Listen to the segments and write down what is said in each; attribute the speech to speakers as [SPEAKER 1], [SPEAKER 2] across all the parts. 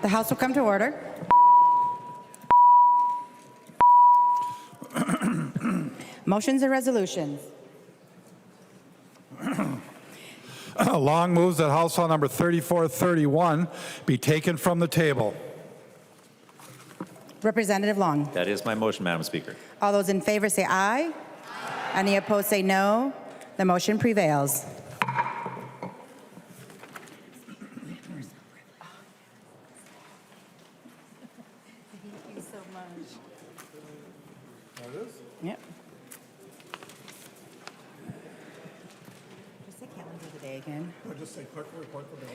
[SPEAKER 1] The House will come to order. Motions and resolutions.
[SPEAKER 2] Long moves that House File Number 3431 be taken from the table.
[SPEAKER 1] Representative Long.
[SPEAKER 3] That is my motion, Madam Speaker.
[SPEAKER 1] All those in favor say aye. Any opposed say no. The motion prevails. Thank you so much.
[SPEAKER 2] That is?
[SPEAKER 1] Yep. Just say calendar of the day again.
[SPEAKER 2] Or just say clerk will report the bill.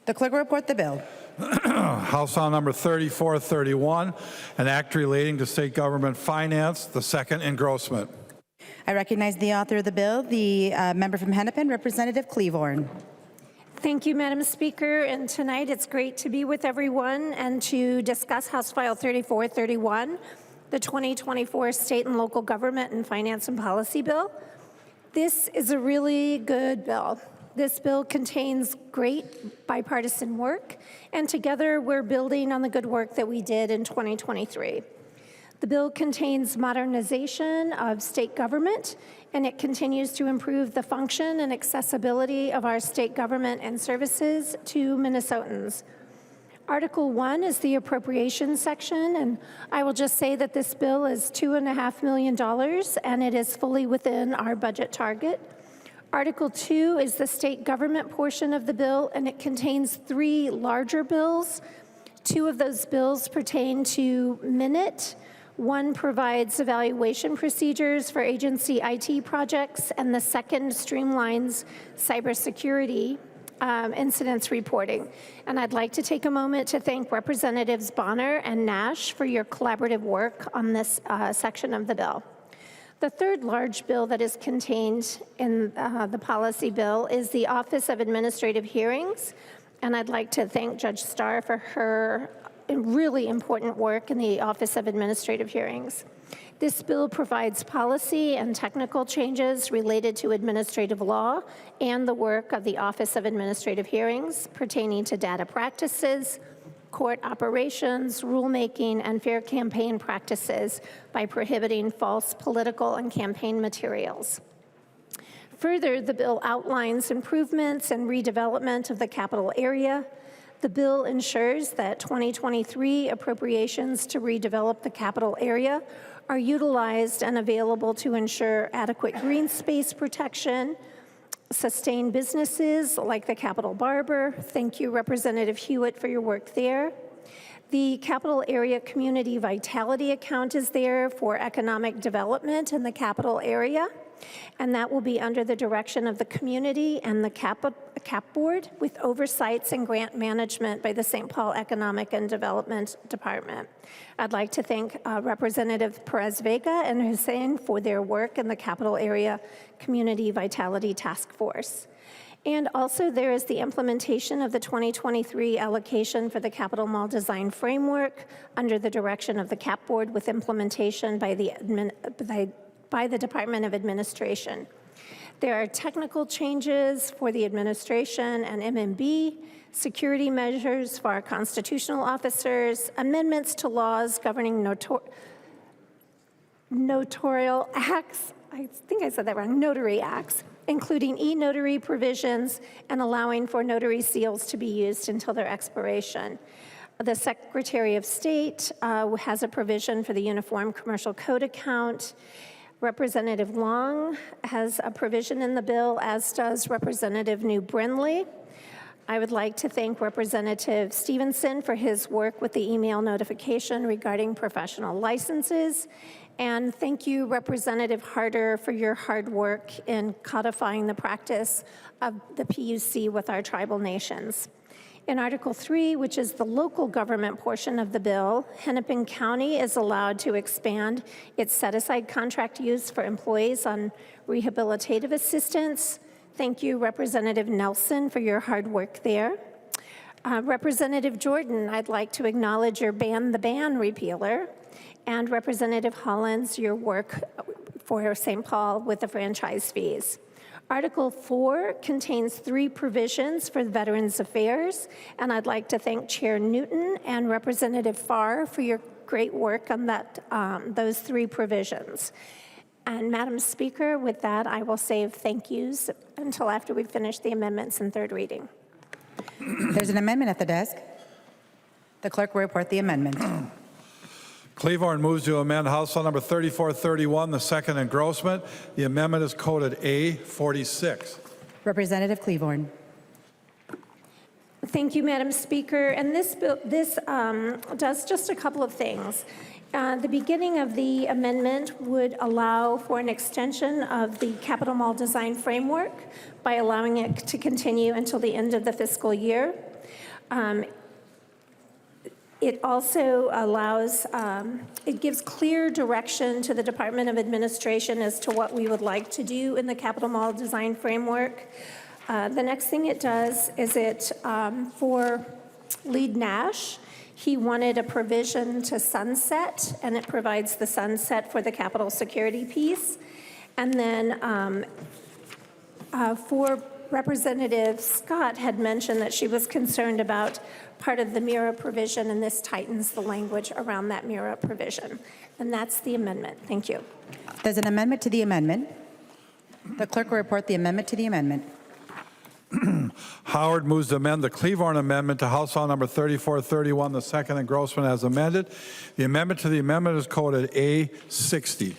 [SPEAKER 1] The clerk will report the bill.
[SPEAKER 2] House File Number 3431, an act relating to state government finance, the second engrossment.
[SPEAKER 1] I recognize the author of the bill, the member from Hennepin, Representative Klevorn.
[SPEAKER 4] Thank you, Madam Speaker. And tonight it's great to be with everyone and to discuss House File 3431, the 2024 State and Local Government and Finance and Policy Bill. This is a really good bill. This bill contains great bipartisan work, and together we're building on the good work that we did in 2023. The bill contains modernization of state government, and it continues to improve the function and accessibility of our state government and services to Minnesotans. Article 1 is the appropriations section, and I will just say that this bill is $2.5 million, and it is fully within our budget target. Article 2 is the state government portion of the bill, and it contains 3 larger bills. 2 of those bills pertain to Minute. One provides evaluation procedures for agency IT projects, and the second streamlines cybersecurity incidents reporting. And I'd like to take a moment to thank Representatives Bonner and Nash for your collaborative work on this section of the bill. The third large bill that is contained in the policy bill is the Office of Administrative Hearings, and I'd like to thank Judge Starr for her really important work in the Office of Administrative Hearings. This bill provides policy and technical changes related to administrative law and the work of the Office of Administrative Hearings pertaining to data practices, court operations, rulemaking, and fair campaign practices by prohibiting false political and campaign materials. Further, the bill outlines improvements and redevelopment of the capital area. The bill ensures that 2023 appropriations to redevelop the capital area are utilized and available to ensure adequate green space protection, sustain businesses like the Capitol Barber. Thank you, Representative Hewitt, for your work there. The Capital Area Community Vitality Account is there for economic development in the capital area, and that will be under the direction of the community and the CAP Board with oversights and grant management by the St. Paul Economic and Development Department. I'd like to thank Representative Perez-Vega and Hussein for their work in the Capital Area Community Vitality Task Force. And also there is the implementation of the 2023 allocation for the Capital Mall Design Framework under the direction of the CAP Board with implementation by the Department of Administration. There are technical changes for the administration and MMB, security measures for our constitutional officers, amendments to laws governing notarial acts, I think I said that wrong, notary acts, including e-notary provisions and allowing for notary seals to be used until their expiration. The Secretary of State has a provision for the Uniform Commercial Code account. Representative Long has a provision in the bill, as does Representative New Brindley. I would like to thank Representative Stevenson for his work with the email notification regarding professional licenses. And thank you, Representative Harder, for your hard work in codifying the practice of the PUC with our tribal nations. In Article 3, which is the local government portion of the bill, Hennepin County is allowed to expand its set-aside contract use for employees on rehabilitative assistance. Thank you, Representative Nelson, for your hard work there. Representative Jordan, I'd like to acknowledge your ban the ban repealer, and Representative Hollins, your work for St. Paul with the franchise fees. Article 4 contains 3 provisions for Veterans Affairs, and I'd like to thank Chair Newton and Representative Farr for your great work on those 3 provisions. And Madam Speaker, with that, I will save thank yous until after we finish the amendments in third reading.
[SPEAKER 1] There's an amendment at the desk. The clerk will report the amendment.
[SPEAKER 2] Klevorn moves to amend House File Number 3431, the second engrossment. The amendment is coded A46.
[SPEAKER 1] Representative Klevorn.
[SPEAKER 4] Thank you, Madam Speaker. And this does just a couple of things. The beginning of the amendment would allow for an extension of the capital mall design framework by allowing it to continue until the end of the fiscal year. It also allows, it gives clear direction to the Department of Administration as to what we would like to do in the capital mall design framework. The next thing it does is for Lead Nash, he wanted a provision to sunset, and it provides the sunset for the capital security piece. And then for Representative Scott had mentioned that she was concerned about part of the MIRA provision, and this tightens the language around that MIRA provision. And that's the amendment. Thank you.
[SPEAKER 1] There's an amendment to the amendment. The clerk will report the amendment to the amendment.
[SPEAKER 2] Howard moves to amend the Klevorn amendment to House File Number 3431, the second engrossment as amended. The amendment to the amendment is coded A60.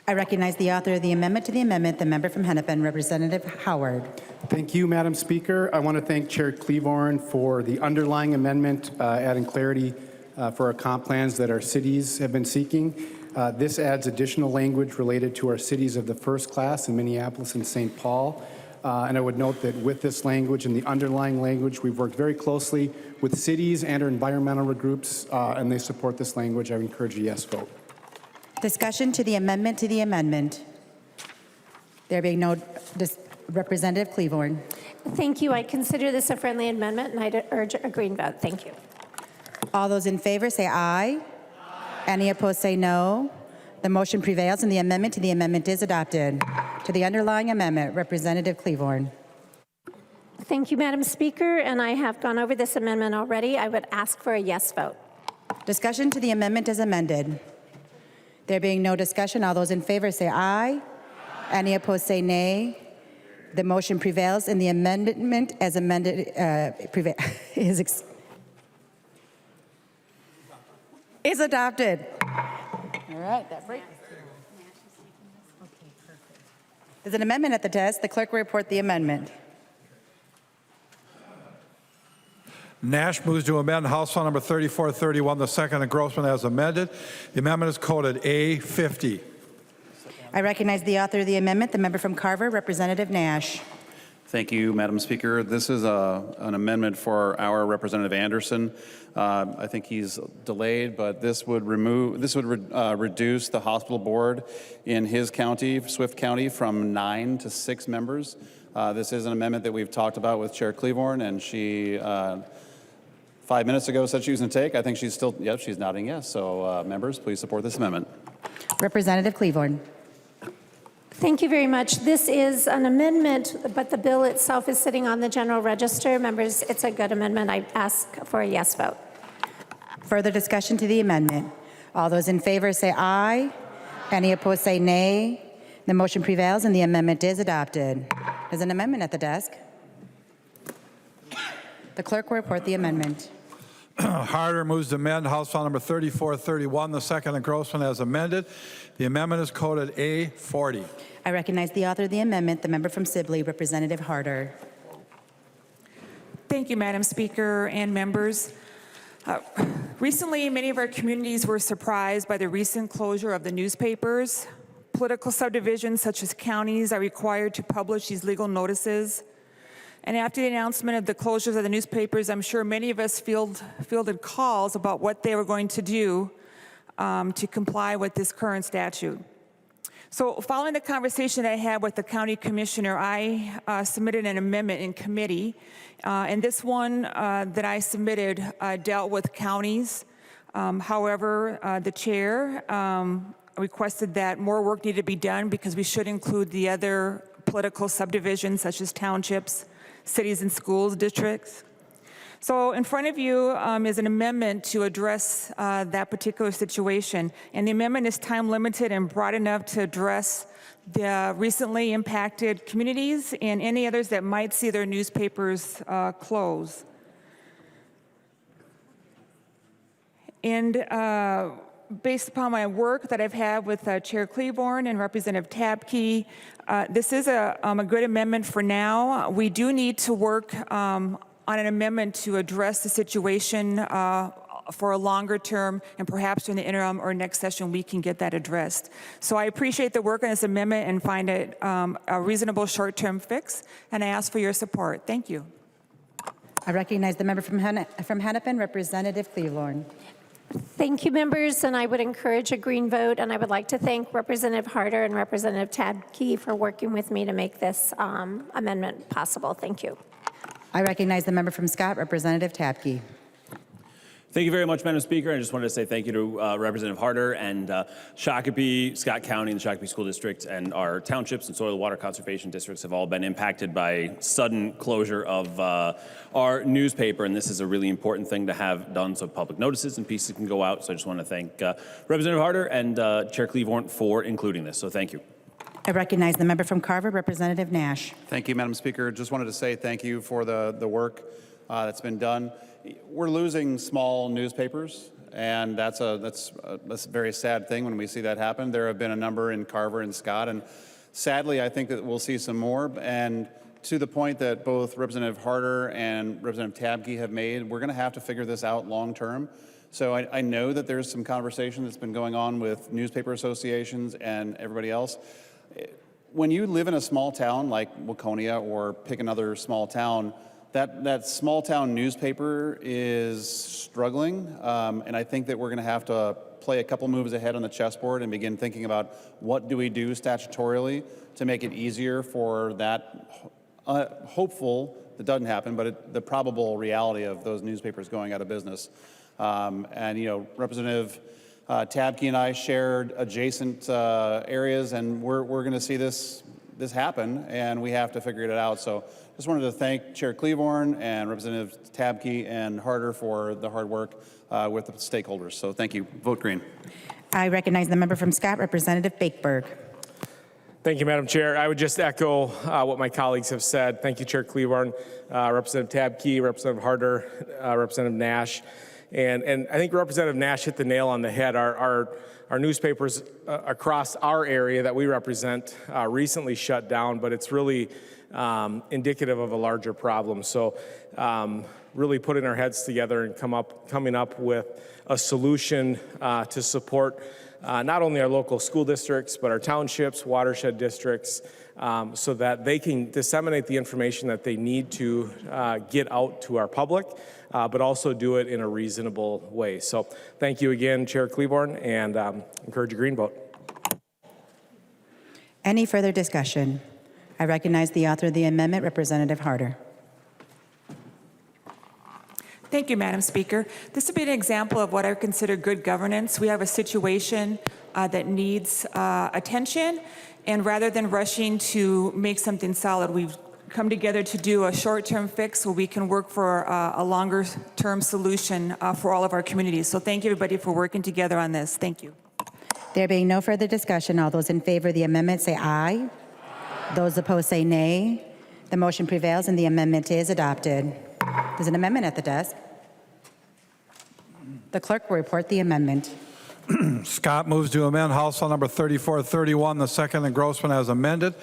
[SPEAKER 1] I recognize the author of the amendment to the amendment, the member from Hennepin, Representative Howard.
[SPEAKER 3] Thank you, Madam Speaker. I want to thank Chair Klevorn for the underlying amendment, adding clarity for our comp plans that our cities have been seeking. This adds additional language related to our cities of the first class in Minneapolis and St. Paul. And I would note that with this language and the underlying language, we've worked very closely with cities and our environmental groups, and they support this language. I would encourage a yes vote.
[SPEAKER 1] Discussion to the amendment to the amendment. There being no Representative Klevorn.
[SPEAKER 4] Thank you. I consider this a friendly amendment, and I'd urge a green vote. Thank you.
[SPEAKER 1] All those in favor say aye. Any opposed say no. The motion prevails, and the amendment to the amendment is adopted. To the underlying amendment, Representative Klevorn.
[SPEAKER 4] Thank you, Madam Speaker, and I have gone over this amendment already. I would ask for a yes vote.
[SPEAKER 1] Discussion to the amendment is amended. There being no discussion, all those in favor say aye. Any opposed say nay. The motion prevails, and the amendment as amended is adopted. All right, that breaks. There's an amendment at the desk. The clerk will report the amendment.
[SPEAKER 2] Nash moves to amend House File Number 3431, the second engrossment as amended. The amendment is coded A50.
[SPEAKER 1] I recognize the author of the amendment, the member from Carver, Representative Nash.
[SPEAKER 5] Thank you, Madam Speaker. This is an amendment for our Representative Anderson. I think he's delayed, but this would reduce the hospital board in his county, Swift County, from 9 to 6 members. This is an amendment that we've talked about with Chair Klevorn, and she 5 minutes ago said she was going to take. I think she's still, yep, she's nodding yes. So members, please support this amendment.
[SPEAKER 1] Representative Klevorn.
[SPEAKER 4] Thank you very much. This is an amendment, but the bill itself is sitting on the general register. Members, it's a good amendment. I ask for a yes vote.
[SPEAKER 1] Further discussion to the amendment. All those in favor say aye. Any opposed say nay. The motion prevails, and the amendment is adopted. There's an amendment at the desk. The clerk will report the amendment.
[SPEAKER 2] Harder moves to amend House File Number 3431, the second engrossment as amended. The amendment is coded A40.
[SPEAKER 1] I recognize the author of the amendment, the member from Sibley, Representative Harder.
[SPEAKER 6] Thank you, Madam Speaker and members. Recently, many of our communities were surprised by the recent closure of the newspapers. Political subdivisions such as counties are required to publish these legal notices. And after the announcement of the closures of the newspapers, I'm sure many of us fielded calls about what they were going to do to comply with this current statute. So following the conversation I had with the county commissioner, I submitted an amendment in committee. And this one that I submitted dealt with counties. However, the chair requested that more work needed to be done because we should include the other political subdivisions such as townships, cities and schools districts. So in front of you is an amendment to address that particular situation. And the amendment is time limited and broad enough to address the recently impacted communities and any others that might see their newspapers close. And based upon my work that I've had with Chair Klevorn and Representative Tabke, this is a good amendment for now. We do need to work on an amendment to address the situation for a longer term, and perhaps in the interim or next session we can get that addressed. So I appreciate the work on this amendment and find it a reasonable short-term fix, and I ask for your support. Thank you.
[SPEAKER 1] I recognize the member from Hennepin, Representative Klevorn.
[SPEAKER 4] Thank you, members, and I would encourage a green vote, and I would like to thank Representative Harder and Representative Tabke for working with me to make this amendment possible. Thank you.
[SPEAKER 1] I recognize the member from Scott, Representative Tabke.
[SPEAKER 7] Thank you very much, Madam Speaker. I just wanted to say thank you to Representative Harder and Shakopee, Scott County, and the Shakopee School District, and our townships and soil water conservation districts have all been impacted by sudden closure of our newspaper, and this is a really important thing to have done so public notices and pieces can go out. So I just want to thank Representative Harder and Chair Klevorn for including this. So thank you.
[SPEAKER 1] I recognize the member from Carver, Representative Nash.
[SPEAKER 5] Thank you, Madam Speaker. Just wanted to say thank you for the work that's been done. We're losing small newspapers, and that's a very sad thing when we see that happen. There have been a number in Carver and Scott, and sadly, I think that we'll see some more. And to the point that both Representative Harder and Representative Tabke have made, we're going to have to figure this out long term. So I know that there's some conversation that's been going on with newspaper associations and everybody else. When you live in a small town like Waconia, or pick another small town, that small town newspaper is struggling, and I think that we're going to have to play a couple moves ahead on the chessboard and begin thinking about what do we do statutorily to make it easier for that hopeful, that doesn't happen, but the probable reality of those newspapers going out of business. And you know, Representative Tabke and I shared adjacent areas, and we're going to see this happen, and we have to figure it out. So just wanted to thank Chair Klevorn and Representative Tabke and Harder for the hard work with the stakeholders. So thank you. Vote green.
[SPEAKER 1] I recognize the member from Scott, Representative Bakeberg.
[SPEAKER 8] Thank you, Madam Chair. I would just echo what my colleagues have said. Thank you, Chair Klevorn, Representative Tabke, Representative Harder, Representative Nash. And I think Representative Nash hit the nail on the head. Our newspapers across our area that we represent recently shut down, but it's really indicative of a larger problem. So really putting our heads together and coming up with a solution to support not only our local school districts, but our townships, watershed districts, so that they can disseminate the information that they need to get out to our public, but also do it in a reasonable way. So thank you again, Chair Klevorn, and encourage a green vote.
[SPEAKER 1] Any further discussion? I recognize the author of the amendment, Representative Harder.
[SPEAKER 6] Thank you, Madam Speaker. This would be an example of what I consider good governance. We have a situation that needs attention, and rather than rushing to make something solid, we've come together to do a short-term fix where we can work for a longer-term solution for all of our communities. So thank you, everybody, for working together on this. Thank you.
[SPEAKER 1] There being no further discussion, all those in favor of the amendment say aye. Those opposed say nay. The motion prevails and the amendment is adopted. There's an amendment at the desk. The clerk will report the amendment.
[SPEAKER 2] Scott moves to amend House File Number 3431, the second engrossment as amended,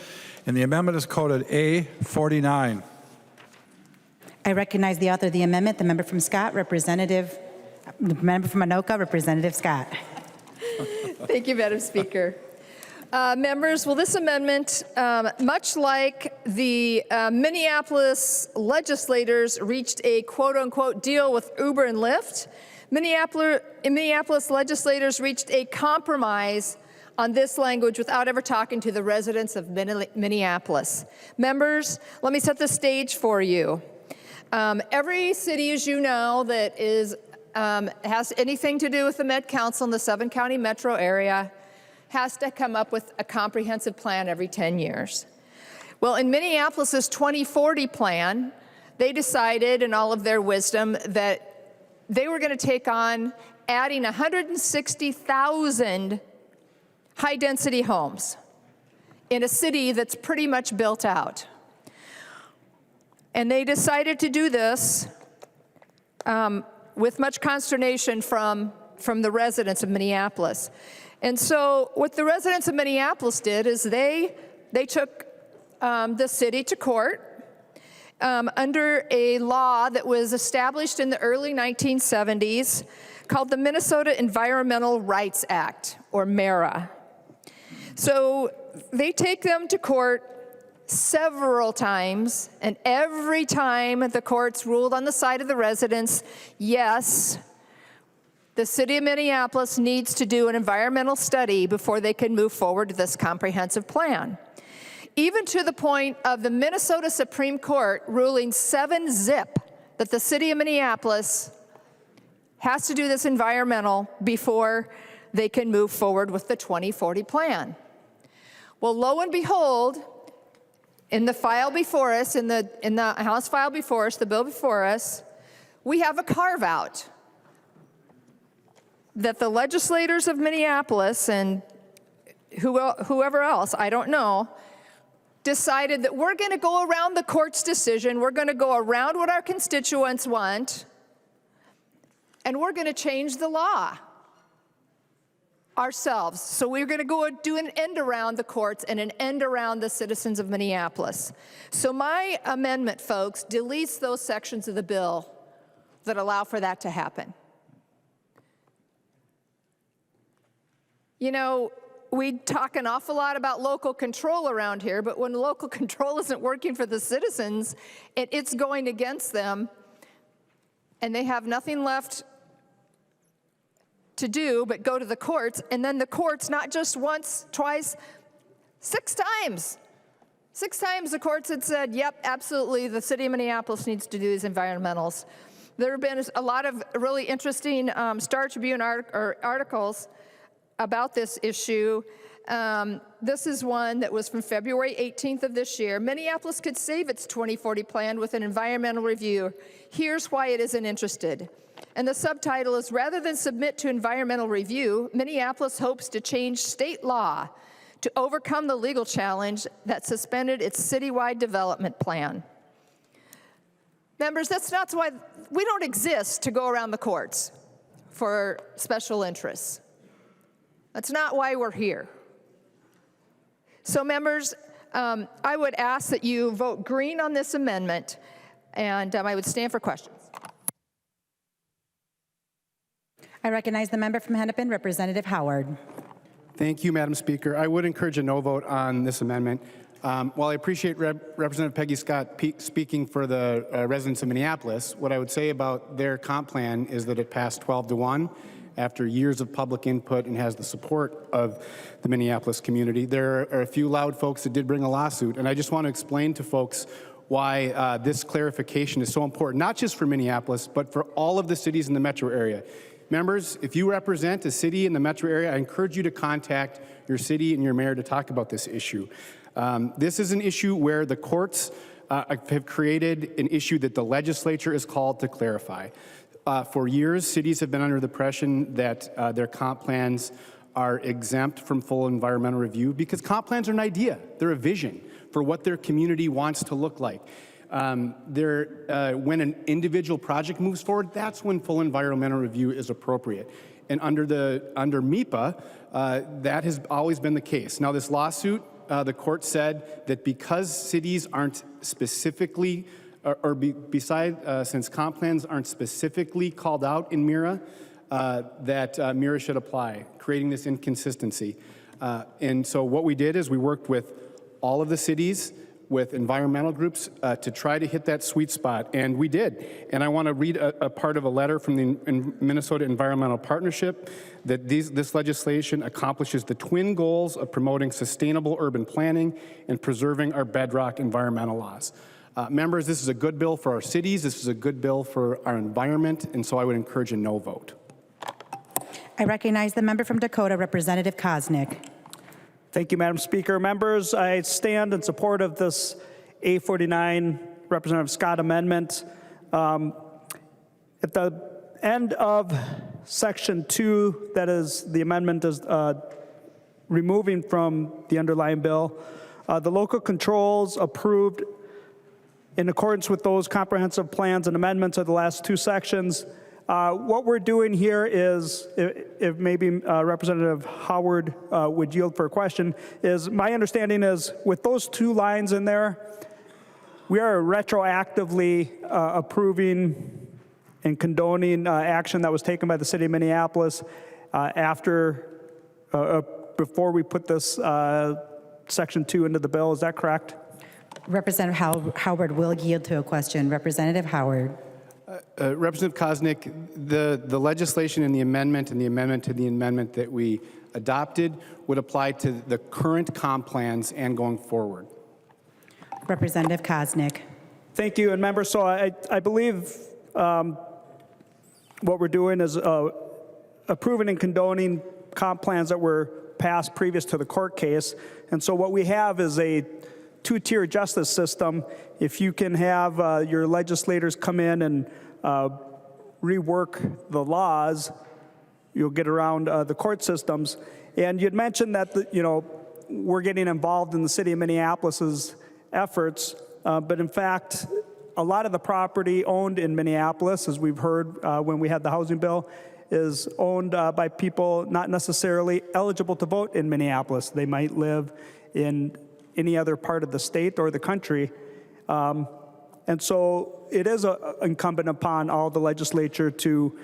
[SPEAKER 2] and the amendment is coded A49.
[SPEAKER 1] I recognize the author of the amendment, the member from Scott, the member from Anoka, Representative Scott.
[SPEAKER 9] Thank you, Madam Speaker. Members, well, this amendment, much like the Minneapolis legislators reached a quote-unquote deal with Uber and Lyft, Minneapolis legislators reached a compromise on this language without ever talking to the residents of Minneapolis. Members, let me set the stage for you. Every city, as you know, that has anything to do with the Met Council in the 7-county metro area has to come up with a comprehensive plan every 10 years. Well, in Minneapolis's 2040 plan, they decided in all of their wisdom that they were going to take on adding 160,000 high-density homes in a city that's pretty much built out. And they decided to do this with much consternation from the residents of Minneapolis. And so what the residents of Minneapolis did is they took the city to court under a law that was established in the early 1970s called the Minnesota Environmental Rights Act, or MARA. So they take them to court several times, and every time the courts ruled on the side of the residents, yes, the city of Minneapolis needs to do an environmental study before they can move forward to this comprehensive plan. Even to the point of the Minnesota Supreme Court ruling 7-zip that the city of Minneapolis has to do this environmental before they can move forward with the 2040 plan. Well, lo and behold, in the file before us, in the House file before us, the bill before us, we have a carve-out that the legislators of Minneapolis and whoever else, I don't know, decided that we're going to go around the court's decision, we're going to go around what our constituents want, and we're going to change the law ourselves. So we're going to go do an end around the courts and an end around the citizens of Minneapolis. So my amendment, folks, deletes those sections of the bill that allow for that to happen. You know, we talk an awful lot about local control around here, but when local control isn't working for the citizens, it's going against them, and they have nothing left to do but go to the courts, and then the courts, not just once, twice, 6 times. 6 times the courts had said, yep, absolutely, the city of Minneapolis needs to do these environmentals. There have been a lot of really interesting Star Tribune articles about this issue. This is one that was from February 18th of this year. Minneapolis could save its 2040 plan with an environmental review. Here's why it isn't interested. And the subtitle is, rather than submit to environmental review, Minneapolis hopes to change state law to overcome the legal challenge that suspended its citywide development plan. Members, that's not why we don't exist to go around the courts for special interests. That's not why we're here. So members, I would ask that you vote green on this amendment, and I would stand for questions.
[SPEAKER 1] I recognize the member from Hennepin, Representative Howard.
[SPEAKER 3] Thank you, Madam Speaker. I would encourage a no vote on this amendment. While I appreciate Representative Peggy Scott speaking for the residents of Minneapolis, what I would say about their comp plan is that it passed 12-1 after years of public input and has the support of the Minneapolis community. There are a few loud folks that did bring a lawsuit, and I just want to explain to folks why this clarification is so important, not just for Minneapolis, but for all of the cities in the metro area. Members, if you represent a city in the metro area, I encourage you to contact your city and your mayor to talk about this issue. This is an issue where the courts have created an issue that the legislature is called to clarify. For years, cities have been under the impression that their comp plans are exempt from full environmental review because comp plans are an idea. They're a vision for what their community wants to look like. When an individual project moves forward, that's when full environmental review is appropriate. And under MEPA, that has always been the case. Now, this lawsuit, the court said that because cities aren't specifically, since comp plans aren't specifically called out in MIRA, that MIRA should apply, creating this inconsistency. And so what we did is we worked with all of the cities, with environmental groups to try to hit that sweet spot, and we did. And I want to read a part of a letter from the Minnesota Environmental Partnership that this legislation accomplishes the twin goals of promoting sustainable urban planning and preserving our bedrock environmental laws. Members, this is a good bill for our cities, this is a good bill for our environment, and so I would encourage a no vote.
[SPEAKER 1] I recognize the member from Dakota, Representative Koznick.
[SPEAKER 10] Thank you, Madam Speaker. Members, I stand in support of this A49 Representative Scott amendment. At the end of Section 2, that is, the amendment is removing from the underlying bill, the local controls approved in accordance with those comprehensive plans and amendments of the last two sections. What we're doing here is, if maybe Representative Howard would yield for a question, is my understanding is with those two lines in there, we are retroactively approving and condoning action that was taken by the city of Minneapolis before we put this Section 2 into the bill. Is that correct?
[SPEAKER 1] Representative Howard will yield to a question. Representative Howard.
[SPEAKER 3] Representative Koznick, the legislation and the amendment to the amendment that we adopted would apply to the current comp plans and going forward.
[SPEAKER 1] Representative Koznick.
[SPEAKER 10] Thank you, and members, so I believe what we're doing is approving and condoning comp plans that were passed previous to the court case. And so what we have is a two-tier justice system. If you can have your legislators come in and rework the laws, you'll get around the court systems. And you'd mentioned that we're getting involved in the city of Minneapolis's efforts, but in fact, a lot of the property owned in Minneapolis, as we've heard when we had the housing bill, is owned by people not necessarily eligible to vote in Minneapolis. They might live in any other part of the state or the country. And so it is incumbent upon all the legislature to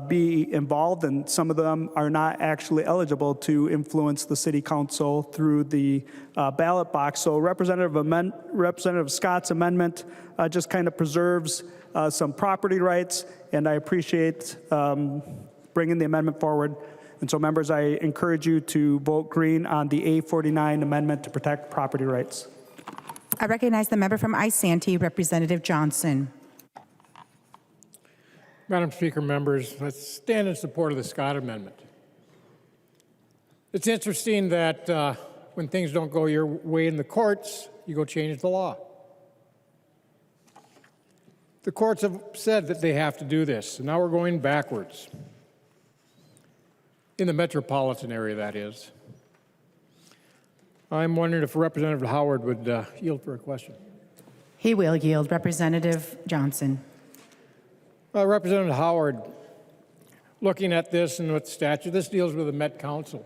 [SPEAKER 10] be involved, and some of them are not actually eligible to influence the city council through the ballot box. So Representative Scott's amendment just kind of preserves some property rights, and I appreciate bringing the amendment forward. And so, members, I encourage you to vote green on the A49 amendment to protect property rights.
[SPEAKER 1] I recognize the member from Isanti, Representative Johnson.
[SPEAKER 11] Madam Speaker, members, let's stand in support of the Scott Amendment. It's interesting that when things don't go your way in the courts, you go change the law. The courts have said that they have to do this, and now we're going backwards. In the metropolitan area, that is. I'm wondering if Representative Howard would yield for a question.
[SPEAKER 1] He will yield. Representative Johnson.
[SPEAKER 11] Representative Howard, looking at this and with the statute, this deals with the Met Council.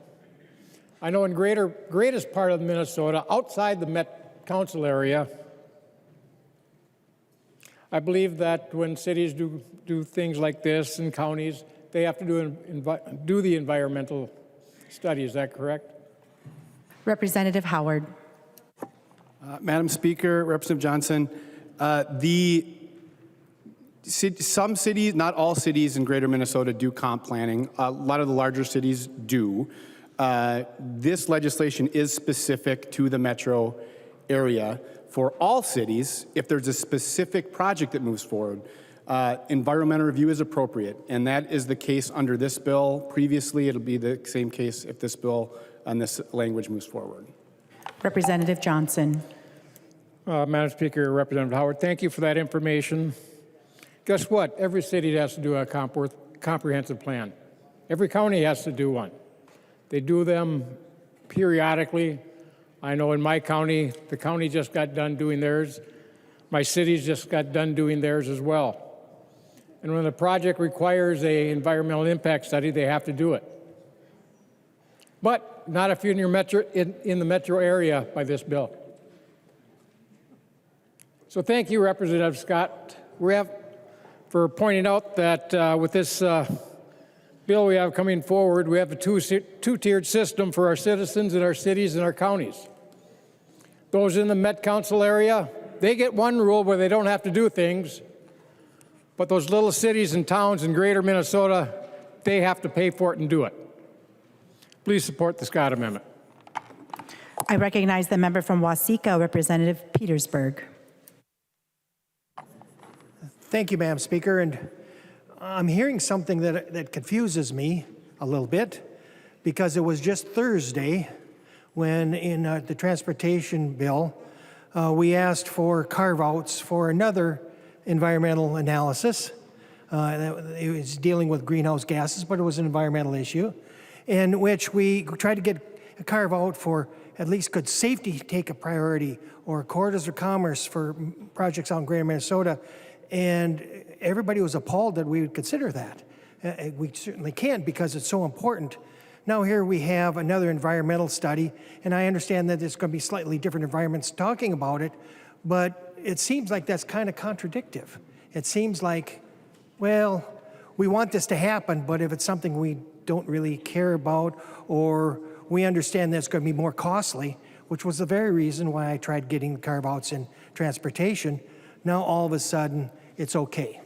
[SPEAKER 11] I know in greatest part of Minnesota, outside the Met Council area, I believe that when cities do things like this and counties, they have to do the environmental study. Is that correct?
[SPEAKER 1] Representative Howard.
[SPEAKER 3] Madam Speaker, Representative Johnson, some cities, not all cities in greater Minnesota do comp planning. A lot of the larger cities do. This legislation is specific to the metro area. For all cities, if there's a specific project that moves forward, environmental review is appropriate, and that is the case under this bill. Previously, it'll be the same case if this bill and this language moves forward.
[SPEAKER 1] Representative Johnson.
[SPEAKER 11] Madam Speaker, Representative Howard, thank you for that information. Guess what? Every city has to do a comprehensive plan. Every county has to do one. They do them periodically. I know in my county, the county just got done doing theirs. My cities just got done doing theirs as well. And when the project requires an environmental impact study, they have to do it. But not if you're in the metro area by this bill. So thank you, Representative Scott, for pointing out that with this bill we have coming forward, we have a two-tiered system for our citizens in our cities and our counties. Those in the Met Council area, they get one rule where they don't have to do things, but those little cities and towns in greater Minnesota, they have to pay for it and do it. Please support the Scott Amendment.
[SPEAKER 1] I recognize the member from Waseca, Representative Petersburg.
[SPEAKER 12] Thank you, Madam Speaker. And I'm hearing something that confuses me a little bit. because it was just Thursday when in the transportation bill, we asked for carve-outs for another environmental analysis. It was dealing with greenhouse gases, but it was an environmental issue, in which we tried to get a carve-out for at least could safety take a priority, or corridors of commerce for projects out in Greater Minnesota, and everybody was appalled that we would consider that. We certainly can't because it's so important. Now here we have another environmental study, and I understand that there's going to be slightly different environments talking about it, but it seems like that's kind of contradictory. It seems like, well, we want this to happen, but if it's something we don't really care about, or we understand that it's going to be more costly, which was the very reason why I tried getting the carve-outs in transportation, now all of a sudden it's okay.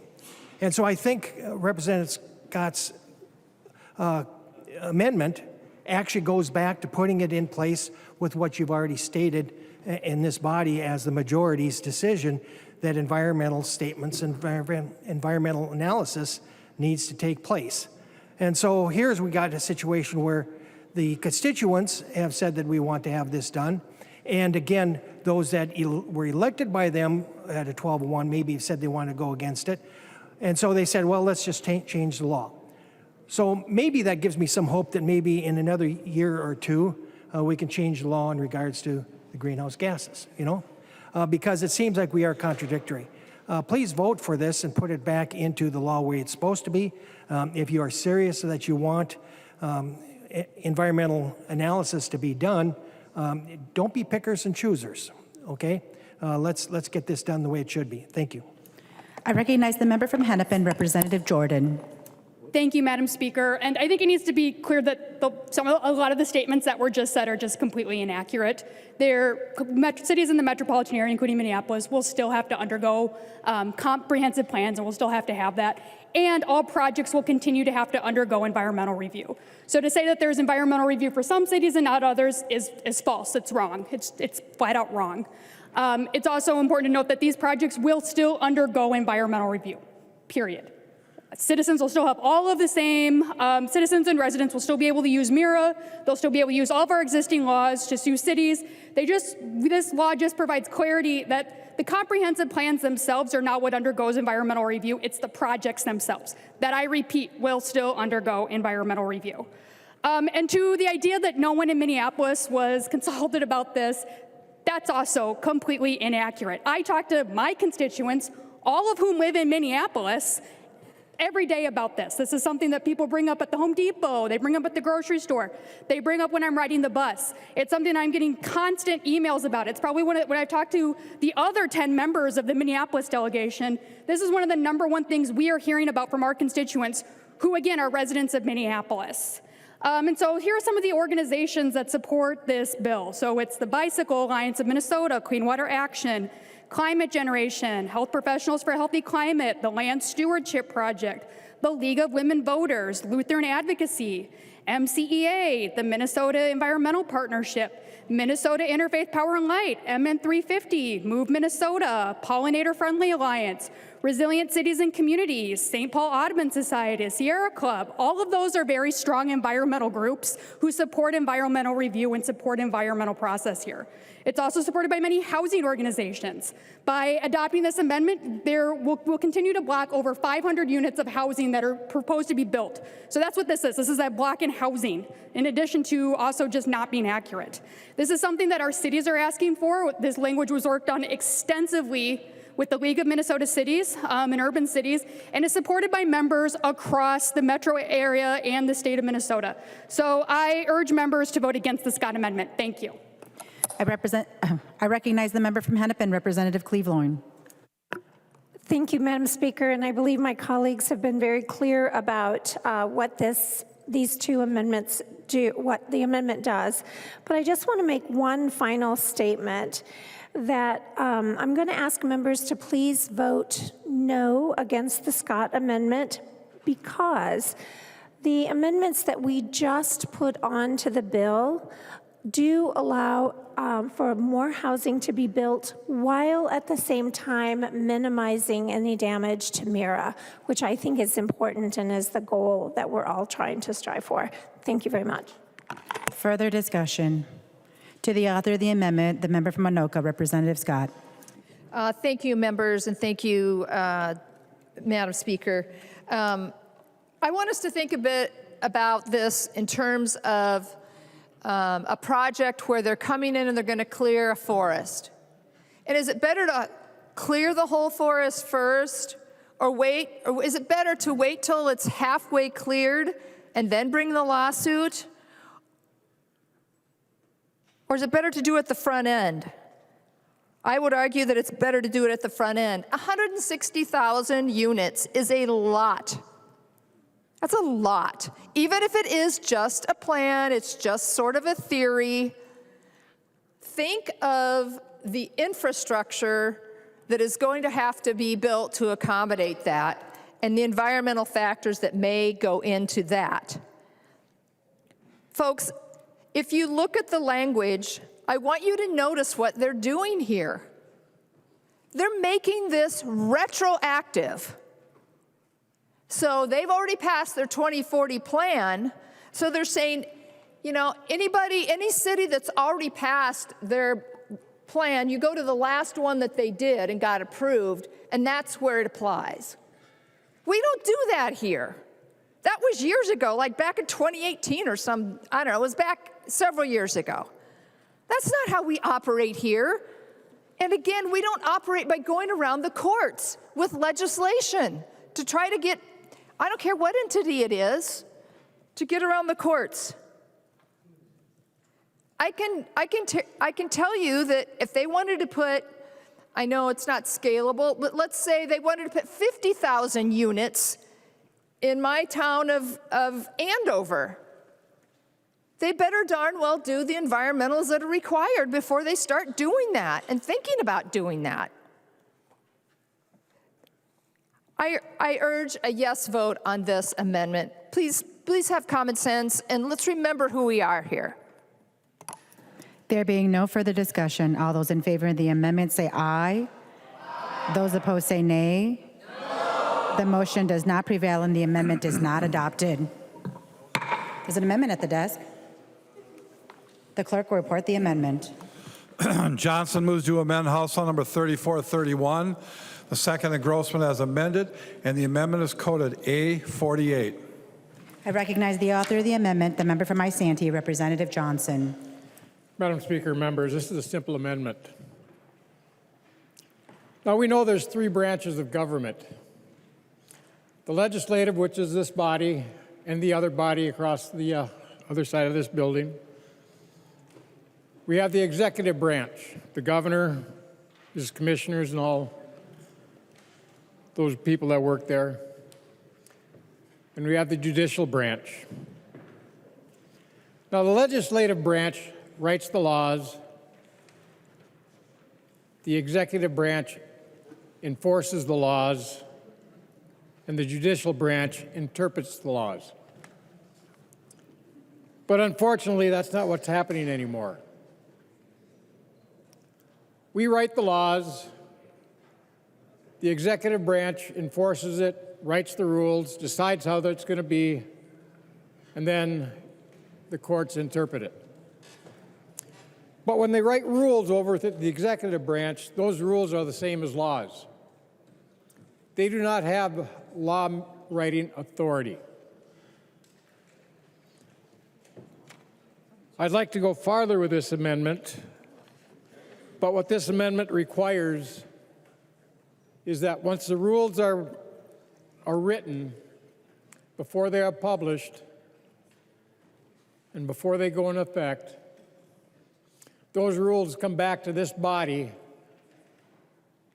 [SPEAKER 12] And so I think Representative Scott's amendment actually goes back to putting it in place with what you've already stated in this body as the majority's decision, that environmental statements and environmental analysis needs to take place. And so here's we got a situation where the constituents have said that we want to have this done. And again, those that were elected by them at a 12-1 maybe said they want to go against it. And so they said, well, let's just change the law. So maybe that gives me some hope that maybe in another year or two, we can change the law in regards to the greenhouse gases, you know, because it seems like we are contradictory. Please vote for this and put it back into the law where it's supposed to be. If you are serious that you want environmental analysis to be done, don't be pickers and choosers, okay? Let's get this done the way it should be. Thank you.
[SPEAKER 1] I recognize the member from Hennepin, Representative Jordan.
[SPEAKER 13] Thank you, Madam Speaker. And I think it needs to be clear that a lot of the statements that were just said are just completely inaccurate. Cities in the metropolitan area, including Minneapolis, will still have to undergo comprehensive plans, and we'll still have to have that. And all projects will continue to have to undergo environmental review. So to say that there's environmental review for some cities and not others is false. It's wrong. It's flat out wrong. It's also important to note that these projects will still undergo environmental review, period. Citizens will still have all of the same, citizens and residents will still be able to use MIRA, they'll still be able to use all of our existing laws to sue cities. This law just provides clarity that the comprehensive plans themselves are not what undergoes environmental review, it's the projects themselves that, I repeat, will still undergo environmental review. And to the idea that no one in Minneapolis was consulted about this, that's also completely inaccurate. I talk to my constituents, all of whom live in Minneapolis, every day about this. This is something that people bring up at the Home Depot, they bring up at the grocery store, they bring up when I'm riding the bus. It's something I'm getting constant emails about. It's probably when I talk to the other 10 members of the Minneapolis delegation, this is one of the #1 things we are hearing about from our constituents, who again are residents of Minneapolis. And so here are some of the organizations that support this bill. So it's the Bicycle Alliance of Minnesota, Clean Water Action, Climate Generation, Health Professionals for a Healthy Climate, the Land Stewardship Project, the League of Women Voters, Lutheran Advocacy, MCEA, the Minnesota Environmental Partnership, Minnesota Interfaith Power and Light, MN 350, Move Minnesota, Pollinator Friendly Alliance, Resilient Cities and Communities, St. Paul Audubon Society, Sierra Club. All of those are very strong environmental groups who support environmental review and support environmental process here. It's also supported by many housing organizations. By adopting this amendment, we'll continue to block over 500 units of housing that are proposed to be built. So that's what this is. This is a block in housing, in addition to also just not being accurate. This is something that our cities are asking for. This language was worked on extensively with the League of Minnesota Cities and Urban Cities, and is supported by members across the metro area and the state of Minnesota. So I urge members to vote against the Scott Amendment. Thank you.
[SPEAKER 1] I recognize the member from Hennepin, Representative Klevorn.
[SPEAKER 4] Thank you, Madam Speaker, and I believe my colleagues have been very clear about what these two amendments do, what the amendment does. But I just want to make one final statement that I'm going to ask members to please vote no against the Scott Amendment, because the amendments that we just put onto the bill do allow for more housing to be built while at the same time minimizing any damage to MIRA, which I think is important and is the goal that we're all trying to strive for. Thank you very much.
[SPEAKER 1] Further discussion. To the author of the amendment, the member from Anoka, Representative Scott.
[SPEAKER 9] Thank you, members, and thank you, Madam Speaker. I want us to think a bit about this in terms of a project where they're coming in and they're going to clear a forest. And is it better to clear the whole forest first, or wait, or is it better to wait till it's halfway cleared and then bring the lawsuit? Or is it better to do it at the front end? I would argue that it's better to do it at the front end. 160,000 units is a lot. That's a lot. Even if it is just a plan, it's just sort of a theory. Think of the infrastructure that is going to have to be built to accommodate that, and the environmental factors that may go into that. Folks, if you look at the language, I want you to notice what they're doing here. They're making this retroactive. So they've already passed their 2040 plan, so they're saying, you know, any city that's already passed their plan, you go to the last one that they did and got approved, and that's where it applies. We don't do that here. That was years ago, like back in 2018 or some, I don't know, it was back several years ago. That's not how we operate here. And again, we don't operate by going around the courts with legislation to try to get, I don't care what entity it is, to get around the courts. I can tell you that if they wanted to put, I know it's not scalable, but let's say they wanted to put 50,000 units in my town of Andover. They better darn well do the environmentals that are required before they start doing that and thinking about doing that. I urge a yes vote on this amendment. Please have common sense, and let's remember who we are here.
[SPEAKER 1] There being no further discussion, all those in favor of the amendment say aye. Those opposed say nay. The motion does not prevail and the amendment is not adopted. There's an amendment at the desk. The clerk will report the amendment.
[SPEAKER 2] Johnson moves to amend House Law number 3431, the second engrossment as amended, and the amendment is coded A48.
[SPEAKER 1] I recognize the author of the amendment, the member from Isanti, Representative Johnson.
[SPEAKER 11] Madam Speaker, members, this is a simple amendment. Now, we know there's three branches of government. The legislative, which is this body, and the other body across the other side of this building. We have the executive branch, the governor, his commissioners, and all those people that work there. And we have the judicial branch. Now, the legislative branch writes the laws. The executive branch enforces the laws, and the judicial branch interprets the laws. But unfortunately, that's not what's happening anymore. We write the laws, the executive branch enforces it, writes the rules, decides how that's going to be, and then the courts interpret it. But when they write rules over the executive branch, those rules are the same as laws. They do not have law writing authority. I'd like to go farther with this amendment, but what this amendment requires is that once the rules are written, before they are published, and before they go into effect, those rules come back to this body,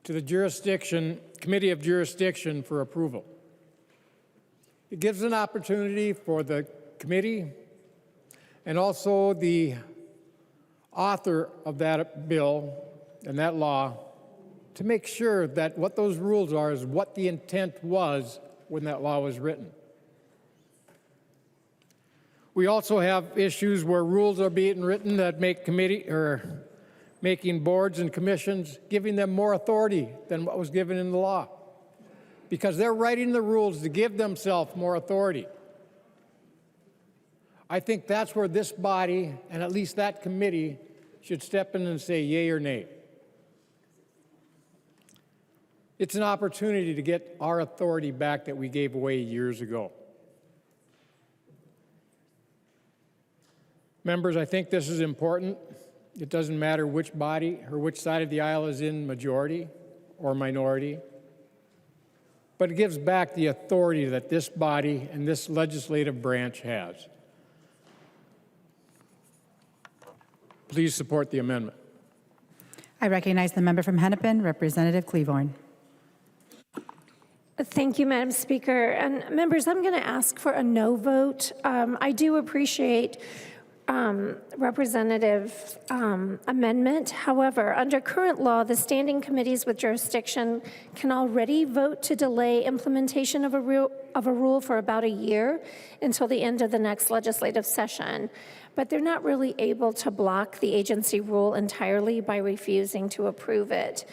[SPEAKER 11] to the Committee of Jurisdiction for approval. It gives an opportunity for the committee and also the author of that bill and that law to make sure that what those rules are is what the intent was when that law was written. We also have issues where rules are being written that make making boards and commissions, giving them more authority than what was given in the law, because they're writing the rules to give themselves more authority. I think that's where this body, and at least that committee, should step in and say yay or nay. It's an opportunity to get our authority back that we gave away years ago. Members, I think this is important. It doesn't matter which body or which side of the aisle is in majority or minority, but it gives back the authority that this body and this legislative branch has. Please support the amendment.
[SPEAKER 1] I recognize the member from Hennepin, Representative Klevorn.
[SPEAKER 4] Thank you, Madam Speaker. And members, I'm going to ask for a no vote. I do appreciate Representative amendment. However, under current law, the standing committees with jurisdiction can already vote to delay implementation of a rule for about a year until the end of the next legislative session. But they're not really able to block the agency rule entirely by refusing to approve it.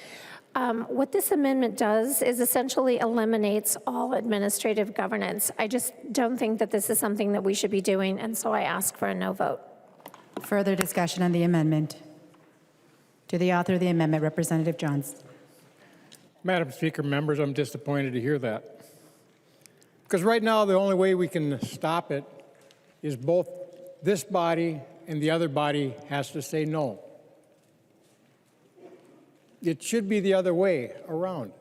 [SPEAKER 4] What this amendment does is essentially eliminates all administrative governance. I just don't think that this is something that we should be doing, and so I ask for a no vote.
[SPEAKER 1] Further discussion on the amendment. To the author of the amendment, Representative Johns.
[SPEAKER 11] Madam Speaker, members, I'm disappointed to hear that. Because right now, the only way we can stop it is both this body and the other body has to say no. It should be the other way around.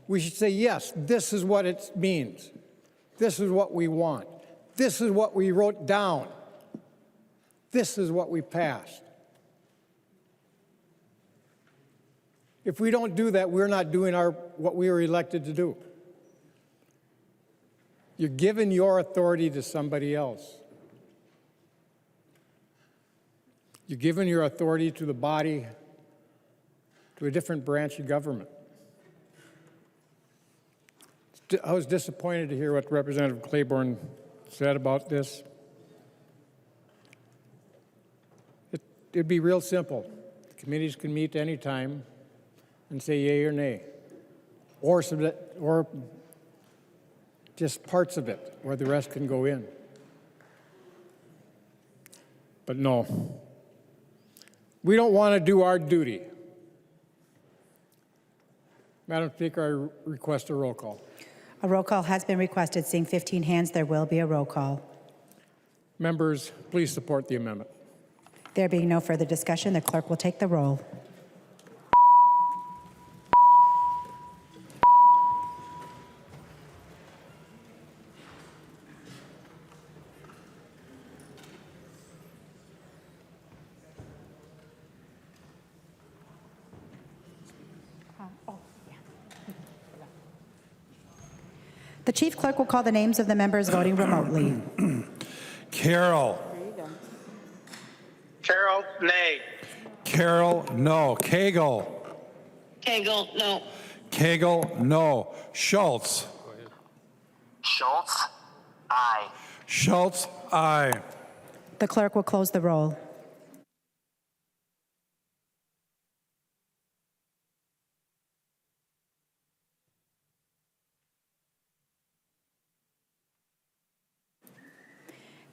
[SPEAKER 11] We should say, yes, this is what it means. This is what we want. This is what we wrote down. This is what we passed. If we don't do that, we're not doing what we were elected to do. You're giving your authority to somebody else. You're giving your authority to the body, to a different branch of government. I was disappointed to hear what Representative Klevorn said about this. It'd be real simple. The committees can meet any time and say yay or nay, or just parts of it, where the rest can go in. But no, we don't want to do our duty. Madam Speaker, I request a roll call.
[SPEAKER 1] A roll call has been requested. Seeing 15 hands, there will be a roll call.
[SPEAKER 11] Members, please support the amendment.
[SPEAKER 1] There being no further discussion, the clerk will take the roll. The chief clerk will call the names of the members voting remotely.
[SPEAKER 2] Carroll.
[SPEAKER 14] Carroll, nay.
[SPEAKER 2] Carroll, no. Cagle.
[SPEAKER 14] Cagle, no.
[SPEAKER 2] Cagle, no. Schultz.
[SPEAKER 14] Schultz, aye.
[SPEAKER 2] Schultz, aye.
[SPEAKER 1] The clerk will close the roll.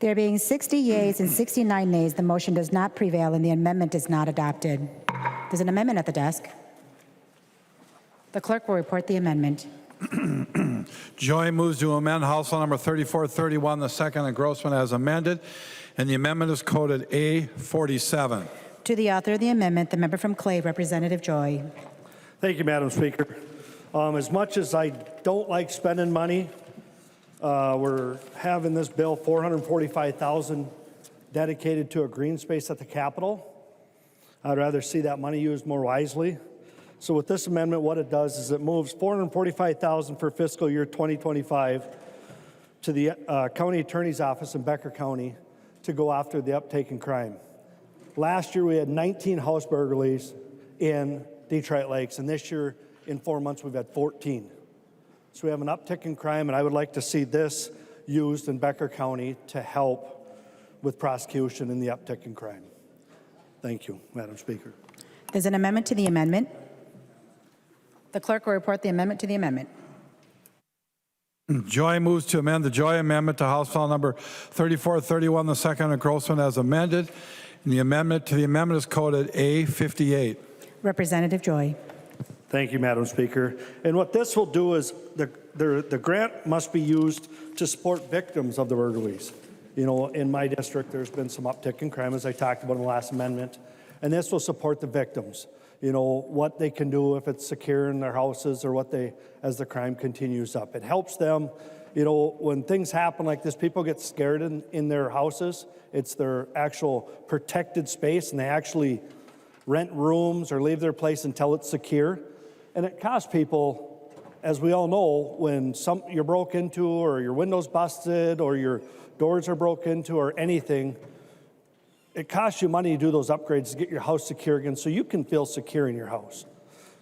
[SPEAKER 1] There being 60 yeas and 69 nays, the motion does not prevail and the amendment is not adopted. There's an amendment at the desk. The clerk will report the amendment.
[SPEAKER 2] Joy moves to amend House Law Number 3431, the second engrossment as amended, and the amendment is coded A47.
[SPEAKER 1] To the author of the amendment, the member from Clay, Representative Joy.
[SPEAKER 15] Thank you, Madam Speaker. As much as I don't like spending money, we're having this bill, $445,000 dedicated to a green space at the Capitol. I'd rather see that money used more wisely. So with this amendment, what it does is it moves $445,000 for fiscal year 2025 to the county attorney's office in Becker County to go after the uptake in crime. Last year, we had 19 house burglaries in Detroit Lakes, and this year, in 4 months, we've had 14. So we have an uptick in crime, and I would like to see this used in Becker County to help with prosecution in the uptick in crime. Thank you, Madam Speaker.
[SPEAKER 1] There's an amendment to the amendment. The clerk will report the amendment to the amendment.
[SPEAKER 2] Joy moves to amend the Joy Amendment to House File Number 3431, the second engrossment as amended. And the amendment to the amendment is coded A58.
[SPEAKER 1] Representative Joy.
[SPEAKER 15] Thank you, Madam Speaker. And what this will do is the grant must be used to support victims of the burglaries. You know, in my district, there's been some uptick in crime, as I talked about in the last amendment, and this will support the victims. You know, what they can do if it's secure in their houses or what they, as the crime continues up. It helps them, you know, when things happen like this, people get scared in their houses. It's their actual protected space, and they actually rent rooms or leave their place until it's secure. And it costs people, as we all know, when you're broke into or your window's busted or your doors are broke into or anything, it costs you money to do those upgrades to get your house secure again so you can feel secure in your house.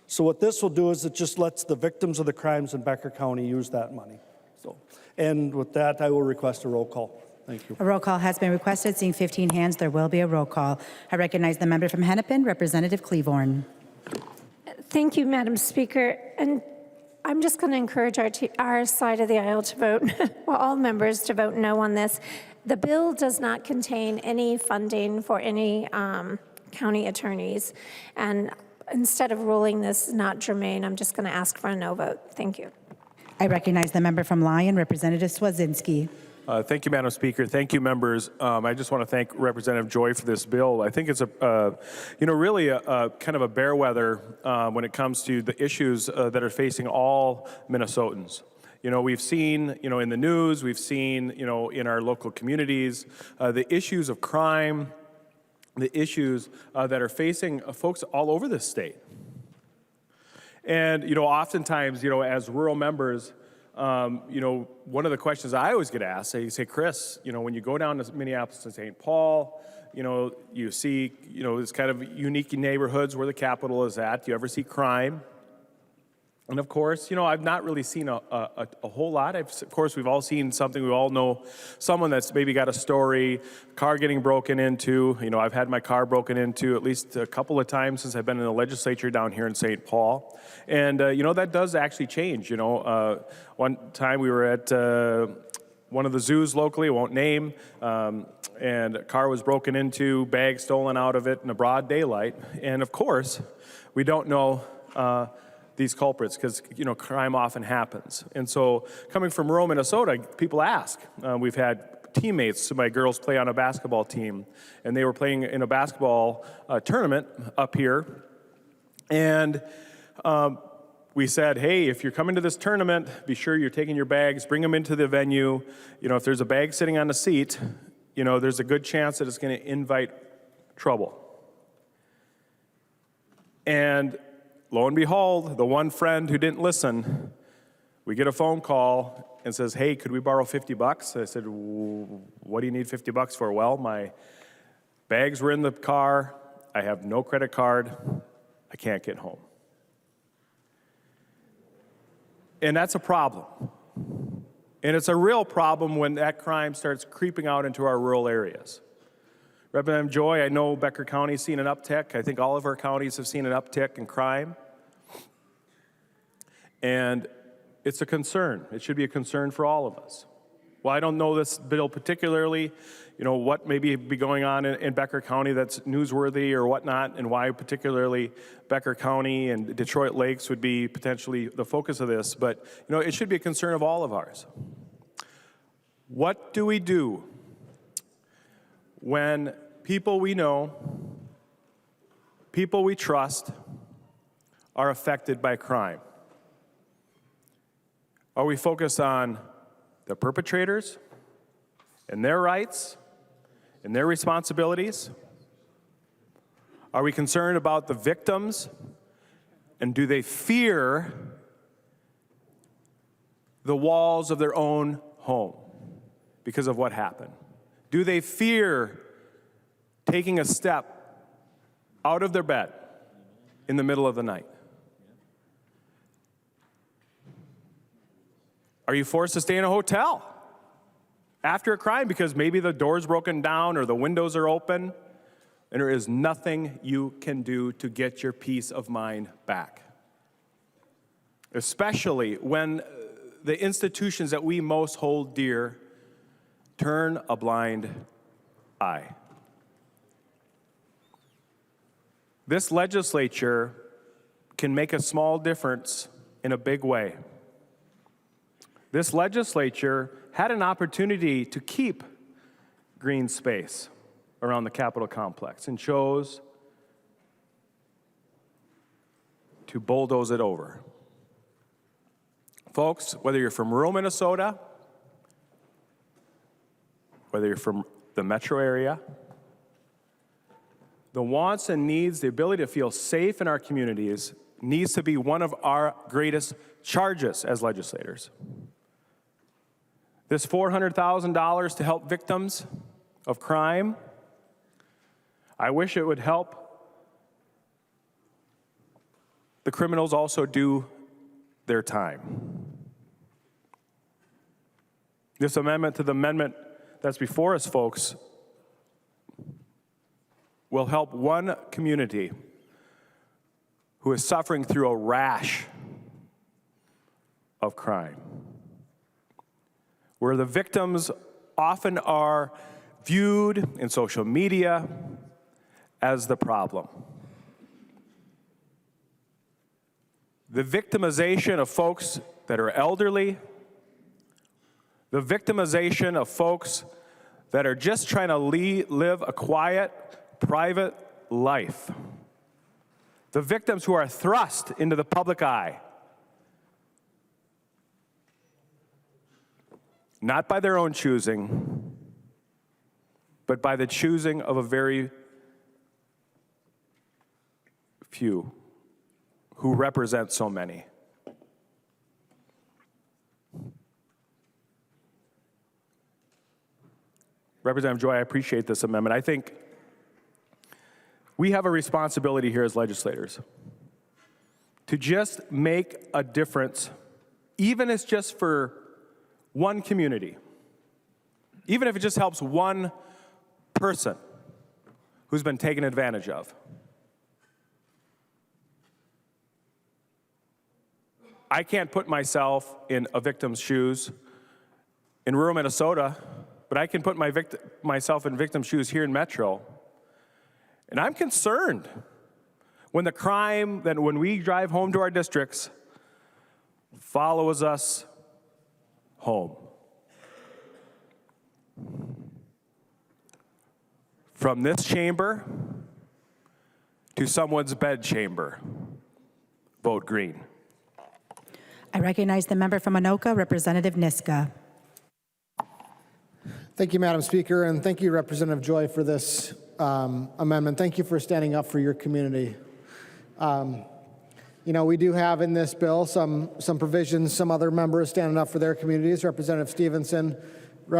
[SPEAKER 15] So what this will do is it just lets the victims of the crimes in Becker County use that money. So, and with that, I will request a roll call. Thank you.
[SPEAKER 1] A roll call has been requested. Seeing 15 hands, there will be a roll call. I recognize the member from Hennepin, Representative Klevorn.
[SPEAKER 4] Thank you, Madam Speaker. And I'm just going to encourage our side of the aisle to vote, well, all members to vote no on this. The bill does not contain any funding for any county attorneys. And instead of ruling this not germane, I'm just going to ask for a no vote. Thank you.
[SPEAKER 1] I recognize the member from Lyon, Representative Swazinski.
[SPEAKER 16] Thank you, Madam Speaker. Thank you, members. I just want to thank Representative Joy for this bill. I think it's really a kind of a bear weather when it comes to the issues that are facing all Minnesotans. You know, we've seen, you know, in the news, we've seen, you know, in our local communities, the issues of crime, the issues that are facing folks all over this state. And, you know, oftentimes, you know, as rural members, you know, one of the questions I always get asked, they say, Chris, you know, when you go down to Minneapolis and St. Paul, you know, you see, you know, this kind of unique neighborhoods where the capital is at. Do you ever see crime? And of course, you know, I've not really seen a whole lot. Of course, we've all seen something. We all know someone that's maybe got a story, car getting broken into. You know, I've had my car broken into at least a couple of times since I've been in the legislature down here in St. Paul. And, you know, that does actually change. You know, one time we were at one of the zoos locally, I won't name, and a car was broken into, bags stolen out of it in the broad daylight. And of course, we don't know these culprits because, you know, crime often happens. And so coming from rural Minnesota, people ask. We've had teammates, my girls play on a basketball team, and they were playing in a basketball tournament up here. And we said, hey, if you're coming to this tournament, be sure you're taking your bags, bring them into the venue. You know, if there's a bag sitting on the seat, you know, there's a good chance that it's going to invite trouble. And lo and behold, the one friend who didn't listen, we get a phone call and says, hey, could we borrow $50? I said, what do you need $50 for? Well, my bags were in the car. I have no credit card. I can't get home. And that's a problem. And it's a real problem when that crime starts creeping out into our rural areas. Representative Joy, I know Becker County's seen an uptick. I think all of our counties have seen an uptick in crime. And it's a concern. It should be a concern for all of us. Well, I don't know this bill particularly, you know, what may be going on in Becker County that's newsworthy or whatnot, and why particularly Becker County and Detroit Lakes would be potentially the focus of this. But, you know, it should be a concern of all of ours. What do we do when people we know, people we trust, are affected by crime? Are we focused on the perpetrators and their rights and their responsibilities? Are we concerned about the victims, and do they fear the walls of their own home because of what happened? Do they fear taking a step out of their bed in the middle of the night? Are you forced to stay in a hotel after a crime because maybe the door's broken down or the windows are open, and there is nothing you can do to get your peace of mind back? Especially when the institutions that we most hold dear turn a blind eye. This legislature can make a small difference in a big way. This legislature had an opportunity to keep green space around the Capitol complex and chose to bulldoze it over. Folks, whether you're from rural Minnesota, whether you're from the metro area, the wants and needs, the ability to feel safe in our communities needs to be one of our greatest charges as legislators. This $400,000 to help victims of crime, I wish it would help the criminals also do their time. This amendment to the amendment that's before us, folks, will help one community who is suffering through a rash of crime, where the victims often are viewed in social media as the problem. The victimization of folks that are elderly, the victimization of folks that are just trying to live a quiet, private life. The victims who are thrust into the public eye, not by their own choosing, but by the choosing of a very few who represent so many. Representative Joy, I appreciate this amendment. I think we have a responsibility here as legislators to just make a difference, even if it's just for one community, even if it just helps one person who's been taken advantage of. I can't put myself in a victim's shoes in rural Minnesota, but I can put myself in victim's shoes here in Metro. And I'm concerned when the crime, that when we drive home to our districts, follows us home. From this chamber to someone's bedchamber, vote green.
[SPEAKER 1] I recognize the member from Anoka, Representative Niska.
[SPEAKER 17] Thank you, Madam Speaker, and thank you, Representative Joy, for this amendment. Thank you for standing up for your community. You know, we do have in this bill some provisions, some other members standing up for their communities. Representative Stevenson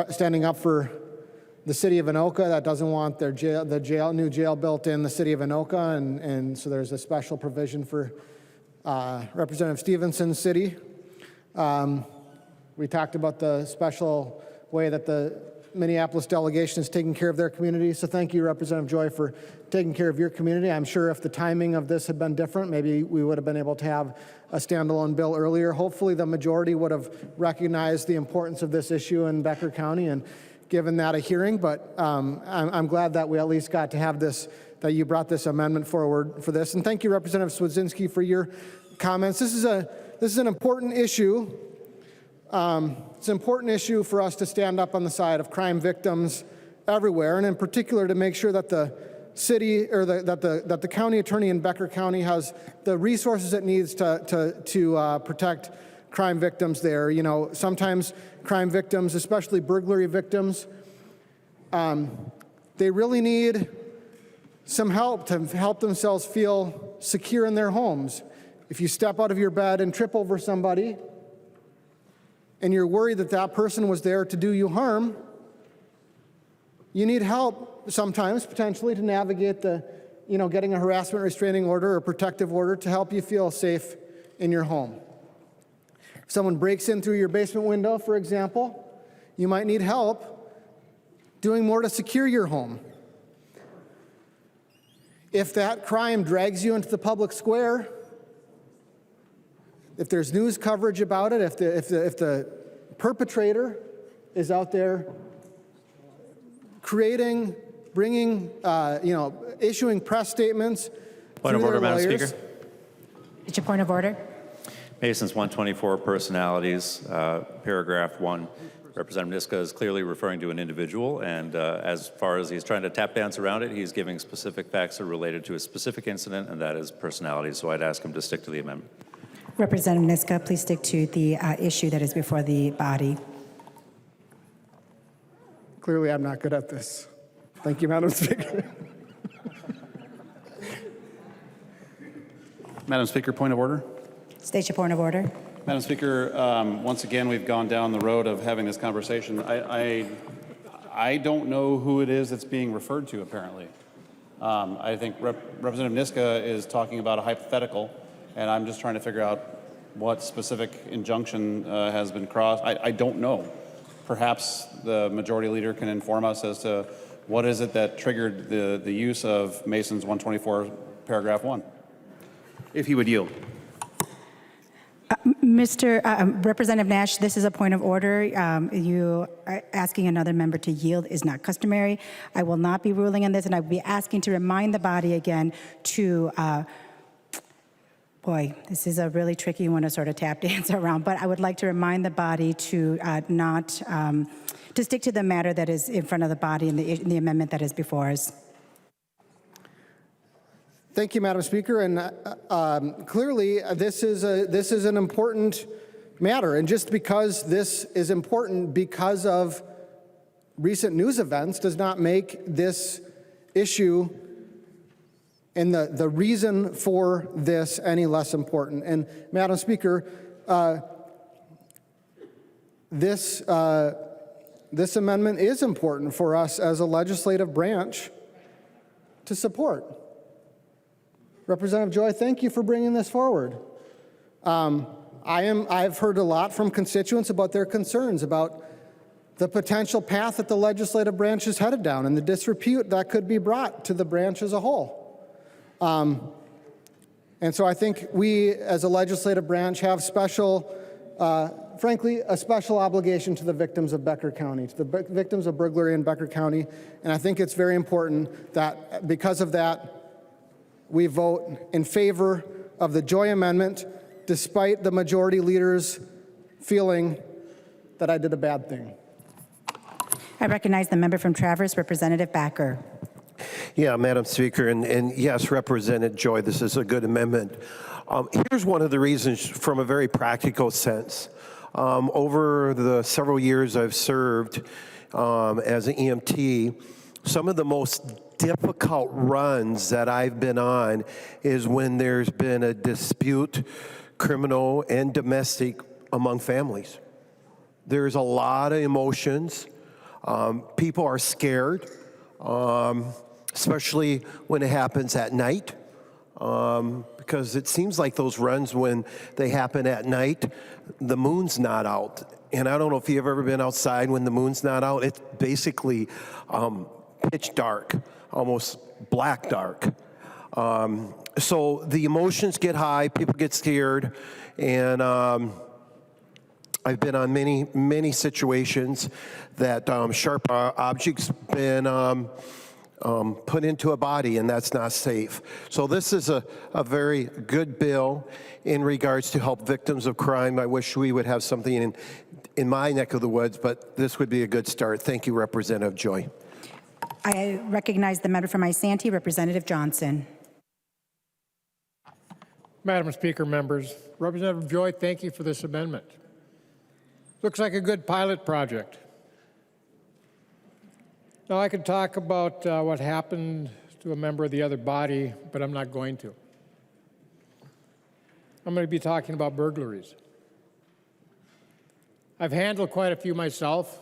[SPEAKER 17] standing up for the city of Anoka that doesn't want their new jail built in the city of Anoka, and so there's a special provision for Representative Stevenson's city. We talked about the special way that the Minneapolis delegation is taking care of their community. So thank you, Representative Joy, for taking care of your community. I'm sure if the timing of this had been different, maybe we would have been able to have a standalone bill earlier. Hopefully the majority would have recognized the importance of this issue in Becker County and given that a hearing. But I'm glad that we at least got to have this, that you brought this amendment forward for this. And thank you, Representative Swedzinski, for your comments. This is an important issue. It's an important issue for us to stand up on the side of crime victims everywhere, and in particular to make sure that the city, or that the county attorney in Becker County has the resources it needs to protect crime victims there. You know, sometimes crime victims, especially burglary victims, they really need some help to help themselves feel secure in their homes. If you step out of your bed and trip over somebody, and you're worried that that person was there to do you harm, you need help sometimes, potentially, to navigate getting a harassment restraining order or protective order to help you feel safe in your home. If someone breaks in through your basement window, for example, you might need help doing more to secure your home. If that crime drags you into the public square, if there's news coverage about it, if the perpetrator is out there creating, bringing, issuing press statements.
[SPEAKER 18] Point of order, Madam Speaker.
[SPEAKER 1] It's your point of order.
[SPEAKER 18] Mason's 124 personalities, paragraph 1. Representative Niska is clearly referring to an individual, and as far as he's trying to tap dance around it, he's giving specific facts that are related to a specific incident, and that is personality. So I'd ask him to stick to the amendment.
[SPEAKER 1] Representative Niska, please stick to the issue that is before the body.
[SPEAKER 17] Clearly, I'm not good at this. Thank you, Madam Speaker.
[SPEAKER 5] Madam Speaker, point of order.
[SPEAKER 1] State your point of order.
[SPEAKER 5] Madam Speaker, once again, we've gone down the road of having this conversation. I don't know who it is that's being referred to, apparently. I think Representative Niska is talking about a hypothetical, and I'm just trying to figure out what specific injunction has been crossed. I don't know. Perhaps the majority leader can inform us as to what is it that triggered the use of Mason's 124, paragraph 1, if he would yield.
[SPEAKER 1] Representative Nash, this is a point of order. You asking another member to yield is not customary. I will not be ruling on this, and I will be asking to remind the body again to, boy, this is a really tricky one to sort of tap dance around, but I would like to remind the body to to stick to the matter that is in front of the body in the amendment that is before us.
[SPEAKER 17] Thank you, Madam Speaker. And clearly, this is an important matter. And just because this is important because of recent news events does not make this issue and the reason for this any less important. And Madam Speaker, this amendment is important for us as a legislative branch to support. Representative Joy, thank you for bringing this forward. I've heard a lot from constituents about their concerns about the potential path that the legislative branch is headed down and the disrepute that could be brought to the branch as a whole. And so I think we, as a legislative branch, have frankly, a special obligation to the victims of Becker County, to the victims of burglary in Becker County. And I think it's very important that because of that, we vote in favor of the Joy Amendment, despite the majority leader's feeling that I did a bad thing.
[SPEAKER 1] I recognize the member from Traverse, Representative Backer.
[SPEAKER 19] Yeah, Madam Speaker, and yes, Representative Joy, this is a good amendment. Here's one of the reasons from a very practical sense. Over the several years I've served as an EMT, some of the most difficult runs that I've been on is when there's been a dispute, criminal and domestic, among families. There's a lot of emotions. People are scared, especially when it happens at night, because it seems like those runs, when they happen at night, the moon's not out. And I don't know if you've ever been outside when the moon's not out. It's basically pitch dark, almost black dark. So the emotions get high, people get scared, and I've been on many situations that sharp objects been put into a body, and that's not safe. So this is a very good bill in regards to help victims of crime. I wish we would have something in my neck of the woods, but this would be a good start. Thank you, Representative Joy.
[SPEAKER 1] I recognize the member from Isanti, Representative Johnson.
[SPEAKER 11] Madam Speaker, members, Representative Joy, thank you for this amendment. Looks like a good pilot project. Now, I could talk about what happened to a member of the other body, but I'm not going to. I'm going to be talking about burglaries. I've handled quite a few myself.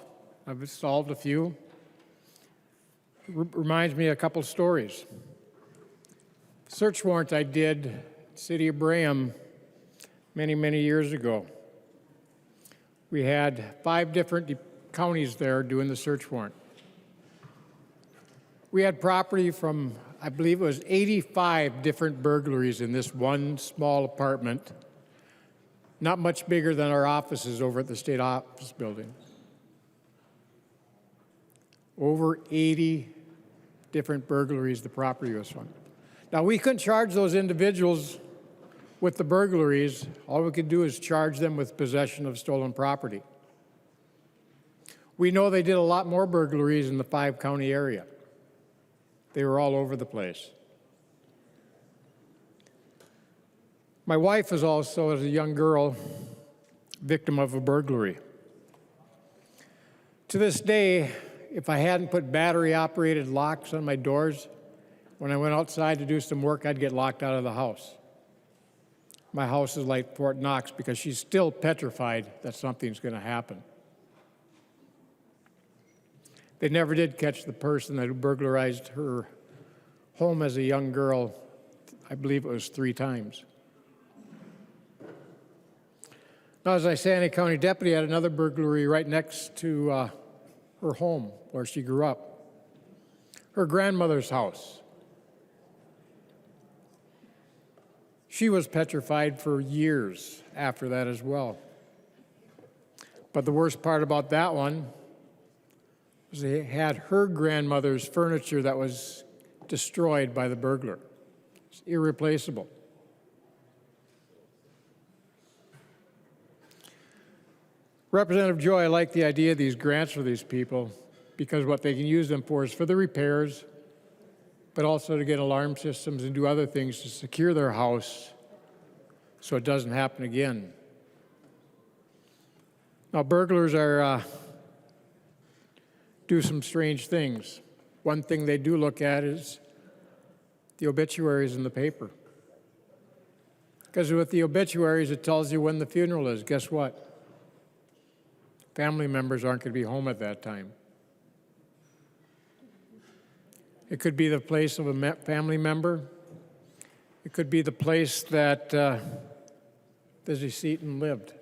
[SPEAKER 11] I've solved a few. Reminds me of a couple stories. Search warrant I did, City of Braham, many years ago. We had 5 different counties there doing the search warrant. We had property from, I believe it was 85 different burglaries in this one small apartment. not much bigger than our offices over at the state office building. Over 80 different burglaries the property was from. Now, we couldn't charge those individuals with the burglaries. All we could do is charge them with possession of stolen property. We know they did a lot more burglaries in the 5-county area. They were all over the place. My wife was also, as a young girl, victim of a burglary. To this day, if I hadn't put battery-operated locks on my doors, when I went outside to do some work, I'd get locked out of the house. My house is like Fort Knox because she's still petrified that something's going to happen. They never did catch the person that burglarized her home as a young girl. I believe it was 3 times. Now, as I say, Saanich County deputy had another burglary right next to her home where she grew up, her grandmother's house. She was petrified for years after that as well. But the worst part about that one was they had her grandmother's furniture that was destroyed by the burglar. It's irreplaceable. Representative Joy, I like the idea of these grants for these people because what they can use them for is for the repairs, but also to get alarm systems and do other things to secure their house so it doesn't happen again. Now, burglars do some strange things. One thing they do look at is the obituaries in the paper. Because with the obituaries, it tells you when the funeral is. Guess what? Family members aren't going to be home at that time. It could be the place of a family member. It could be the place that the decedent lived.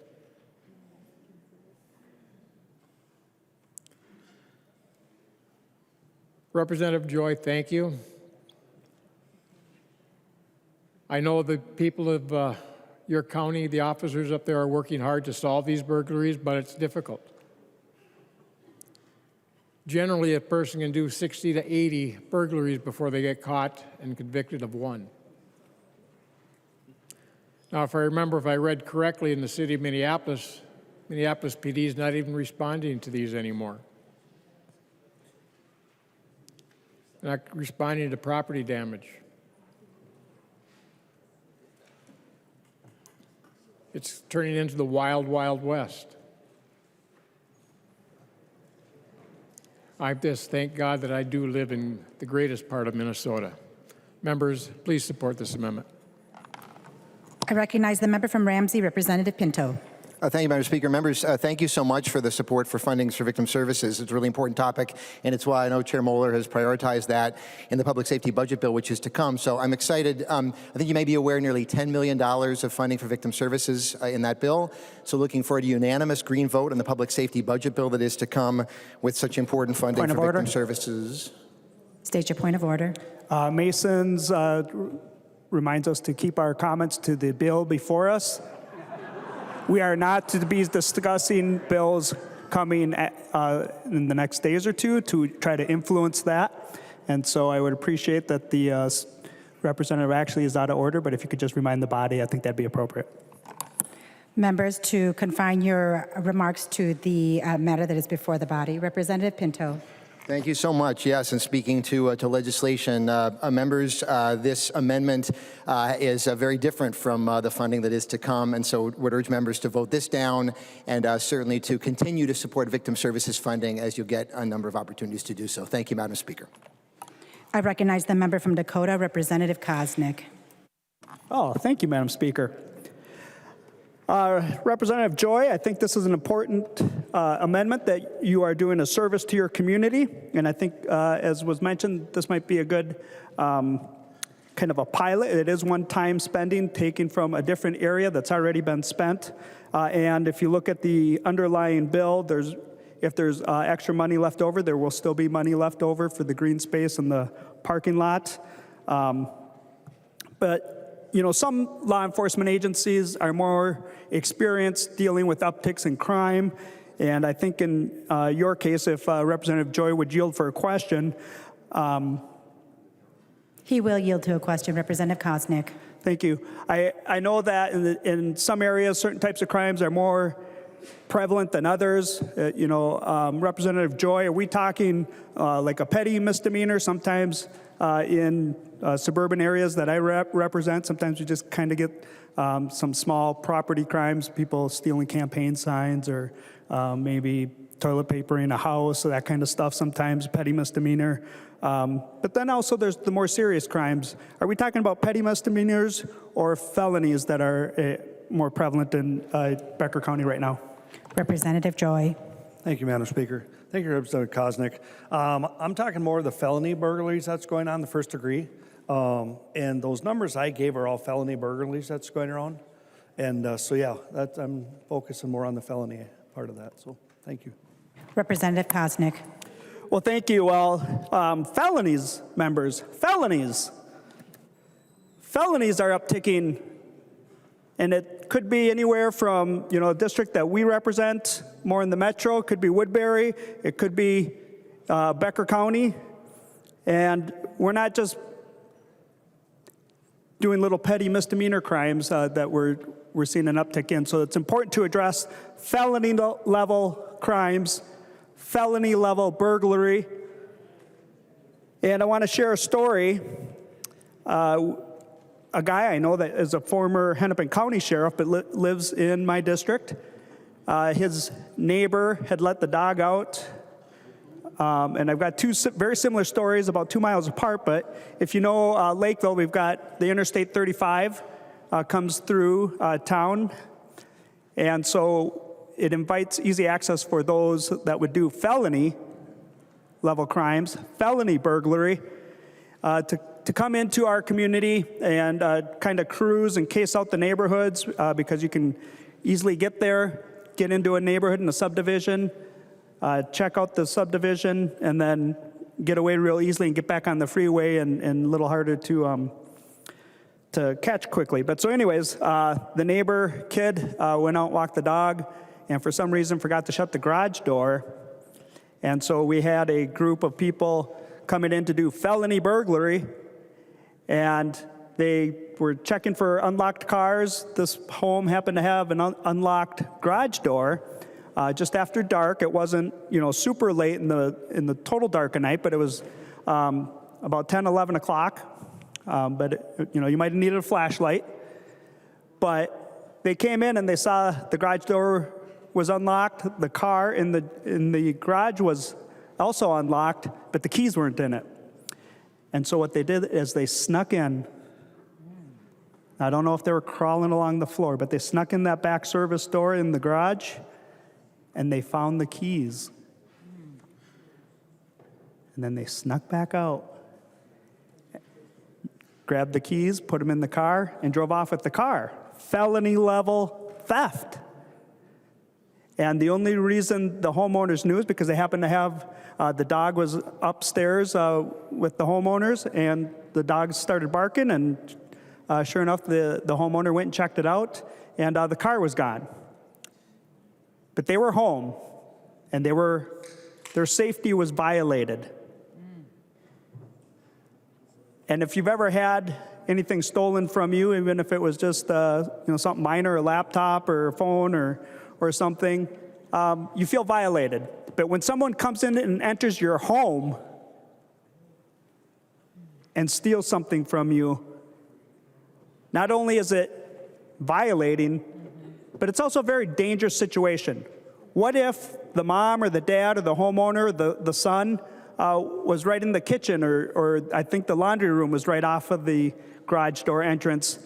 [SPEAKER 11] Representative Joy, thank you. I know the people of your county, the officers up there are working hard to solve these burglaries, but it's difficult. Generally, a person can do 60 to 80 burglaries before they get caught and convicted of one. Now, if I read correctly in the city of Minneapolis, Minneapolis PD is not even responding to these anymore. They're not responding to property damage. It's turning into the wild, wild west. I just thank God that I do live in the greatest part of Minnesota. Members, please support this amendment.
[SPEAKER 1] I recognize the member from Ramsey, Representative Pinto.
[SPEAKER 20] Thank you, Madam Speaker. Members, thank you so much for the support for fundings for victim services. It's a really important topic, and it's why I know Chair Moeller has prioritized that in the public safety budget bill, which is to come. So I'm excited. I think you may be aware nearly $10 million of funding for victim services in that bill. So looking for a unanimous green vote on the public safety budget bill that is to come with such important funding for victim services.
[SPEAKER 1] State your point of order.
[SPEAKER 10] Masons reminds us to keep our comments to the bill before us. We are not to be discussing bills coming in the next days or two to try to influence that. And so I would appreciate that the representative actually is out of order, but if you could just remind the body, I think that'd be appropriate.
[SPEAKER 1] Members, to confine your remarks to the matter that is before the body. Representative Pinto.
[SPEAKER 20] Thank you so much. Yes, and speaking to legislation, members, this amendment is very different from the funding that is to come, and so would urge members to vote this down and certainly to continue to support victim services funding as you'll get a number of opportunities to do so. Thank you, Madam Speaker.
[SPEAKER 1] I recognize the member from Dakota, Representative Koznick.
[SPEAKER 10] Oh, thank you, Madam Speaker. Representative Joy, I think this is an important amendment that you are doing a service to your community, and I think, as was mentioned, this might be a good kind of a pilot. It is one-time spending taken from a different area that's already been spent, and if you look at the underlying bill, if there's extra money left over, there will still be money left over for the green space and the parking lot. But some law enforcement agencies are more experienced dealing with upticks in crime. And I think in your case, if Representative Joy would yield for a question.
[SPEAKER 1] He will yield to a question. Representative Koznick.
[SPEAKER 10] Thank you. I know that in some areas, certain types of crimes are more prevalent than others. Representative Joy, are we talking like a petty misdemeanor sometimes in suburban areas that I represent? Sometimes we just kind of get some small property crimes, people stealing campaign signs or maybe toilet paper in a house, that kind of stuff, sometimes petty misdemeanor. But then also there's the more serious crimes. Are we talking about petty misdemeanors or felonies that are more prevalent in Becker County right now?
[SPEAKER 1] Representative Joy.
[SPEAKER 15] Thank you, Madam Speaker. Thank you, Representative Koznick. I'm talking more of the felony burglaries that's going on, the first degree. And those numbers I gave are all felony burglaries that's going around. And I'm focusing more on the felony part of that. So thank you.
[SPEAKER 1] Representative Koznick.
[SPEAKER 10] Well, thank you. Well, felonies, members, felonies are upticking, and it could be anywhere from, a district that we represent, more in the metro, it could be Woodbury, it could be Becker County, and we're not just doing little petty misdemeanor crimes that we're seeing an uptick in. So it's important to address felony level crimes, felony level burglary. And I want to share a story. A guy I know that is a former Hennepin County sheriff but lives in my district. His neighbor had let the dog out. And I've got two very similar stories about 2 miles apart, but if you know Lakeville, we've got the Interstate 35 comes through town. And so it invites easy access for those that would do felony level crimes, felony burglary, to come into our community and kind of cruise and case out the neighborhoods because you can easily get there, get into a neighborhood in a subdivision, check out the subdivision, and then get away real easily and get back on the freeway and a little harder to catch quickly. But so anyways, the neighbor kid went out and walked the dog and for some reason forgot to shut the garage door. And so we had a group of people coming in to do felony burglary, and they were checking for unlocked cars. This home happened to have an unlocked garage door. Just after dark, it wasn't super late in the total dark of night, but it was about 10, 11 o'clock. But you might have needed a flashlight. But they came in and they saw the garage door was unlocked. The car in the garage was also unlocked, but the keys weren't in it. And so what they did is they snuck in. I don't know if they were crawling along the floor, but they snuck in that back service door in the garage, and they found the keys. And then they snuck back out, grabbed the keys, put them in the car, and drove off with the car. Felony level theft. And the only reason the homeowners knew is because they happened to have, the dog was upstairs with the homeowners, and the dog started barking, and sure enough, the homeowner went and checked it out, and the car was gone. But they were home, and their safety was violated. And if you've ever had anything stolen from you, even if it was just something minor, a laptop or a phone or something, you feel violated. But when someone comes in and enters your home and steals something from you, not only is it violating, but it's also a very dangerous situation. What if the mom or the dad or the homeowner, the son, was right in the kitchen, or I think the laundry room was right off of the garage door entrance,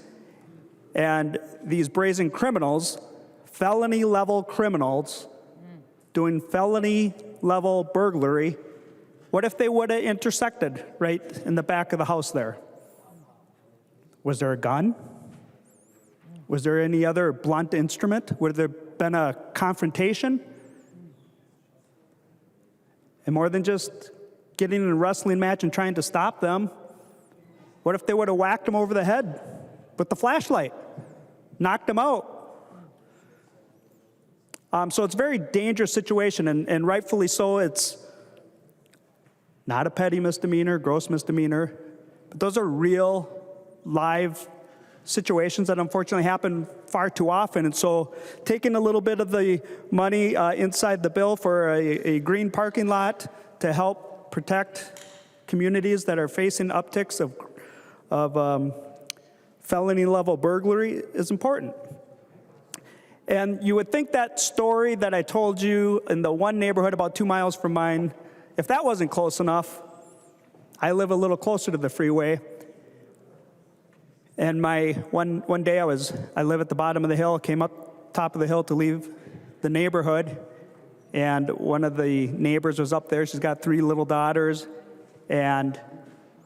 [SPEAKER 10] and these brazen criminals, felony level criminals, doing felony level burglary, what if they would have intersected right in the back of the house there? Was there a gun? Was there any other blunt instrument? Would there have been a confrontation? And more than just getting in a wrestling match and trying to stop them, what if they would have whacked them over the head with the flashlight, knocked him out. So it's a very dangerous situation, and rightfully so. It's not a petty misdemeanor, gross misdemeanor, but those are real, live situations that unfortunately happen far too often. And so taking a little bit of the money inside the bill for a green parking lot to help protect communities that are facing upticks of felony level burglary is important. And you would think that story that I told you in the one neighborhood about 2 miles from mine, if that wasn't close enough, I live a little closer to the freeway. And one day I live at the bottom of the hill, came up top of the hill to leave the neighborhood, and one of the neighbors was up there. She's got 3 little daughters, and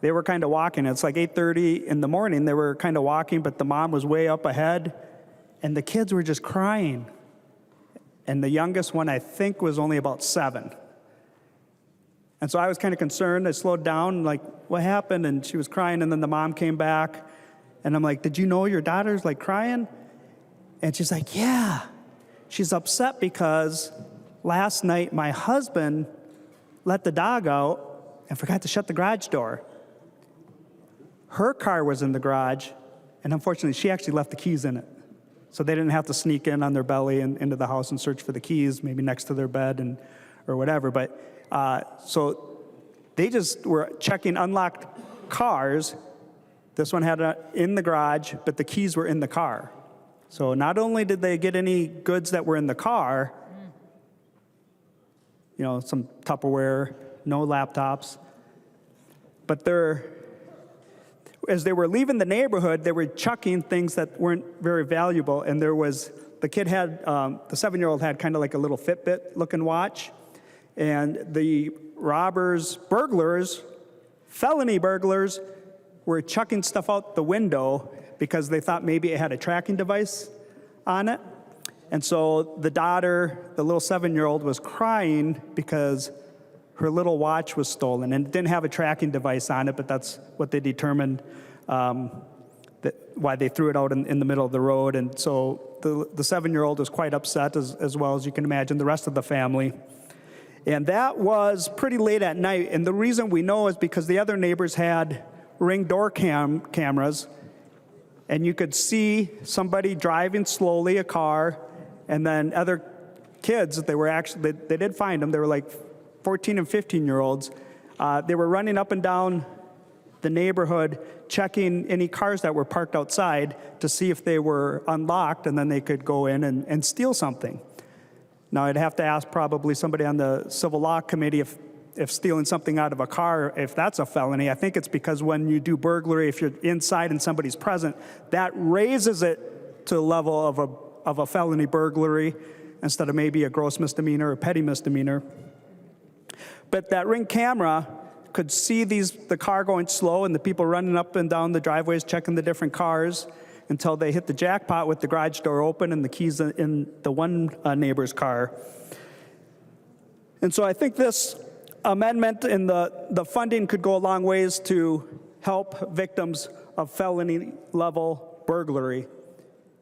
[SPEAKER 10] they were kind of walking. It's like 8:30 in the morning. They were kind of walking, but the mom was way up ahead, and the kids were just crying. And the youngest one, I think, was only about 7. And so I was kind of concerned. I slowed down, like, what happened? And she was crying, and then the mom came back. And I'm like, did you know your daughter's like crying? And she's like, yeah. She's upset because last night my husband let the dog out and forgot to shut the garage door. Her car was in the garage, and unfortunately she actually left the keys in it. So they didn't have to sneak in on their belly and into the house and search for the keys, maybe next to their bed or whatever. But so they just were checking unlocked cars. This one had in the garage, but the keys were in the car. So not only did they get any goods that were in the car, you know, some Tupperware, no laptops, but as they were leaving the neighborhood, they were chucking things that weren't very valuable. And the 7-year-old had kind of like a little Fitbit looking watch. And the burglars, felony burglars, were chucking stuff out the window because they thought maybe it had a tracking device on it. And so the daughter, the little 7-year-old, was crying because her little watch was stolen, and it didn't have a tracking device on it, but that's what they determined why they threw it out in the middle of the road. And so the 7-year-old was quite upset, as well as you can imagine the rest of the family. And that was pretty late at night, and the reason we know is because the other neighbors had Ring door cameras, and you could see somebody driving slowly, a car, and then other kids, they did find them. They were like 14 and 15-year-olds. They were running up and down the neighborhood, checking any cars that were parked outside to see if they were unlocked, and then they could go in and steal something. Now, I'd have to ask probably somebody on the Civil Law Committee if stealing something out of a car, if that's a felony. I think it's because when you do burglary, if you're inside and somebody's present, that raises it to the level of a felony burglary instead of maybe a gross misdemeanor or petty misdemeanor. But that Ring camera could see the car going slow and the people running up and down the driveways checking the different cars until they hit the jackpot with the garage door open and the keys in the one neighbor's car. And so I think this amendment in the funding could go a long ways to help victims of felony level burglary.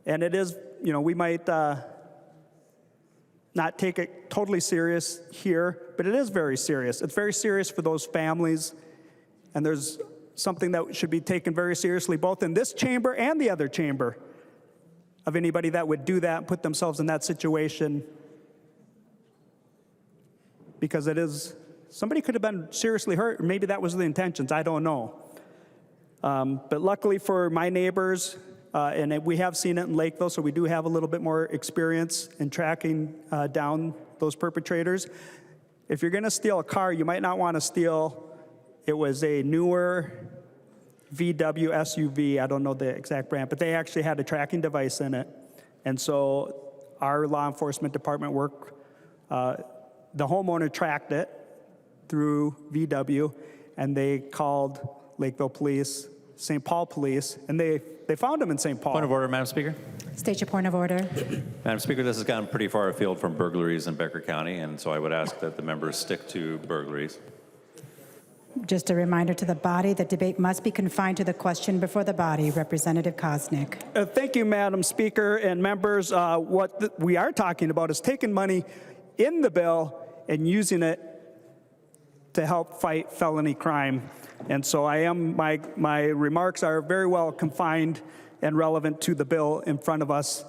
[SPEAKER 10] And it is, we might not take it totally serious here, but it is very serious. It's very serious for those families, and there's something that should be taken very seriously both in this chamber and the other chamber of anybody that would do that and put themselves in that situation, because somebody could have been seriously hurt, or maybe that was the intentions, I don't know. But luckily for my neighbors, and we have seen it in Lakeville, so we do have a little bit more experience in tracking down those perpetrators. If you're gonna steal a car, you might not wanna steal, it was a newer VW SUV, I don't know the exact brand, but they actually had a tracking device in it. And so our law enforcement department worked, the homeowner tracked it through VW, and they called Lakeville Police, St. Paul Police, and they found him in St. Paul.
[SPEAKER 18] Point of order, Madam Speaker.
[SPEAKER 1] State your point of order.
[SPEAKER 18] Madam Speaker, this has gone pretty far afield from burglaries in Becker County, and so I would ask that the members stick to burglaries.
[SPEAKER 1] Just a reminder to the body that debate must be confined to the question before the body. Representative Koznick.
[SPEAKER 10] Thank you, Madam Speaker and members. We are talking about is taking money in the bill and using it to help fight felony crime. And so my remarks are very well confined and relevant to the bill in front of us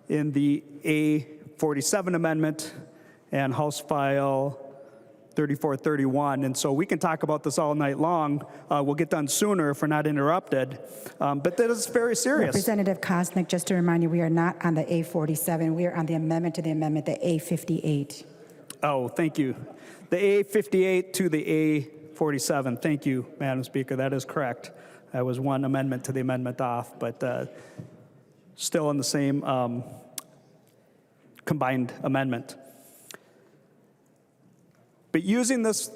[SPEAKER 10] in the A47 amendment and House File 3431. And so we can talk about this all night long. We'll get done sooner if we're not interrupted. But that is very serious.
[SPEAKER 1] Representative Koznick, just to remind you, we are not on the A47. We are on the amendment to the amendment, the A58.
[SPEAKER 10] Oh, thank you. The A58 to the A47. Thank you, Madam Speaker. That is correct. That was one amendment to the amendment off, but still in the same combined amendment. But using this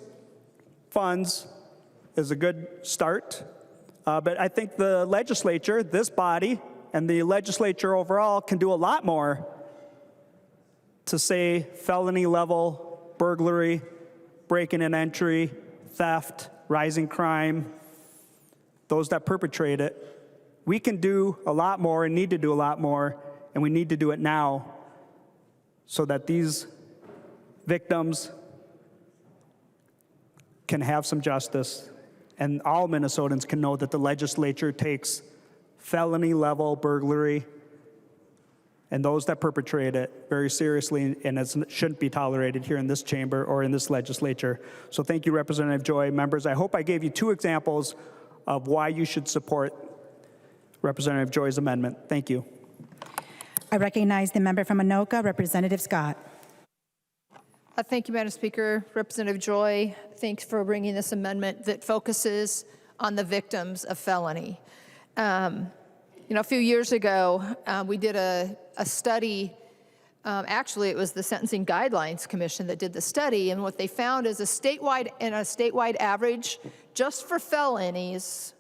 [SPEAKER 10] funds is a good start. But I think the legislature, this body, and the legislature overall can do a lot more to say felony level burglary, breaking and entry, theft, rising crime, those that perpetrate it. We can do a lot more and need to do a lot more, and we need to do it now so that these victims can have some justice, and all Minnesotans can know that the legislature takes felony level burglary and those that perpetrate it very seriously, and it shouldn't be tolerated here in this chamber or in this legislature. So thank you, Representative Joy. Members, I hope I gave you two examples of why you should support Representative Joy's amendment. Thank you.
[SPEAKER 1] I recognize the member from Anoka, Representative Scott.
[SPEAKER 9] Thank you, Madam Speaker. Representative Joy, thanks for bringing this amendment that focuses on the victims of felony. A few years ago, we did a study. Actually, it was the Sentencing Guidelines Commission that did the study, and what they found is a statewide average, just for felonies,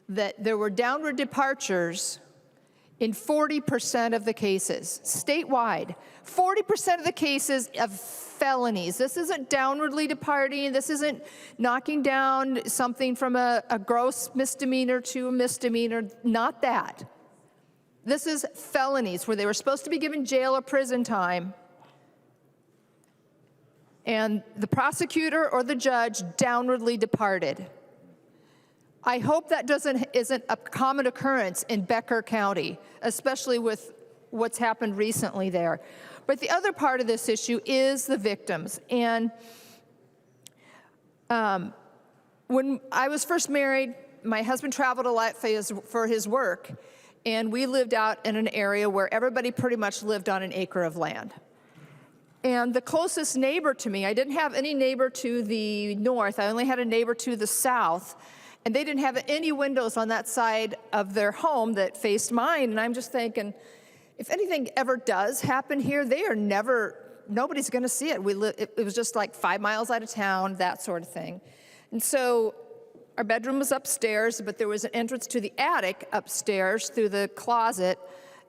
[SPEAKER 9] that there were downward departures in 40% of the cases, statewide. 40% of the cases of felonies. This isn't downwardly departing. This isn't knocking down something from a gross misdemeanor to a misdemeanor. Not that. This is felonies where they were supposed to be given jail or prison time, and the prosecutor or the judge downwardly departed. I hope that isn't a common occurrence in Becker County, especially with what's happened recently there. But the other part of this issue is the victims. And when I was first married, my husband traveled a lot for his work, and we lived out in an area where everybody pretty much lived on an acre of land. And the closest neighbor to me, I didn't have any neighbor to the north, I only had a neighbor to the south, and they didn't have any windows on that side of their home that faced mine. And I'm just thinking, if anything ever does happen here, nobody's gonna see it. It was just like 5 miles out of town, that sort of thing. And so our bedroom was upstairs, but there was an entrance to the attic upstairs through the closet,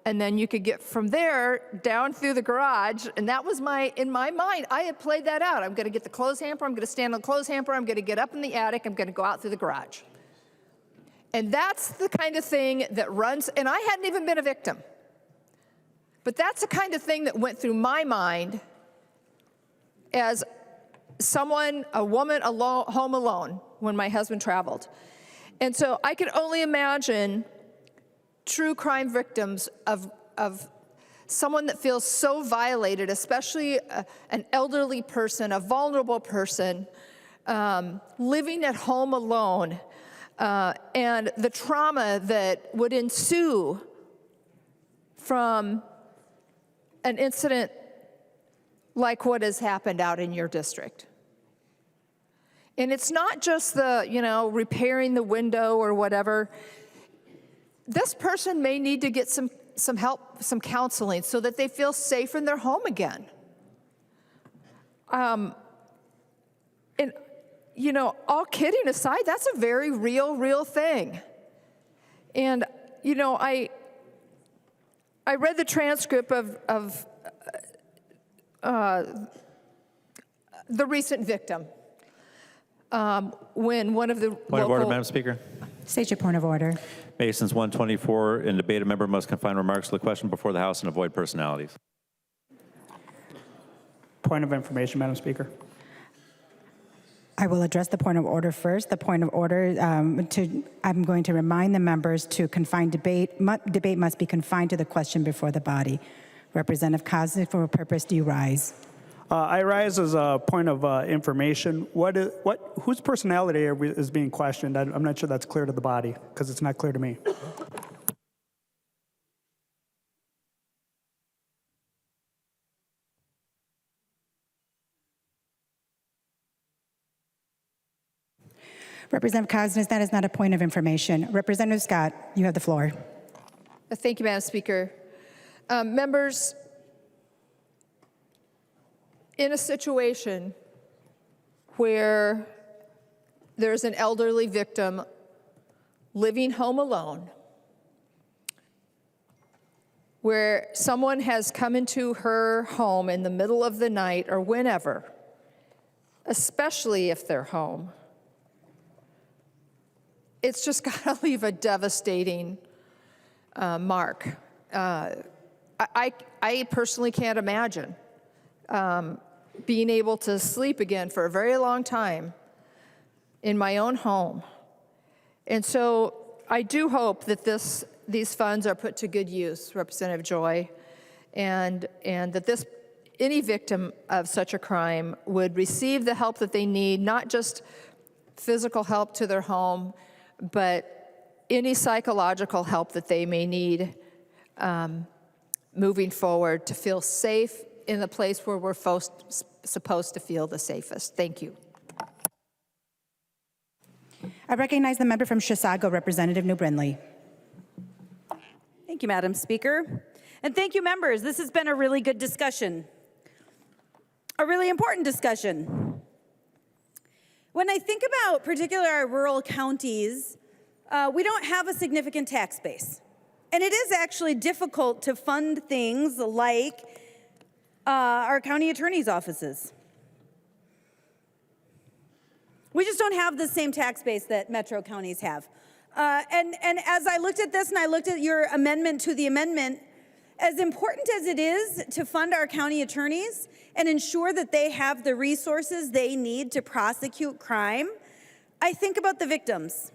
[SPEAKER 9] and then you could get from there down through the garage, and that was in my mind, I had played that out. I'm gonna get the clothes hamper, I'm gonna stand on the clothes hamper, I'm gonna get up in the attic, I'm gonna go out through the garage. And that's the kind of thing that runs, and I hadn't even been a victim. But that's the kind of thing that went through my mind as a woman home alone when my husband traveled. And so I could only imagine true crime victims of someone that feels so violated, especially an elderly person, a vulnerable person, living at home alone, and the trauma that would ensue from an incident like what has happened out in your district. And it's not just the, repairing the window or whatever. This person may need to get some help, some counseling, so that they feel safe in their home again. And, all kidding aside, that's a very real thing. And, I read the transcript of the recent victim. when one of the
[SPEAKER 18] Point of order, Madam Speaker.
[SPEAKER 1] State your point of order.
[SPEAKER 18] Masons 124, in debate, a member must confine remarks to the question before the House and avoid personalities.
[SPEAKER 10] Point of information, Madam Speaker.
[SPEAKER 1] I will address the point of order first. The point of order, I'm going to remind the members to confine debate. Debate must be confined to the question before the body. Representative Koznick, for what purpose do you rise?
[SPEAKER 10] I rise as a point of information. Whose personality is being questioned? I'm not sure that's clear to the body, because it's not clear to me.
[SPEAKER 1] Representative Koznick, that is not a point of information. Representative Scott, you have the floor.
[SPEAKER 9] Thank you, Madam Speaker. Members, in a situation where there's an elderly victim living home alone, where someone has come into her home in the middle of the night or whenever, especially if they're home, it's just got to leave a devastating mark. I personally can't imagine being able to sleep again for a very long time in my own home. And so I do hope that these funds are put to good use, Representative Joy, and that any victim of such a crime would receive the help that they need, not just physical help to their home, but any psychological help that they may need moving forward to feel safe in the place where we're supposed to feel the safest. Thank you.
[SPEAKER 1] I recognize the member from Chisago, Representative New Brindley.
[SPEAKER 21] Thank you, Madam Speaker. And thank you, members. This has been a really good discussion, a really important discussion. When I think about particularly our rural counties, we don't have a significant tax base. And it is actually difficult to fund things like our county attorney's offices. We just don't have the same tax base that metro counties have. And as I looked at this and I looked at your amendment to the amendment, as important as it is to fund our county attorneys and ensure that they have the resources they need to prosecute crime, I think about the victims.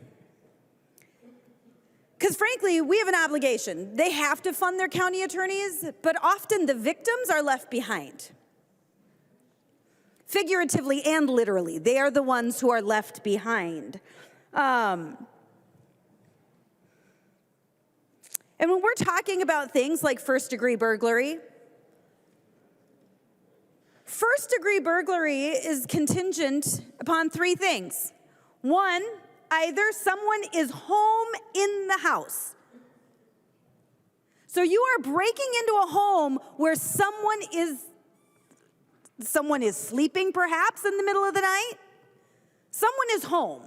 [SPEAKER 21] Because frankly, we have an obligation. They have to fund their county attorneys, but often the victims are left behind. Figuratively and literally, they are the ones who are left behind. And when we're talking about things like first-degree burglary is contingent upon three things. One, either someone is home in the house. So you are breaking into a home where someone is sleeping perhaps in the middle of the night. Someone is home.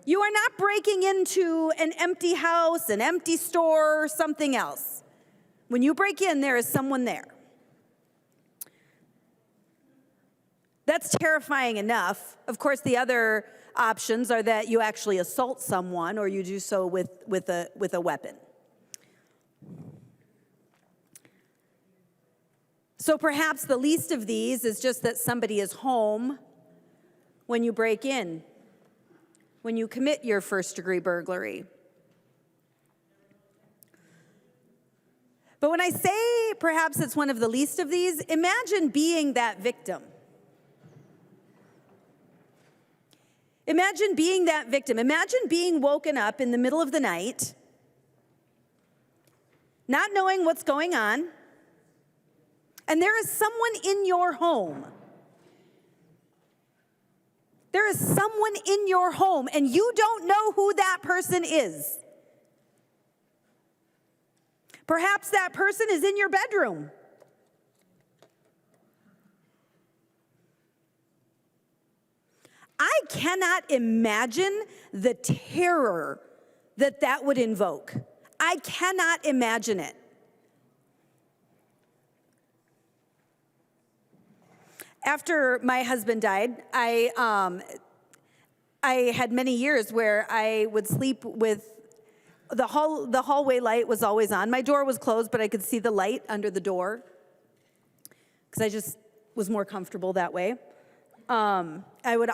[SPEAKER 21] You are not breaking into an empty house, an empty store, or something else. When you break in, there is someone there. That's terrifying enough. Of course, the other options are that you actually assault someone or you do so with a weapon. So perhaps the least of these is just that somebody is home when you break in, when you commit your first-degree burglary. But when I say perhaps it's one of the least of these, imagine being that victim. Imagine being that victim. Imagine being woken up in the middle of the night, not knowing what's going on, and there is someone in your home. There is someone in your home, and you don't know who that person is. Perhaps that person is in your bedroom. I cannot imagine the terror that would invoke. I cannot imagine it. After my husband died, I I had many years where I would sleep with the hallway light was always on. My door was closed, but I could see the light under the door because I just was more comfortable that way. I would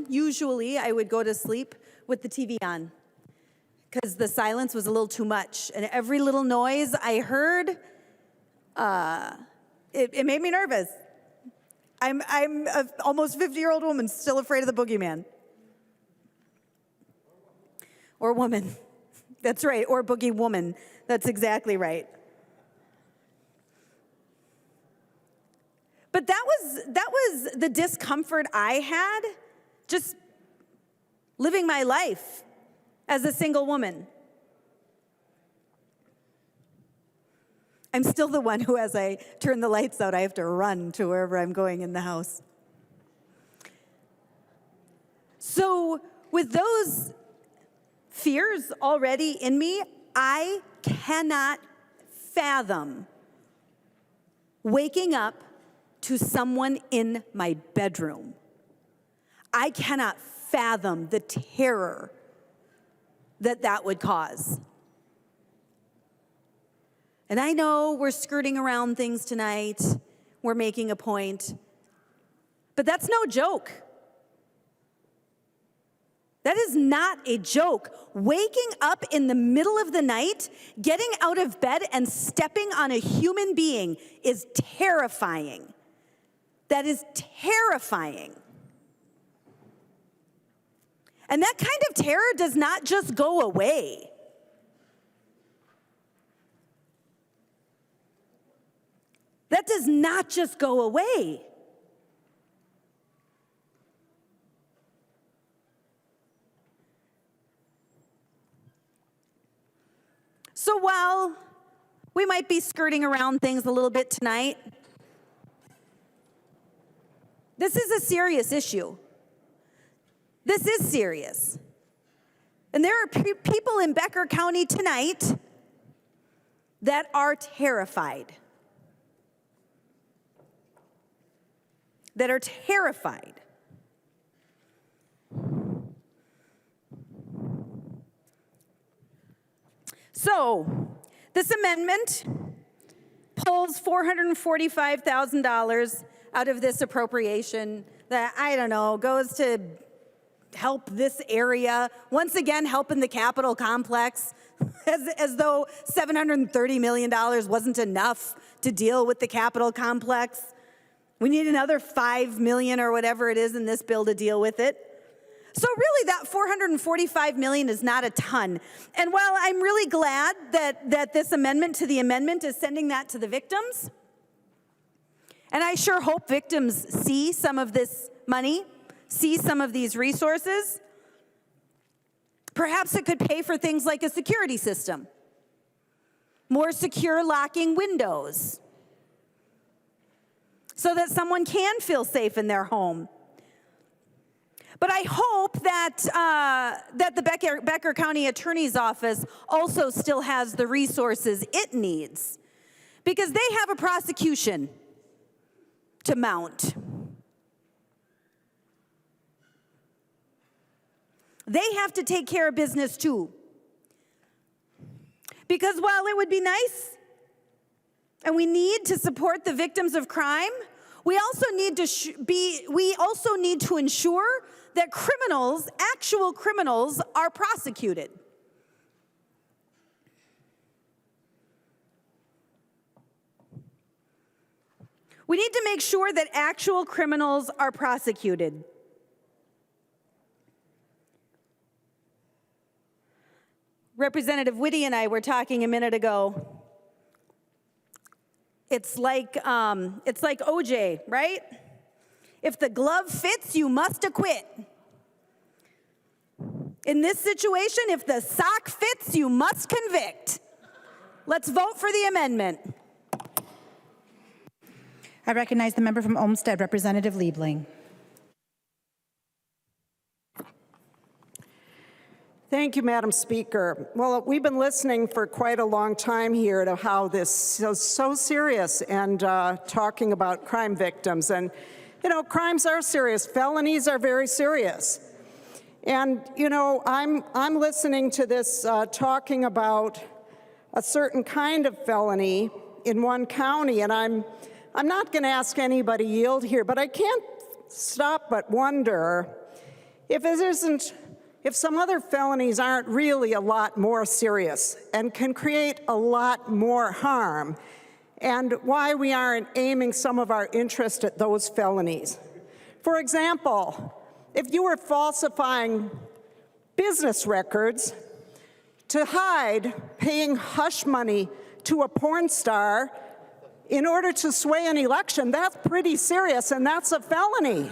[SPEAKER 21] usually I would go to sleep with the TV on because the silence was a little too much. And every little noise I heard, it made me nervous. I'm an almost 50-year-old woman still afraid of the boogeyman. Or woman. That's right, or boogie woman. That's exactly right. But that was the discomfort I had just living my life as a single woman. I'm still the one who, as I turn the lights out, I have to run to wherever I'm going in the house. So with those fears already in me, I cannot fathom waking up to someone in my bedroom. I cannot fathom the terror that would cause. And I know we're skirting around things tonight. We're making a point. But that's no joke. That is not a joke. Waking up in the middle of the night, getting out of bed and stepping on a human being is terrifying. That is terrifying. And that kind of terror does not just go away. That does not just go away. So while we might be skirting around things a little bit tonight, this is a serious issue. This is serious. And there are people in Becker County tonight that are terrified. That are terrified. So, this amendment pulls $445,000 out of this appropriation that, I don't know, goes to help this area, once again helping the Capitol complex, as though $730 million wasn't enough to deal with the Capitol complex. We need another $5 million or whatever it is in this bill to deal with it. So really that $445 million is not a ton. And while I'm really glad that this amendment to the amendment is sending that to the victims, and I sure hope victims see some of this money, see some of these resources, perhaps it could pay for things like a security system, more secure locking windows, so that someone can feel safe in their home. But I hope that the Becker County Attorney's Office also still has the resources it needs, because they have a prosecution to mount. They have to take care of business too. Because while it would be nice and we need to support the victims of crime, we also need to ensure that criminals, actual criminals, are prosecuted. We need to make sure that actual criminals are prosecuted. Representative Whitty and I were talking a minute ago. It's like OJ, right? If the glove fits, you must acquit. In this situation, if the sock fits, you must convict. Let's vote for the amendment.
[SPEAKER 1] I recognize the member from Olmsted, Representative Liebling.
[SPEAKER 7] Thank you, Madam Speaker. Well, we've been listening for quite a long time here to how this is so serious and talking about crime victims. And, you know, crimes are serious. Felonies are very serious. And, you know, I'm listening to this talking about a certain kind of felony in one county, and I'm not going to ask anybody to yield here, but I can't stop but wonder if some other felonies aren't really a lot more serious and can create a lot more harm, and why we aren't aiming some of our interest at those felonies. For example, if you were falsifying business records to hide paying hush money to a porn star in order to sway an election, that's pretty serious, and that's a felony.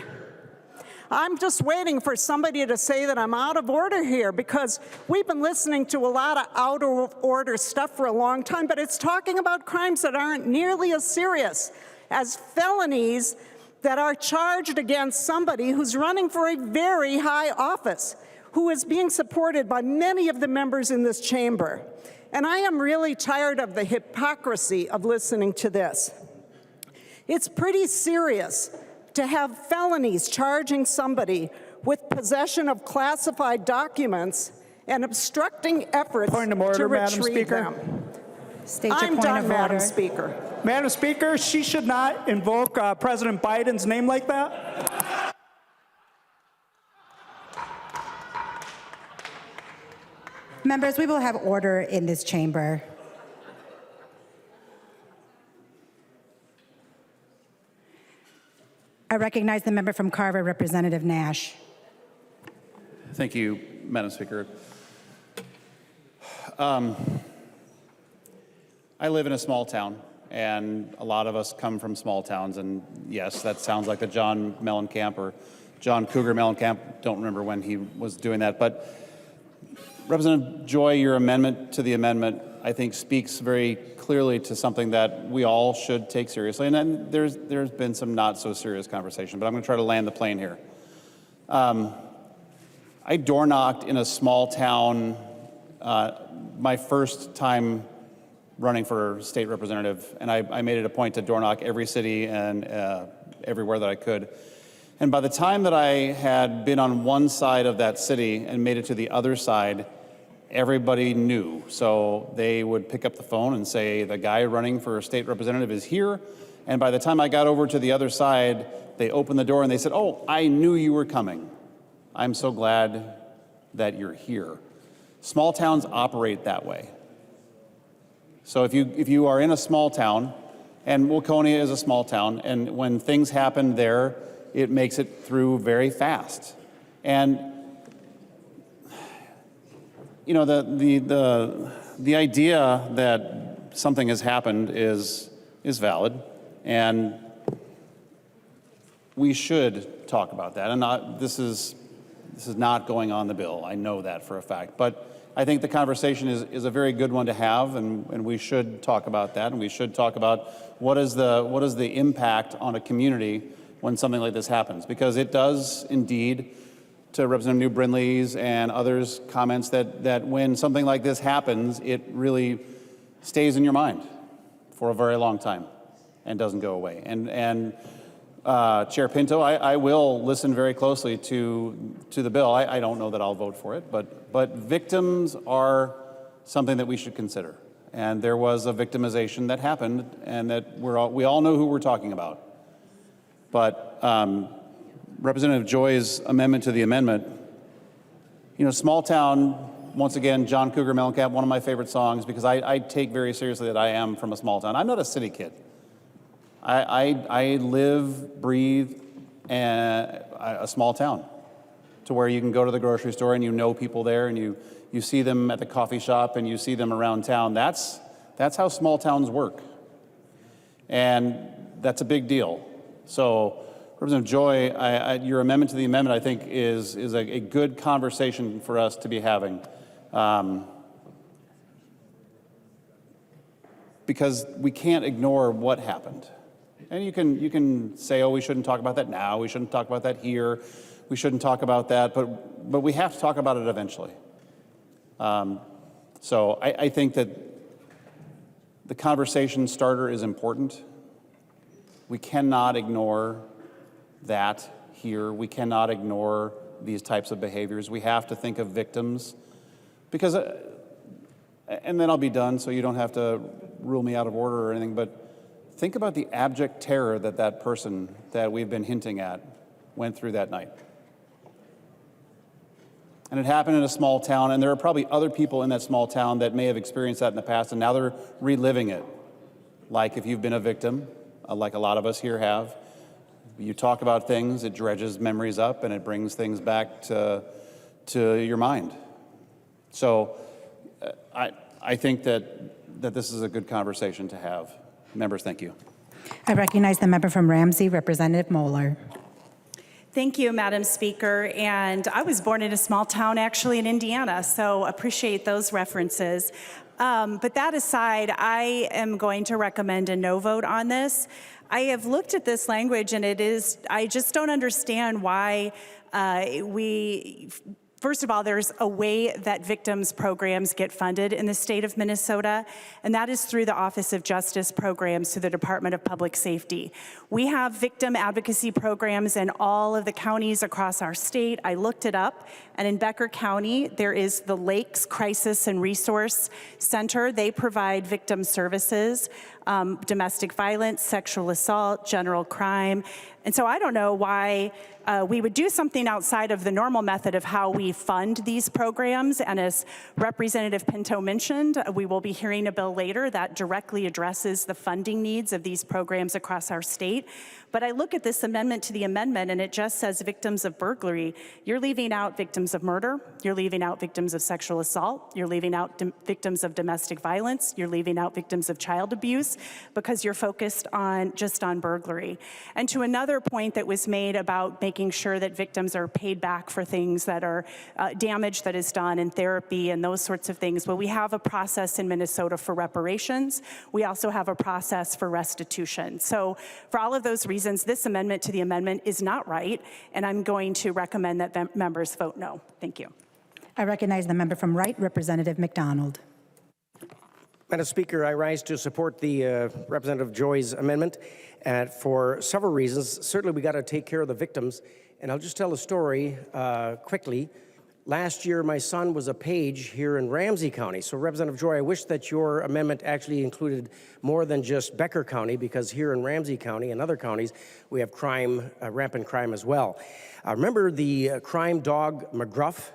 [SPEAKER 7] I'm just waiting for somebody to say that I'm out of order here, because we've been listening to a lot of out of order stuff for a long time, but it's talking about crimes that aren't nearly as serious as felonies that are charged against somebody who's running for a very high office, who is being supported by many of the members in this chamber. And I am really tired of the hypocrisy of listening to this. It's pretty serious to have felonies charging somebody with possession of classified documents and obstructing efforts
[SPEAKER 10] Point of order,
[SPEAKER 7] to
[SPEAKER 10] Madam
[SPEAKER 7] retrieve
[SPEAKER 10] Speaker.
[SPEAKER 7] them.
[SPEAKER 1] State your
[SPEAKER 7] I'm
[SPEAKER 1] point
[SPEAKER 7] done,
[SPEAKER 1] of
[SPEAKER 7] Madam
[SPEAKER 1] order.
[SPEAKER 7] Speaker.
[SPEAKER 10] Madam Speaker, she should not invoke President Biden's name like that.
[SPEAKER 1] Members, we will have order in this chamber. I recognize the member from Carver, Representative Nash.
[SPEAKER 5] Thank you, Madam Speaker. I live in a small town, and a lot of us come from small towns, and yes, that sounds like the John Mellencamp or John Cougar Mellencamp. Don't remember when he was doing that, but Representative Joy, your amendment to the amendment, I think, speaks very clearly to something that we all should take seriously. And then there's been some not so serious conversation, but I'm going to try to land the plane here. I door knocked in a small town my first time running for state representative, and I made it a point to door knock every city and everywhere that I could. And by the time that I had been on one side of that city and made it to the other side, everybody knew. So they would pick up the phone and say, the guy running for state representative is here. And by the time I got over to the other side, they opened the door and they said, oh, I knew you were coming. I'm so glad that you're here. Small towns operate that way. So if you are in a small town, and Waconia is a small town, and when things happen there, it makes it through very fast. And you know, the idea that something has happened is valid, and we should talk about that. And this is not going on the bill. I know that for a fact. But I think the conversation is a very good one to have, and we should talk about that, and we should talk about what is the impact on a community when something like this happens, because it does indeed, to Representative New Brindley's and others' comments, that when something like this happens, it really stays in your mind for a very long time and doesn't go away. And Chair Pinto, I will listen very closely to the bill. I don't know that I'll vote for it, but victims are something that we should consider. And there was a victimization that happened, and that we all know who we're talking about. But Representative Joy's amendment to the amendment, you know, small town, once again, John Cougar Mellencamp, one of my favorite songs, because I take very seriously that I am from a small town. I'm not a city kid. I live, breathe a small town, to where you can go to the grocery store and you know people there, and you see them at the coffee shop and you see them around town. That's how small towns work. And that's a big deal. So Representative Joy, your amendment to the amendment, I think, is a good conversation for us to be having. Because we can't ignore what happened. And you can say, oh, we shouldn't talk about that now, we shouldn't talk about that here, we shouldn't talk about that, but we have to talk about it eventually. So I think that the conversation starter is important. We cannot ignore that here. We cannot ignore these types of behaviors. We have to think of victims because, and then I'll be done so you don't have to rule me out of order or anything, but think about the abject terror that that person that we've been hinting at went through that night. And it happened in a small town, and there are probably other people in that small town that may have experienced that in the past, and now they're reliving it. Like if you've been a victim, like a lot of us here have, you talk about things, it dredges memories up, and it brings things back to your mind. So I think that this is a good conversation to have. Members, thank you.
[SPEAKER 1] I recognize the member from Ramsey, Representative Moeller.
[SPEAKER 8] Thank you, Madam Speaker. And I was born in a small town, actually, in Indiana, so appreciate those references. But that aside, I am going to recommend a no vote on this. I have looked at this language, and I just don't understand why first of all, there's a way that victims programs get funded in the state of Minnesota, and that is through the Office of Justice programs through the Department of Public Safety. We have victim advocacy programs in all of the counties across our state. I looked it up, and in Becker County, there is the Lakes Crisis and Resource Center. They provide victim services, domestic violence, sexual assault, general crime. And so I don't know why we would do something outside of the normal method of how we fund these programs. And as Representative Pinto mentioned, we will be hearing a bill later that directly addresses the funding needs of these programs across our state. But I look at this amendment to the amendment, and it just says victims of burglary. You're leaving out victims of murder. You're leaving out victims of sexual assault. You're leaving out victims of domestic violence. You're leaving out victims of child abuse because you're focused on just on burglary. And to another point that was made about making sure that victims are paid back for things that are damage that is done in therapy and those sorts of things. Well, we have a process in Minnesota for reparations. We also have a process for restitution. So for all of those reasons, this amendment to the amendment is not right, and I'm going to recommend that members vote no. Thank you.
[SPEAKER 1] I recognize the member from Wright, Representative McDonald.
[SPEAKER 22] Madam Speaker, I rise to support the Representative Joy's amendment for several reasons. Certainly, we got to take care of the victims, and I'll just tell a story quickly. Last year, my son was a page here in Ramsey County. So, Representative Joy, I wish that your amendment actually included more than just Becker County, because here in Ramsey County and other counties, we have crime, rampant crime as well. Remember the crime dog McGruff?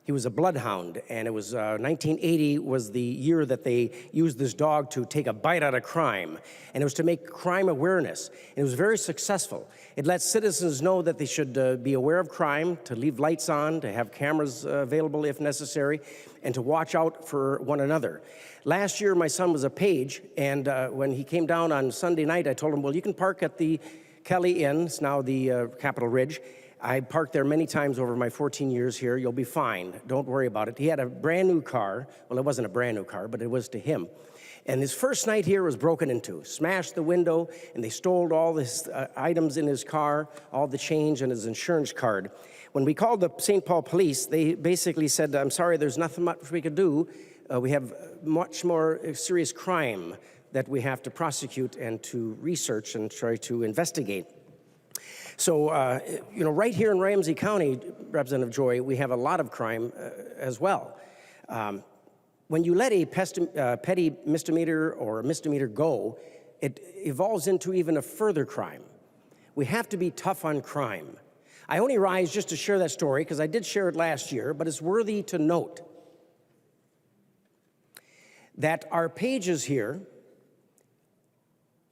[SPEAKER 22] He was a bloodhound, and it was 1980 was the year that they used this dog to take a bite out of crime, and it was to make crime awareness. And it was very successful. It lets citizens know that they should be aware of crime, to leave lights on, to have cameras available if necessary, and to watch out for one another. Last year, my son was a page, and when he came down on Sunday night, I told him, well, you can park at the Kelly Inn, it's now the Capitol Ridge. I parked there many times over my 14 years here. You'll be fine. Don't worry about it. He had a brand new car. Well, it wasn't a brand new car, but it was to him. And his first night here was broken into. Smashed the window, and they stole all his items in his car, all the change and his insurance card. When we called the St. Paul police, they basically said, I'm sorry, there's nothing much we could do. We have much more serious crime that we have to prosecute and to research and try to investigate. So, right here in Ramsey County, Representative Joy, we have a lot of crime as well. When you let a petty misdemeanor or a misdemeanor go, it evolves into even a further crime. We have to be tough on crime. I only rise just to share that story because I did share it last year, but it's worthy to note that our pages here,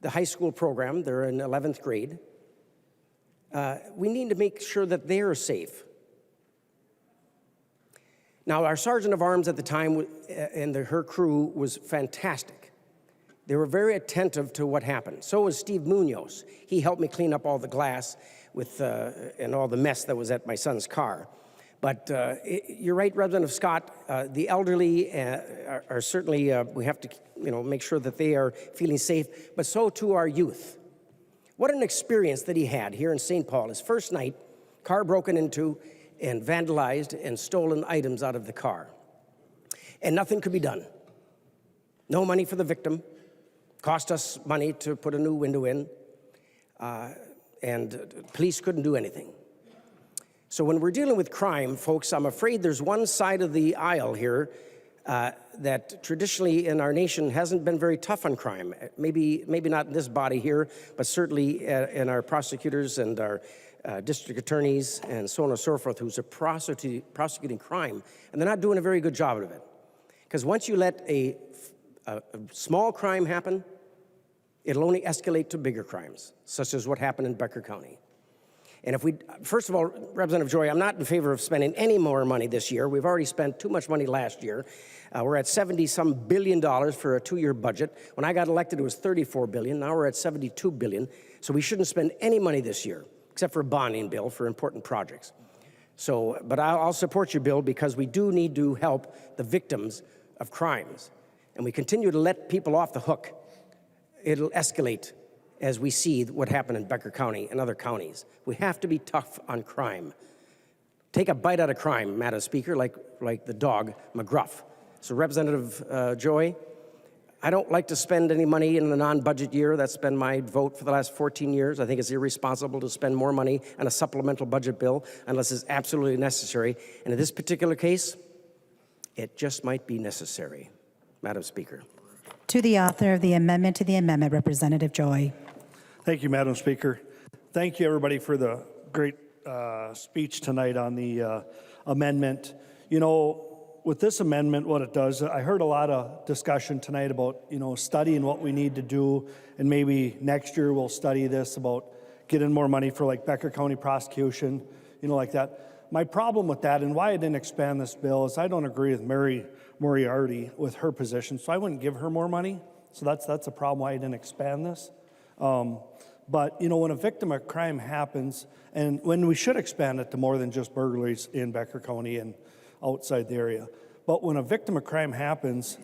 [SPEAKER 22] the high school program, they're in 11th grade, we need to make sure that they are safe. Now, our sergeant of arms at the time and her crew was fantastic. They were very attentive to what happened. So was Steve Munoz. He helped me clean up all the glass and all the mess that was at my son's car. But you're right, Representative Scott, the elderly are certainly, we have to make sure that they are feeling safe, but so too our youth. What an experience that he had here in St. Paul. His first night, car broken into and vandalized and stolen items out of the car. And nothing could be done. No money for the victim. Cost us money to put a new window in. And police couldn't do anything. So when we're dealing with crime, folks, I'm afraid there's one side of the aisle here that traditionally in our nation hasn't been very tough on crime. Maybe not in this body here, but certainly in our prosecutors and our district attorneys and so on and so forth, who's prosecuting crime, and they're not doing a very good job of it. Because once you let a small crime happen, it'll only escalate to bigger crimes, such as what happened in Becker County. And if we, first of all, Representative Joy, I'm not in favor of spending any more money this year. We've already spent too much money last year. We're at $70-some billion for a 2-year budget. When I got elected, it was $34 billion. Now we're at $72 billion. So we shouldn't spend any money this year, except for a bonding bill for important projects. So, but I'll support your bill because we do need to help the victims of crimes. And we continue to let people off the hook. It'll escalate as we see what happened in Becker County and other counties. We have to be tough on crime. Take a bite out of crime, Madam Speaker, like the dog, McGruff. So Representative Joy, I don't like to spend any money in the non-budget year. That's been my vote for the last 14 years. I think it's irresponsible to spend more money on a supplemental budget bill unless it's absolutely necessary. And in this particular case, it just might be necessary, Madam Speaker.
[SPEAKER 1] To the author of the amendment to the amendment, Representative Joy.
[SPEAKER 15] Thank you, Madam Speaker. Thank you, everybody, for the great speech tonight on the amendment. You know, with this amendment, what it does, I heard a lot of discussion tonight about, studying what we need to do, and maybe next year we'll study this about getting more money for like Becker County prosecution, like that. My problem with that and why I didn't expand this bill is I don't agree with Mary Moriarty with her position, so I wouldn't give her more money. So that's a problem why I didn't expand this. But, when a victim of crime happens, and when we should expand it to more than just burglaries in Becker County and outside the area, but when a victim of crime happens,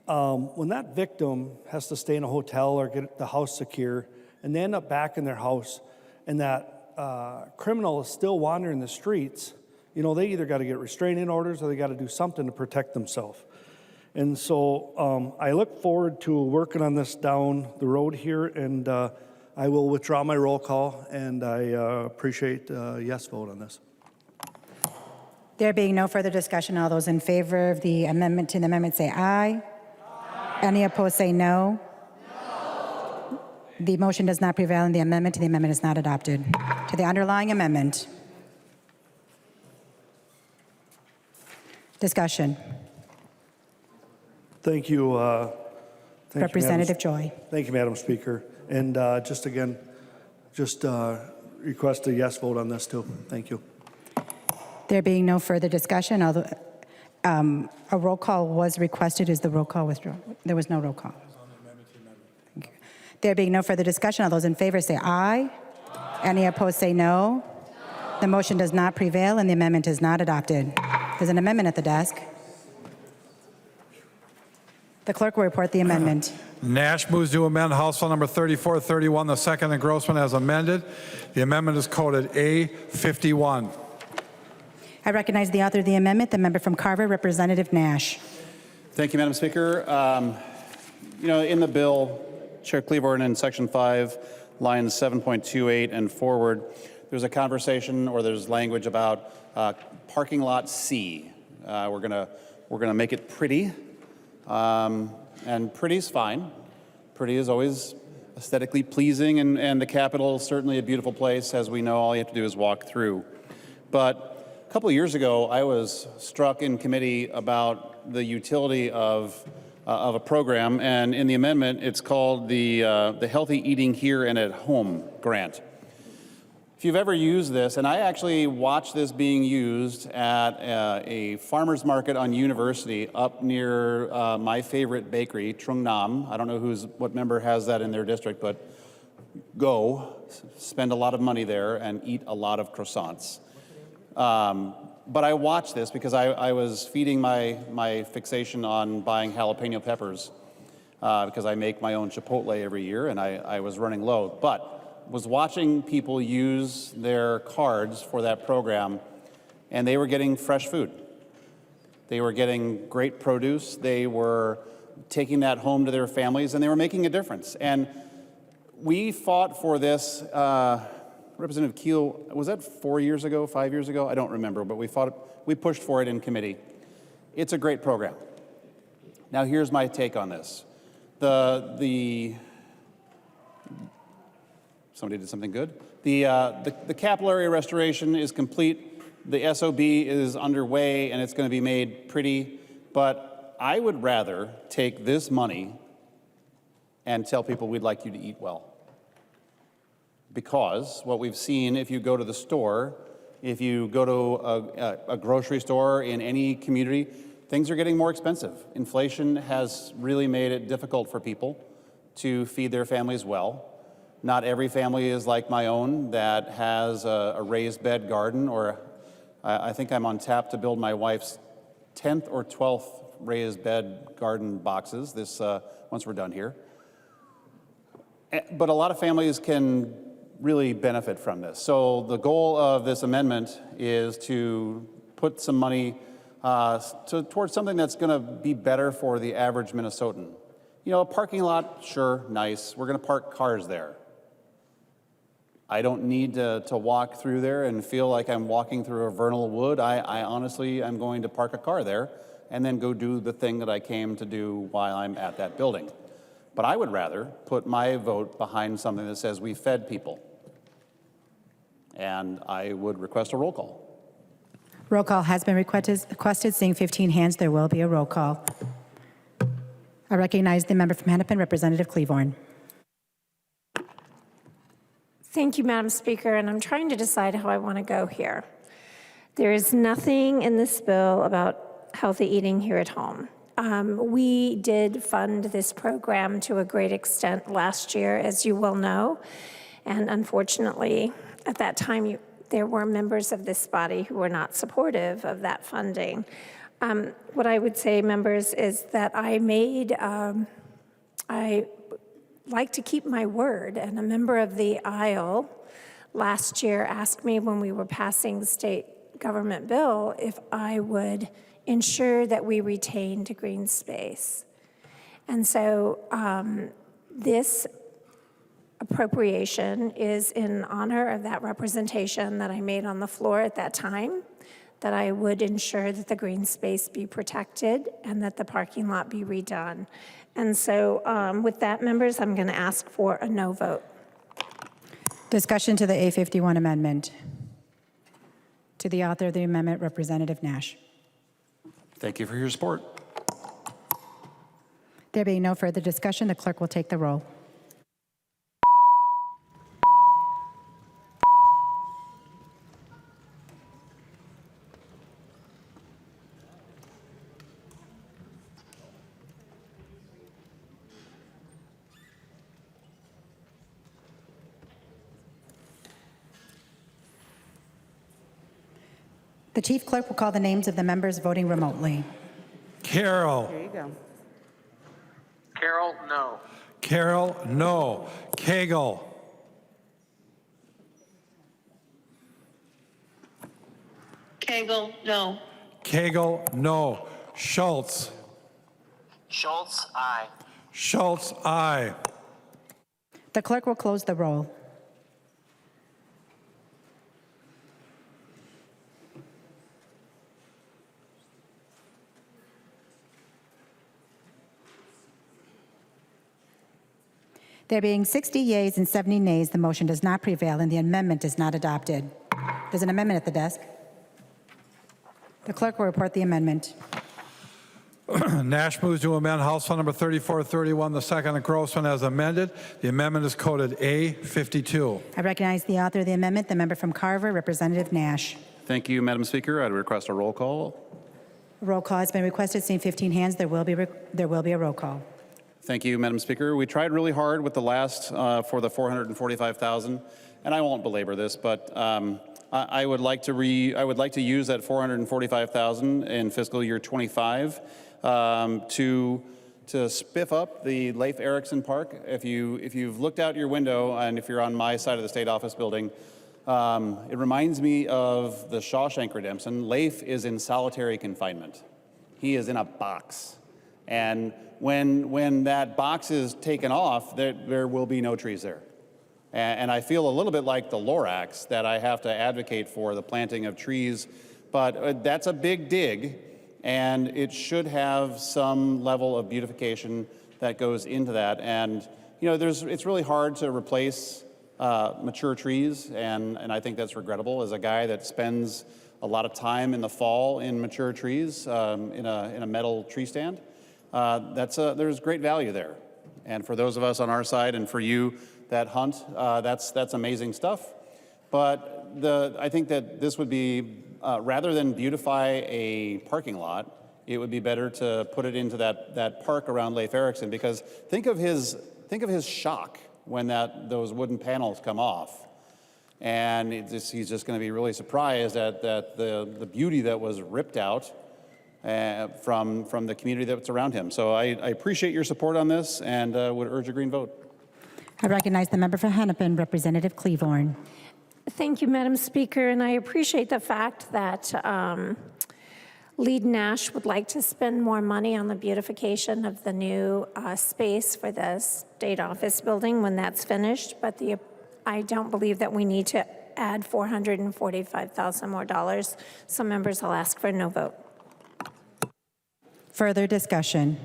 [SPEAKER 15] when that victim has to stay in a hotel or get the house secure, and they end up back in their house, and that criminal is still wandering the streets, they either got to get restraining orders or they got to do something to protect themselves. And so I look forward to working on this down the road here, and I will withdraw my roll call, and I appreciate a yes vote on this.
[SPEAKER 1] There being no further discussion, all those in favor of the amendment to the amendment say aye. Any opposed say no. The motion does not prevail and the amendment to the amendment is not adopted. To the underlying amendment. Discussion.
[SPEAKER 15] Thank you.
[SPEAKER 1] Representative Joy.
[SPEAKER 15] Thank you, Madam Speaker. And just request a yes vote on this too. Thank you.
[SPEAKER 1] There being no further discussion, although a roll call was requested, is the roll call withdrawn? There was no roll call. Thank you. There being no further discussion, all those in favor say aye. Any opposed say no. The motion does not prevail and the amendment is not adopted. There's an amendment at the desk. The clerk will report the amendment.
[SPEAKER 2] Nash moves to amend House File Number 3431, the second engrossment as amended. The amendment is coded A51.
[SPEAKER 1] I recognize the author of the amendment, the member from Carver, Representative Nash.
[SPEAKER 5] Thank you, Madam Speaker. In the bill, Chair Klevorn, in Section 5, lines 7.28 and forward, there's a conversation or there's language about parking lot C. We're gonna make it pretty, and pretty's fine. Pretty is always aesthetically pleasing, and the Capitol is certainly a beautiful place. As we know, all you have to do is walk through. But a couple of years ago, I was struck in committee about the utility of a program, and in the amendment, it's called the Healthy Eating Here and at Home grant. If you've ever used this, and I actually watched this being used at a farmer's market on University up near my favorite bakery, Trung Nam. I don't know what member has that in their district, but go, spend a lot of money there and eat a lot of croissants. But I watched this because I was feeding my fixation on buying jalapeno peppers because I make my own Chipotle every year, and I was running low. But was watching people use their cards for that program, and they were getting fresh food. They were getting great produce. They were taking that home to their families, and they were making a difference. And we fought for this Representative Keel, was that 4 years ago, 5 years ago? I don't remember, but we pushed for it in committee. It's a great program. Now here's my take on this. Somebody did something good. The capillary restoration is complete. The SOB is underway and it's going to be made pretty, but I would rather take this money and tell people we'd like you to eat well. Because what we've seen, if you go to the store, if you go to a grocery store in any community, things are getting more expensive. Inflation has really made it difficult for people to feed their families well. Not every family is like my own that has a raised bed garden, or I think I'm on tap to build my wife's 10th or 12th raised bed garden boxes once we're done here. But a lot of families can really benefit from this. So the goal of this amendment is to put some money towards something that's going to be better for the average Minnesotan. You know, a parking lot, sure, nice. We're going to park cars there. I don't need to walk through there and feel like I'm walking through a vernal wood. I honestly am going to park a car there and then go do the thing that I came to do while I'm at that building. But I would rather put my vote behind something that says we fed people. And I would request a roll call.
[SPEAKER 1] Roll call has been requested. Seeing 15 hands, there will be a roll call. I recognize the member from Hennepin, Representative Klevorn.
[SPEAKER 4] Thank you, Madam Speaker, and I'm trying to decide how I want to go here. There is nothing in this bill about healthy eating here at home. We did fund this program to a great extent last year, as you well know, and unfortunately, at that time, there were members of this body who were not supportive of that funding. What I would say, members, is that I like to keep my word, and a member of the aisle last year asked me when we were passing the state government bill if I would ensure that we retained green space. And so this appropriation is in honor of that representation that I made on the floor at that time, that I would ensure that the green space be protected and that the parking lot be redone. And so with that, members, I'm going to ask for a no vote.
[SPEAKER 1] Discussion to the A51 amendment. To the author of the amendment, Representative Nash.
[SPEAKER 5] Thank you for your support.
[SPEAKER 1] There being no further discussion, the clerk will take the roll. The chief clerk will call the names of the members voting remotely.
[SPEAKER 2] Carroll.
[SPEAKER 21] There you go.
[SPEAKER 14] Carroll, no.
[SPEAKER 2] Carroll, no. Cagle.
[SPEAKER 14] Cagle, no.
[SPEAKER 2] Cagle, no. Schultz.
[SPEAKER 14] Schultz, aye.
[SPEAKER 2] Schultz, aye.
[SPEAKER 1] The clerk will close the roll. There being 60 yeas and 70 nays, the motion does not prevail and the amendment is not adopted. There's an amendment at the desk. The clerk will report the amendment.
[SPEAKER 2] Nash moves to amend House File Number 3431, the second and Grossman as amended. The amendment is coded A52.
[SPEAKER 1] I recognize the author of the amendment, the member from Carver, Representative Nash.
[SPEAKER 5] Thank you, Madam Speaker. I'd request a roll call.
[SPEAKER 1] A roll call has been requested. Seeing 15 hands, there will be a roll call.
[SPEAKER 5] Thank you, Madam Speaker. We tried really hard with the last for the $445,000, and I won't belabor this, but I would like to use that $445,000 in fiscal year 25 to spiff up the Leif Erikson Park. If you've looked out your window and if you're on my side of the state office building, it reminds me of the Shawshank Redemption. Leif is in solitary confinement. He is in a box. And when that box is taken off, there will be no trees there. And I feel a little bit like the Lorax that I have to advocate for the planting of trees, but that's a big dig, and it should have some level of beautification that goes into that. And you know, it's really hard to replace mature trees, and I think that's regrettable. As a guy that spends a lot of time in the fall in mature trees in a metal tree stand, there's great value there. And for those of us on our side, and for you that hunt, that's amazing stuff. But I think that this would be rather than beautify a parking lot, it would be better to put it into that park around Leif Erikson, because think of his shock when those wooden panels come off. And he's just going to be really surprised at the beauty that was ripped out from the community that's around him. So I appreciate your support on this, and would urge a green vote.
[SPEAKER 1] I recognize the member for Hennepin, Representative Klevorn.
[SPEAKER 4] Thank you, Madam Speaker, and I appreciate the fact that Lead Nash would like to spend more money on the beautification of the new space for the state office building when that's finished, but I don't believe that we need to add $445,000 more dollars, so members will ask for a no vote.
[SPEAKER 1] Further discussion.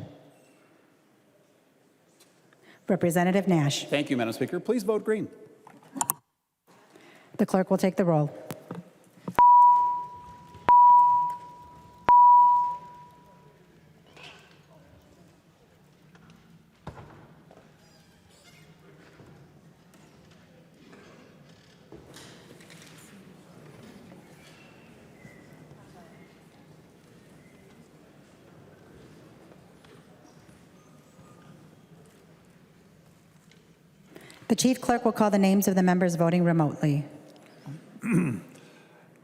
[SPEAKER 1] Representative Nash.
[SPEAKER 5] Thank you, Madam Speaker. Please vote green.
[SPEAKER 1] The clerk will take the roll. The chief clerk will call the names of the members voting remotely.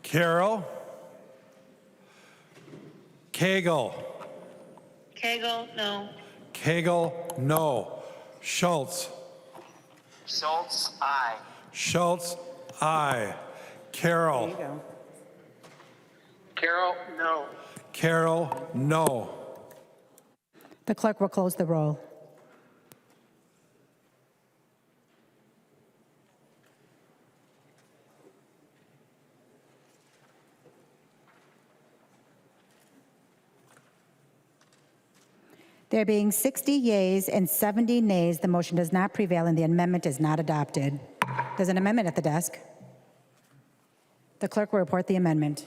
[SPEAKER 2] Carroll. Cagle.
[SPEAKER 14] Cagle, no.
[SPEAKER 2] Cagle, no. Schultz.
[SPEAKER 14] Schultz, aye.
[SPEAKER 2] Schultz, aye. Carroll.
[SPEAKER 14] Carroll, no.
[SPEAKER 2] Carroll, no.
[SPEAKER 1] The clerk will close the roll. There being 60 yeas and 70 nays, the motion does not prevail and the amendment is not adopted. There's an amendment at the desk. The clerk will report the amendment.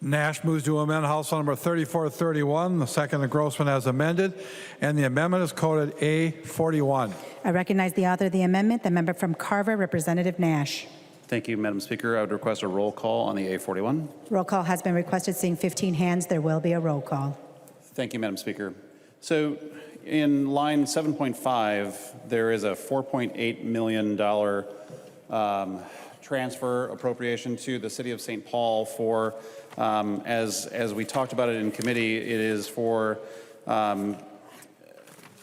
[SPEAKER 2] Nash moves to amend House File Number 3431, the second engrossment as amended, and the amendment is coded A41.
[SPEAKER 1] I recognize the author of the amendment, the member from Carver, Representative Nash.
[SPEAKER 5] Thank you, Madam Speaker. I would request a roll call on the A41.
[SPEAKER 1] Roll call has been requested. Seeing 15 hands, there will be a roll call.
[SPEAKER 5] Thank you, Madam Speaker. So in line 7.5, there is a $4.8 million transfer appropriation to the City of St. Paul for, as we talked about it in committee, it is for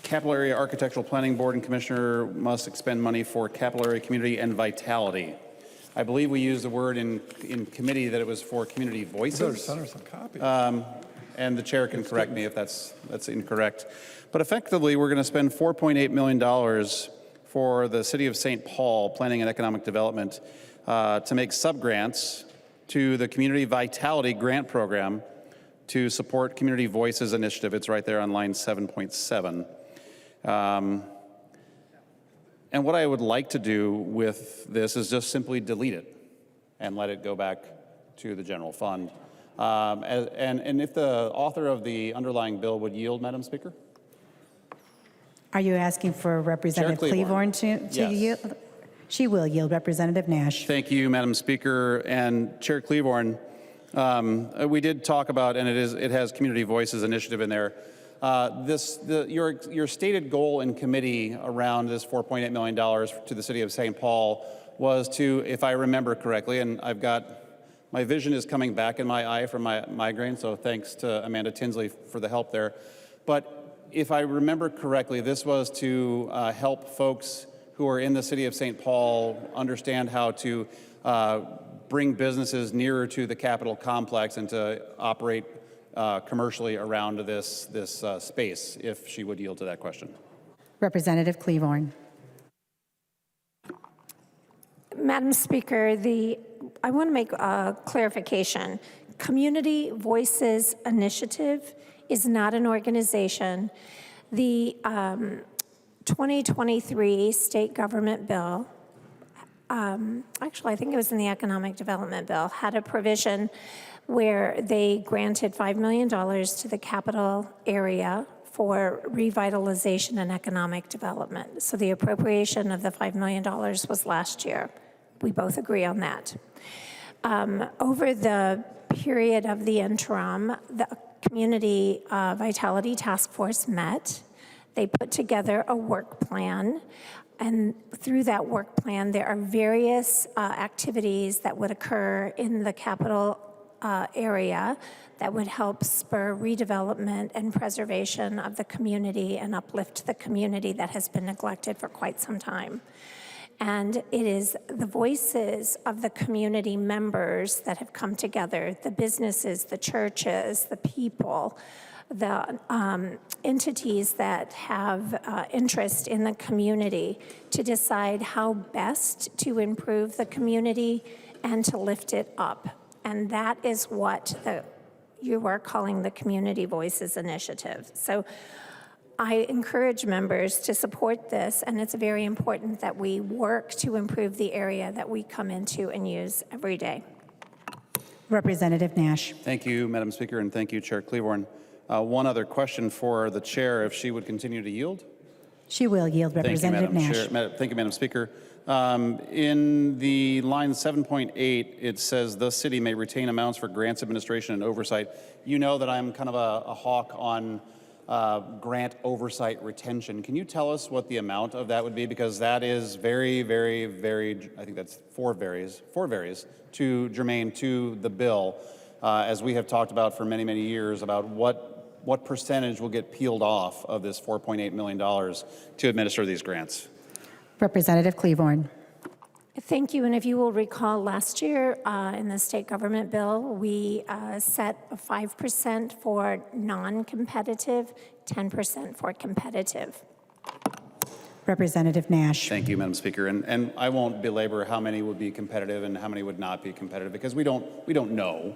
[SPEAKER 5] Capital Area Architectural Planning Board and Commissioner must expend money for capital area community and vitality. I believe we used the word in committee that it was for community voices.
[SPEAKER 2] Send her some copies.
[SPEAKER 5] And the chair can correct me if that's incorrect. But effectively, we're going to spend $4.8 million for the City of St. Paul Planning and Economic Development to make subgrants to the Community Vitality Grant Program to support Community Voices Initiative. It's right there on line 7.7. And what I would like to do with this is just simply delete it and let it go back to the general fund. And if the author of the underlying bill would yield, Madam Speaker?
[SPEAKER 1] Are you asking for Representative Klevorn to
[SPEAKER 5] Yes.
[SPEAKER 1] yield? She will yield. Representative Nash.
[SPEAKER 5] Thank you, Madam Speaker. And Chair Klevorn, we did talk about, and it has Community Voices Initiative in there. Your stated goal in committee around this $4.8 million to the City of St. Paul was to, if I remember correctly, and my vision is coming back in my eye from my migraine, so thanks to Amanda Tinsley for the help there. But if I remember correctly, this was to help folks who are in the City of St. Paul understand how to bring businesses nearer to the Capitol complex and to operate commercially around this space, if she would yield to that question.
[SPEAKER 1] Representative Klevorn.
[SPEAKER 4] Madam Speaker, I want to make a clarification. Community Voices Initiative is not an organization. The 2023 state government bill, actually I think it was in the economic development bill, had a provision where they granted $5 million to the capital area for revitalization and economic development. So the appropriation of the $5 million was last year. We both agree on that. Over the period of the interim, the Community Vitality Task Force met. They put together a work plan, and through that work plan, there are various activities that would occur in the capital area that would help spur redevelopment and preservation of the community and uplift the community that has been neglected for quite some time. And it is the voices of the community members that have come together, the businesses, the churches, the people, the entities that have interest in the community to decide how best to improve the community and to lift it up. And that is what you are calling the Community Voices Initiative. So I encourage members to support this, and it's very important that we work to improve the area that we come into and use every day.
[SPEAKER 1] Representative Nash.
[SPEAKER 5] Thank you, Madam Speaker, and thank you, Chair Klevorn. One other question for the chair, if she would continue to yield.
[SPEAKER 1] She will yield, Representative Nash.
[SPEAKER 5] Thank you, Madam Speaker. In the line 7.8, it says the city may retain amounts for grants administration and oversight. You know that I'm kind of a hawk on grant oversight retention. Can you tell us what the amount of that would be? Because that is very, very, very, I think that's four varies to germane to the bill, as we have talked about for many, many years about what percentage will get peeled off of this $4.8 million to administer these grants.
[SPEAKER 1] Representative Klevorn.
[SPEAKER 4] Thank you. And if you will recall, last year in the state government bill, we set 5% for non-competitive, 10% for competitive.
[SPEAKER 1] Representative Nash.
[SPEAKER 5] Thank you, Madam Speaker. And I won't belabor how many would be competitive and how many would not be competitive because we don't know.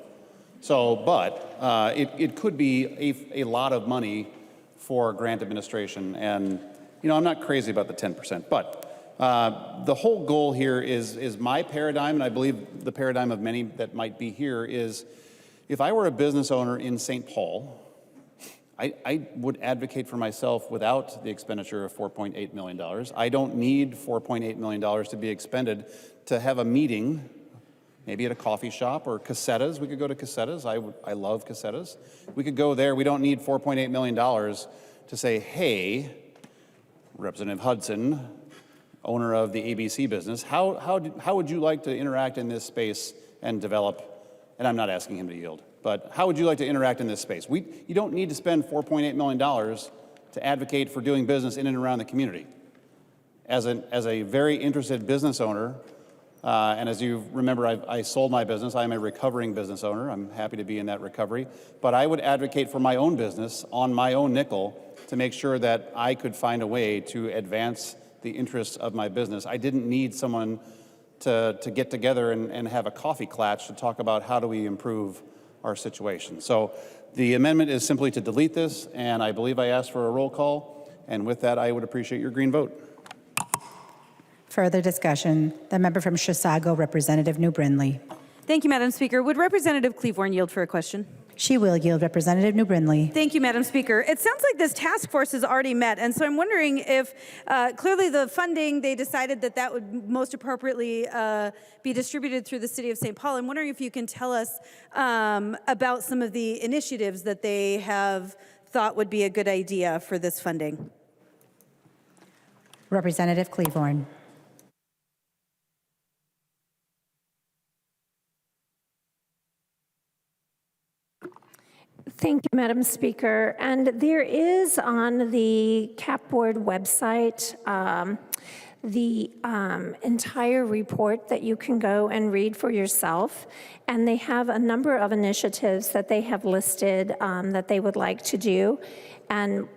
[SPEAKER 5] So, but it could be a lot of money for grant administration. And, you know, I'm not crazy about the 10%, but the whole goal here is my paradigm, and I believe the paradigm of many that might be here is, if I were a business owner in St. Paul, I would advocate for myself without the expenditure of $4.8 million. I don't need $4.8 million to be expended to have a meeting, maybe at a coffee shop or Casetas. We could go to Casetas. I love Casetas. We could go there. We don't need $4.8 million to say, hey, Representative Hudson, owner of the ABC business, how would you like to interact in this space and develop, and I'm not asking him to yield, but how would you like to interact in this space? You don't need to spend $4.8 million to advocate for doing business in and around the community. As a very interested business owner, and as you remember, I sold my business. I'm a recovering business owner. I'm happy to be in that recovery. But I would advocate for my own business on my own nickel to make sure that I could find a way to advance the interests of my business. I didn't need someone to get together and have a coffee klatch to talk about how do we improve our situation. So the amendment is simply to delete this, and I believe I asked for a roll call. And with that, I would appreciate your green vote.
[SPEAKER 1] Further discussion. The member from Chisago, Representative New Brindley.
[SPEAKER 3] Thank you, Madam Speaker. Would Representative Klevorn yield for a question?
[SPEAKER 1] She will yield, Representative New Brindley.
[SPEAKER 3] Thank you, Madam Speaker. It sounds like this task force has already met, and so I'm wondering if clearly the funding, they decided that would most appropriately be distributed through the City of St. Paul. I'm wondering if you can tell us about some of the initiatives that they have thought would be a good idea for this funding.
[SPEAKER 1] Representative Klevorn.
[SPEAKER 4] Thank you, Madam Speaker. And there is on the CAP Board website the entire report that you can go and read for yourself. And they have a number of initiatives that they have listed that they would like to do. And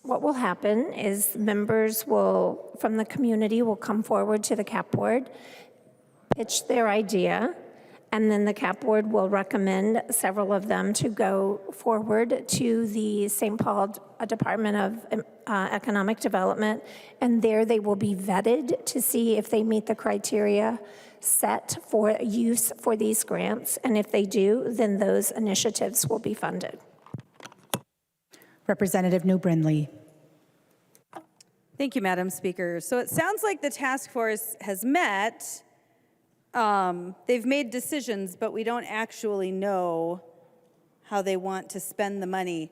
[SPEAKER 4] what will happen is members from the community will come forward to the CAP board, pitch their idea, and then the CAP board will recommend several of them to go forward to the St. Paul Department of Economic Development, and there they will be vetted to see if they meet the criteria set for use for these grants, and if they do, then those initiatives will be funded.
[SPEAKER 1] Representative New Brindley.
[SPEAKER 21] Thank you, Madam Speaker. So it sounds like the task force has met. They've made decisions, but we don't actually know how they want to spend the money.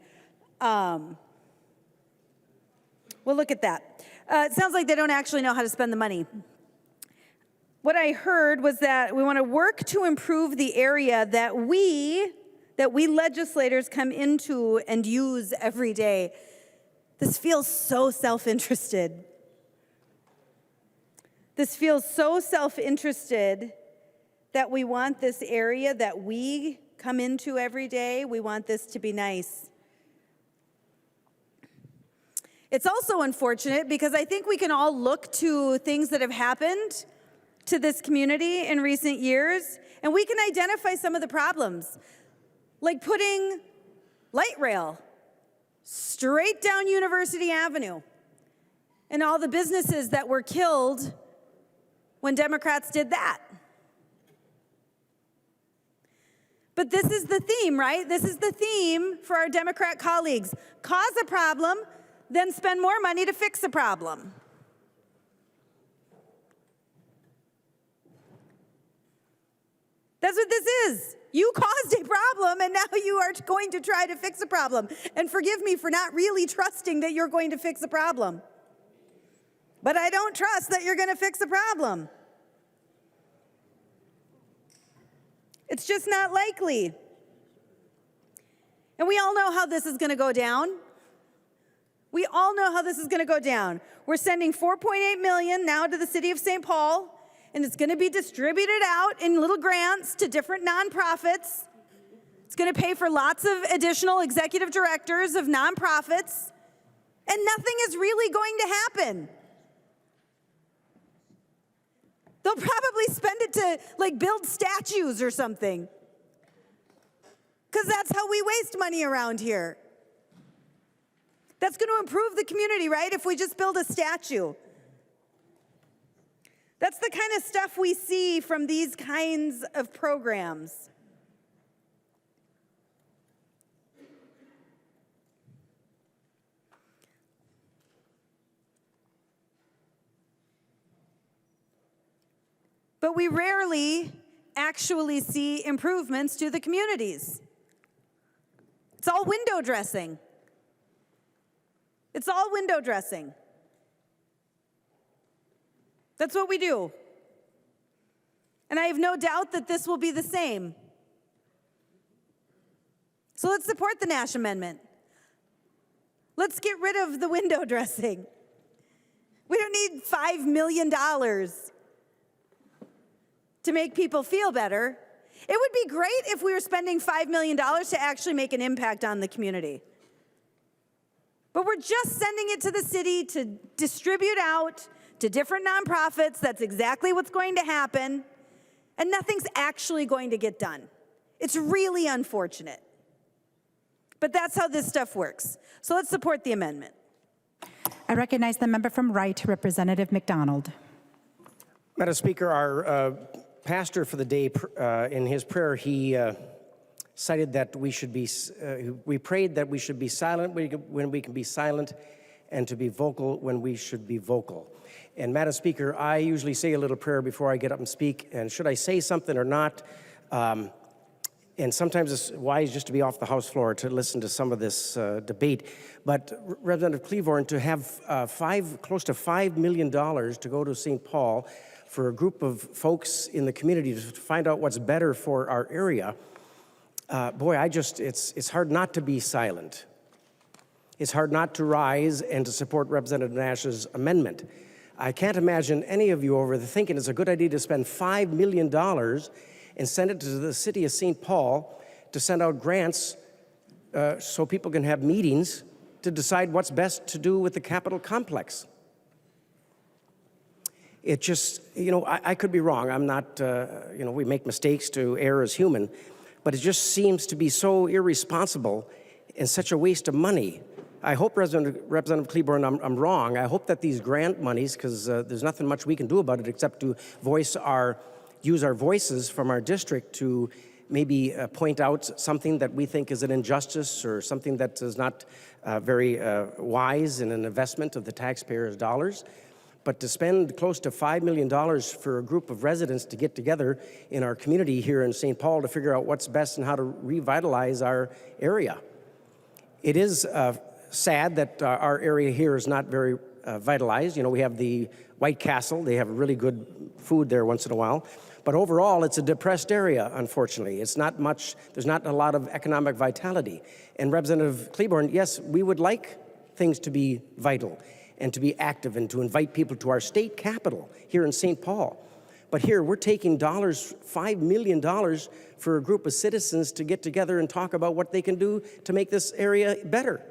[SPEAKER 21] We'll look at that. It sounds like they don't actually know how to spend the money. What I heard was that we want to work to improve the area that we legislators come into and use every day. This feels so self-interested. This feels so self-interested that we want this area that we come into every day, we want this to be nice. It's also unfortunate because I think we can all look to things that have happened to this community in recent years, and we can identify some of the problems, like putting light rail straight down University Avenue and all the businesses that were killed when Democrats did that. But this is the theme, right? This is the theme for our Democrat colleagues. Cause a problem, then spend more money to fix a problem. That's what this is. You caused a problem, and now you are going to try to fix a problem. And forgive me for not really trusting that you're going to fix a problem. But I don't trust that you're going to fix a problem. It's just not likely. And we all know how this is going to go down. We all know how this is going to go down. We're sending $4.8 million now to the city of St. Paul, and it's going to be distributed out in little grants to different nonprofits. It's going to pay for lots of additional executive directors of nonprofits, and nothing is really going to happen. They'll probably spend it to like build statues or something, because that's how we waste money around here. That's going to improve the community, right? If we just build a statue. That's the kind of stuff we see from these kinds of programs. But we rarely actually see improvements to the communities. It's all window dressing. It's all window dressing. That's what we do. And I have no doubt that this will be the same. So let's support the Nash Amendment. Let's get rid of the window dressing. We don't need $5 million to make people feel better. It would be great if we were spending $5 million to actually make an impact on the community. But we're just sending it to the city to distribute out to different nonprofits. That's exactly what's going to happen. And nothing's actually going to get done. It's really unfortunate. But that's how this stuff works. So let's support the amendment.
[SPEAKER 1] I recognize the member from Wright, Representative McDonald.
[SPEAKER 22] Madam Speaker, our pastor for the day, in his prayer, he cited that we prayed that we should be silent when we can be silent, and to be vocal when we should be vocal. And Madam Speaker, I usually say a little prayer before I get up and speak, and should I say something or not? And sometimes it's wise just to be off the House floor to listen to some of this debate. But Representative Klevorn, to have close to $5 million to go to St. Paul for a group of folks in the community to find out what's better for our area, boy, it's hard not to be silent. It's hard not to rise and to support Representative Nash's amendment. I can't imagine any of you over there thinking it's a good idea to spend $5 million and send it to the city of St. Paul to send out grants so people can have meetings to decide what's best to do with the Capitol complex. It just, I could be wrong. I'm not, we make mistakes to err as human, but it just seems to be so irresponsible and such a waste of money. I hope, Representative Klevorn, I'm wrong. I hope that these grant monies, because there's nothing much we can do about it except to use our voices from our district to maybe point out something that we think is an injustice or something that is not very wise in an investment of the taxpayers' dollars. But to spend close to $5 million for a group of residents to get together in our community here in St. Paul to figure out what's best and how to revitalize our area. It is sad that our area here is not very vitalized. We have the White Castle. They have really good food there once in a while. But overall, it's a depressed area, unfortunately. It's not much, there's not a lot of economic vitality. And Representative Klevorn, yes, we would like things to be vital and to be active and to invite people to our state capital here in St. Paul. But here we're taking $5 million for a group of citizens to get together and talk about what they can do to make this area better.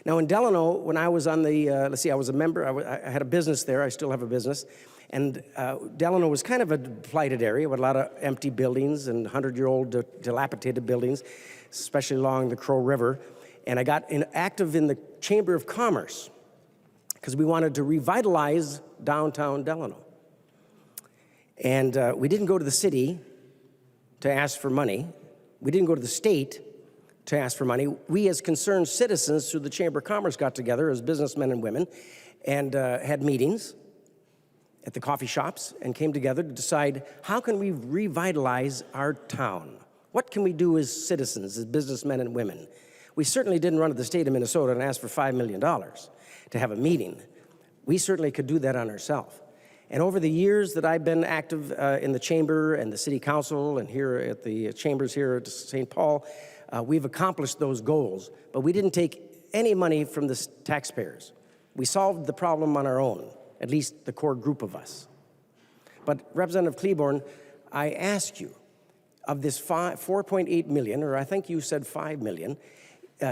[SPEAKER 22] Now in Delano, when I was on the, I was a member, I had a business there, I still have a business, and Delano was kind of a blighted area with a lot of empty buildings and 100-year-old dilapidated buildings, especially along the Crow River. And I got active in the Chamber of Commerce because we wanted to revitalize downtown Delano. And we didn't go to the city to ask for money. We didn't go to the state to ask for money. We, as concerned citizens through the Chamber of Commerce, got together as businessmen and women and had meetings at the coffee shops and came together to decide how can we revitalize our town? What can we do as citizens, as businessmen and women? We certainly didn't run to the state of Minnesota and ask for $5 million to have a meeting. We certainly could do that on ourselves. And over the years that I've been active in the chamber and the city council and here at the chambers here at St. Paul, we've accomplished those goals, but we didn't take any money from the taxpayers. We solved the problem on our own, at least the core group of us. But Representative Klevorn, I ask you, of this 4.8 million, or I think you said 5 million,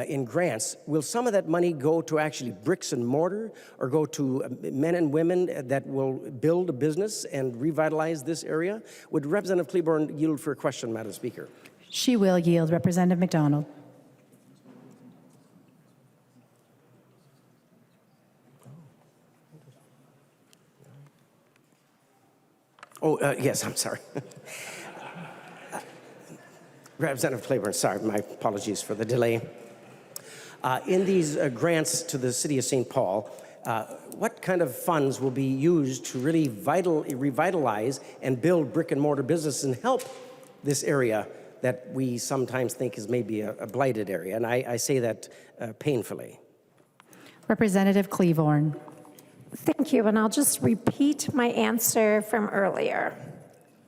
[SPEAKER 22] in grants, will some of that money go to actually bricks and mortar or go to men and women that will build a business and revitalize this area? Would Representative Klevorn yield for a question, Madam Speaker?
[SPEAKER 1] She will yield. Representative McDonald.
[SPEAKER 22] Yes, I'm sorry. Representative Klevorn, sorry, my apologies for the delay. In these grants to the city of St. Paul, what kind of funds will be used to really revitalize and build brick and mortar business and help this area that we sometimes think is maybe a blighted area? And I say that painfully.
[SPEAKER 1] Representative Klevorn.
[SPEAKER 4] Thank you, and I'll just repeat my answer from earlier.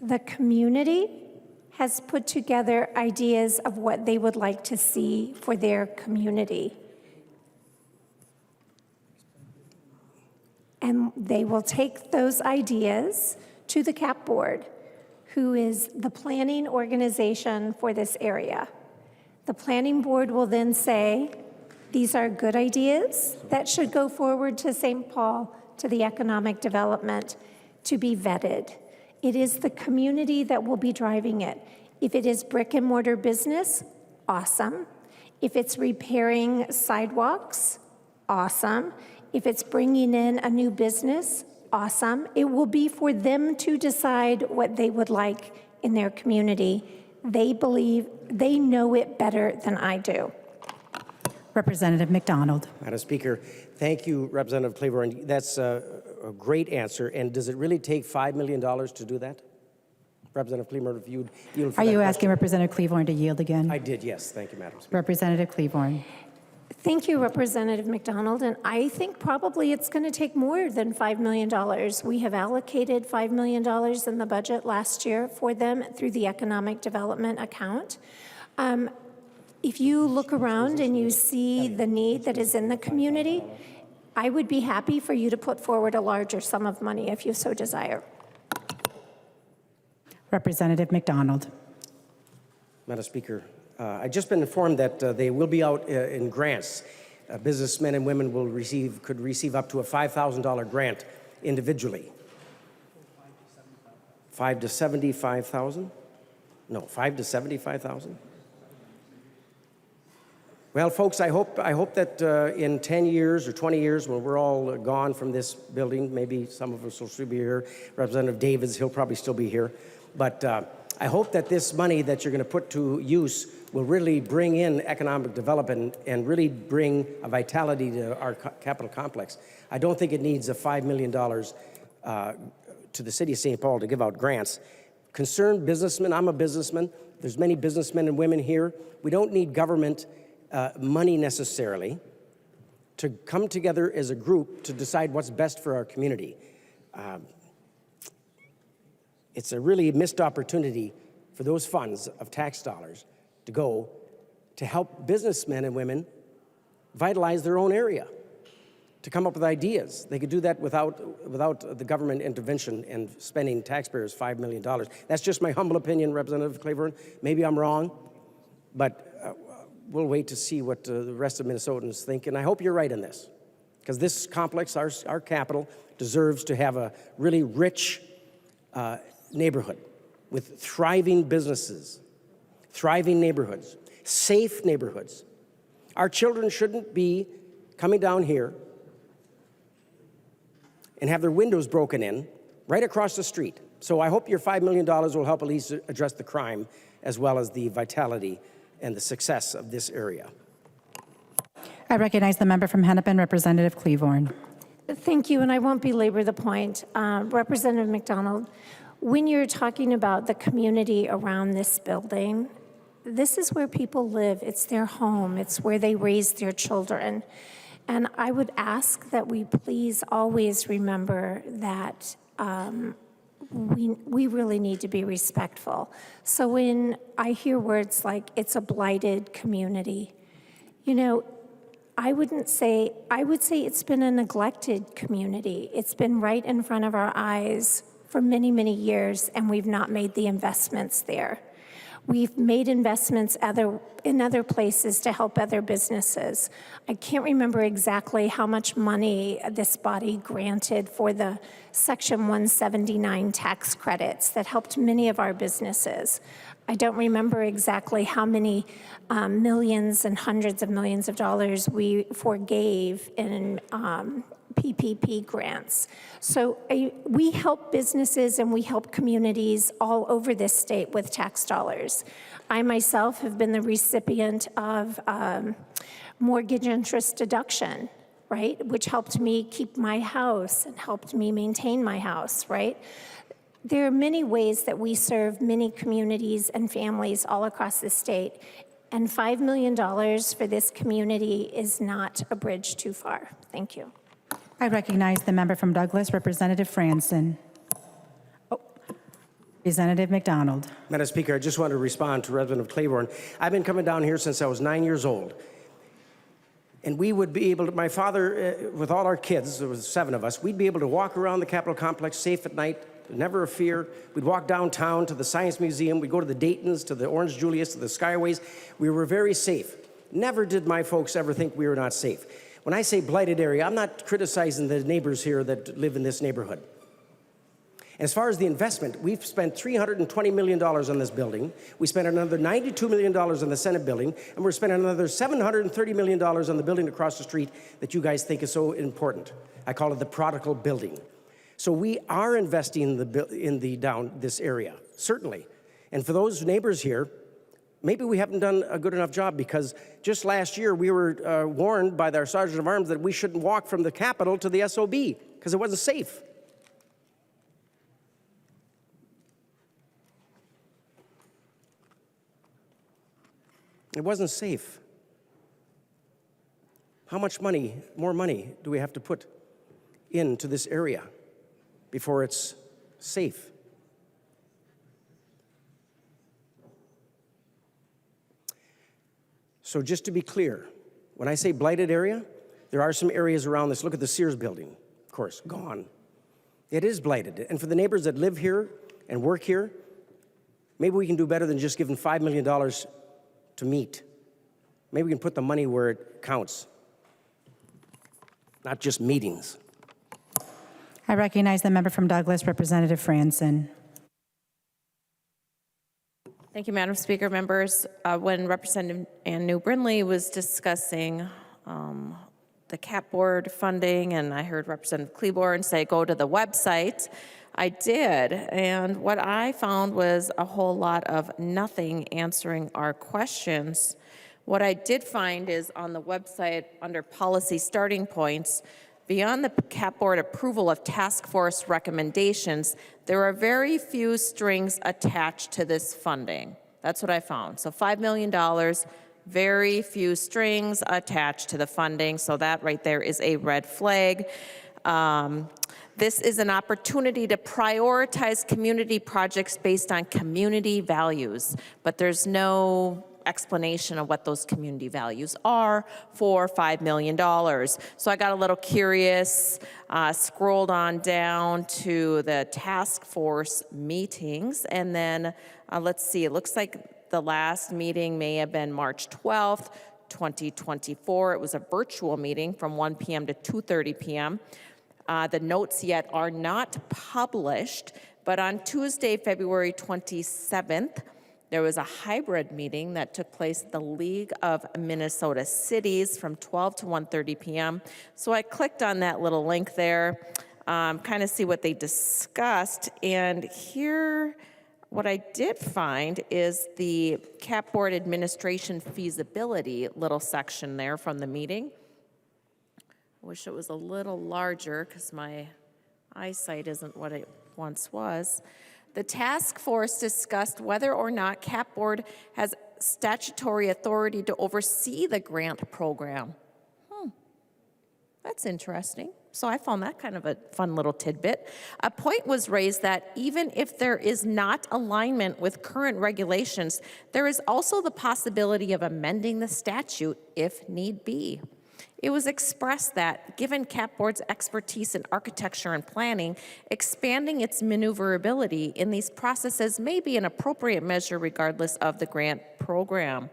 [SPEAKER 4] The community has put together ideas of what they would like to see for their community. And they will take those ideas to the CAP board, who is the planning organization for this area. The planning board will then say, these are good ideas that should go forward to St. Paul, to the economic development, to be vetted. It is the community that will be driving it. If it is brick and mortar business, awesome. If it's repairing sidewalks, awesome. If it's bringing in a new business, awesome. It will be for them to decide what they would like in their community. They believe they know it better than I do.
[SPEAKER 1] Representative McDonald.
[SPEAKER 22] Madam Speaker, thank you, Representative Klevorn. That's a great answer. And does it really take $5 million to do that? Representative Klevorn, if you'd yield for
[SPEAKER 1] Are
[SPEAKER 22] that
[SPEAKER 1] you
[SPEAKER 22] question.
[SPEAKER 1] asking Representative Klevorn to yield again?
[SPEAKER 22] I did, yes. Thank you, Madam Speaker.
[SPEAKER 1] Representative Klevorn.
[SPEAKER 4] Thank you, Representative McDonald. And I think probably it's going to take more than $5 million. We have allocated $5 million in the budget last year for them through the Economic Development account. If you look around and you see the need that is in the community, I would be happy for you to put forward a larger sum of money if you so desire.
[SPEAKER 1] Representative McDonald.
[SPEAKER 22] Madam Speaker, I've just been informed that they will be out in grants. Businessmen and women could receive up to a $5,000 grant individually. 5 to 75,000? No, 5 to 75,000? Well, folks, I hope that in 10 years or 20 years, when we're all gone from this building, maybe some of us will still be here. Representative Davids, he'll probably still be here. But I hope that this money that you're going to put to use will really bring in economic development and really bring a vitality to our capital complex. I don't think it needs a $5 million to the city of St. Paul to give out grants. Concerned businessmen, I'm a businessman. There's many businessmen and women here. We don't need government money necessarily to come together as a group to decide what's best for our community. It's a really missed opportunity for those funds of tax dollars to go to help businessmen and women vitalize their own area, to come up with ideas. They could do that without the government intervention and spending taxpayers $5 million. That's just my humble opinion, Representative Klevorn. Maybe I'm wrong, but we'll wait to see what the rest of Minnesotans think, and I hope you're right in this, because this complex, our capital, deserves to have a really rich neighborhood with thriving businesses, thriving neighborhoods, safe neighborhoods. Our children shouldn't be coming down here and have their windows broken in right across the street. So I hope your $5 million will help at least address the crime as well as the vitality and the success of this area.
[SPEAKER 1] I recognize the member from Hennepin, Representative Klevorn.
[SPEAKER 4] Thank you, and I won't belabor the point. Representative McDonald, when you're talking about the community around this building, this is where people live. It's their home. It's where they raise their children. And I would ask that we please always remember that we really need to be respectful. So when I hear words like it's a blighted community, you know, I would say it's been a neglected community. It's been right in front of our eyes for many, many years, and we've not made the investments there. We've made investments in other places to help other businesses. I can't remember exactly how much money this body granted for the Section 179 tax credits that helped many of our businesses. I don't remember exactly how many millions and hundreds of millions of dollars we forgave in PPP grants. So we help businesses and we help communities all over this state with tax dollars. I myself have been the recipient of mortgage interest deduction, right? Which helped me keep my house and helped me maintain my house, right? There are many ways that we serve many communities and families all across the state, and $5 million for this community is not a bridge too far. Thank you.
[SPEAKER 1] I recognize the member from Douglas, Representative Franson. Representative McDonald.
[SPEAKER 22] Madam Speaker, I just want to respond to Representative Klevorn. I've been coming down here since I was 9 years old. And we would be able to, my father, with all our kids, there was 7 of us, we'd be able to walk around the Capitol complex safe at night, never a fear. We'd walk downtown to the Science Museum. We'd go to the Daytons, to the Orange Julius, to the Skyways. We were very safe. Never did my folks ever think we were not safe. When I say blighted area, I'm not criticizing the neighbors here that live in this neighborhood. As far as the investment, we've spent $320 million on this building. We spent another $92 million on the Senate building, and we're spending another $730 million on the building across the street that you guys think is so important. I call it the prodigal building. So we are investing in this area, certainly. And for those neighbors here, maybe we haven't done a good enough job, because just last year we were warned by our Sergeant of Arms that we shouldn't walk from the Capitol to the SOB because it wasn't safe. It wasn't safe. How much money, more money, do we have to put into this area before it's safe? So just to be clear, when I say blighted area, there are some areas around this. Look at the Sears building, of course, gone. It is blighted. And for the neighbors that live here and work here, maybe we can do better than just giving $5 million to meet. Maybe we can put the money where it counts, not just meetings.
[SPEAKER 1] I recognize the member from Douglas, Representative Franson.
[SPEAKER 6] Thank you, Madam Speaker. Members, when Representative Ann New Brindley was discussing the CAP board funding, and I heard Representative Klevorn say go to the website, I did, and what I found was a whole lot of nothing answering our questions. What I did find is on the website under policy starting points, beyond the CAP board approval of task force recommendations, there are very few strings attached to this funding. That's what I found. So $5 million, very few strings attached to the funding. So that right there is a red flag. This is an opportunity to prioritize community projects based on community values, but there's no explanation of what those community values are for $5 million. So I got a little curious, scrolled on down to the task force meetings, and then let's see, it looks like the last meeting may have been March 12th, 2024. It was a virtual meeting from 1 p.m. to 2:30 p.m. The notes yet are not published, but on Tuesday, February 27th, there was a hybrid meeting that took place at the League of Minnesota Cities from 12 to 1:30 p.m. So I clicked on that little link there, kind of see what they discussed. And here, what I did find is the CAP board administration feasibility little section there from the meeting. I wish it was a little larger because my eyesight isn't what it once was. The task force discussed whether or not CAP board has statutory authority to oversee the grant program. That's interesting. So I found that kind of a fun little tidbit. A point was raised that even if there is not alignment with current regulations, there is also the possibility of amending the statute if need be. It was expressed that, given CAP board's expertise in architecture and planning, expanding its maneuverability in these processes may be an appropriate measure regardless of the grant program.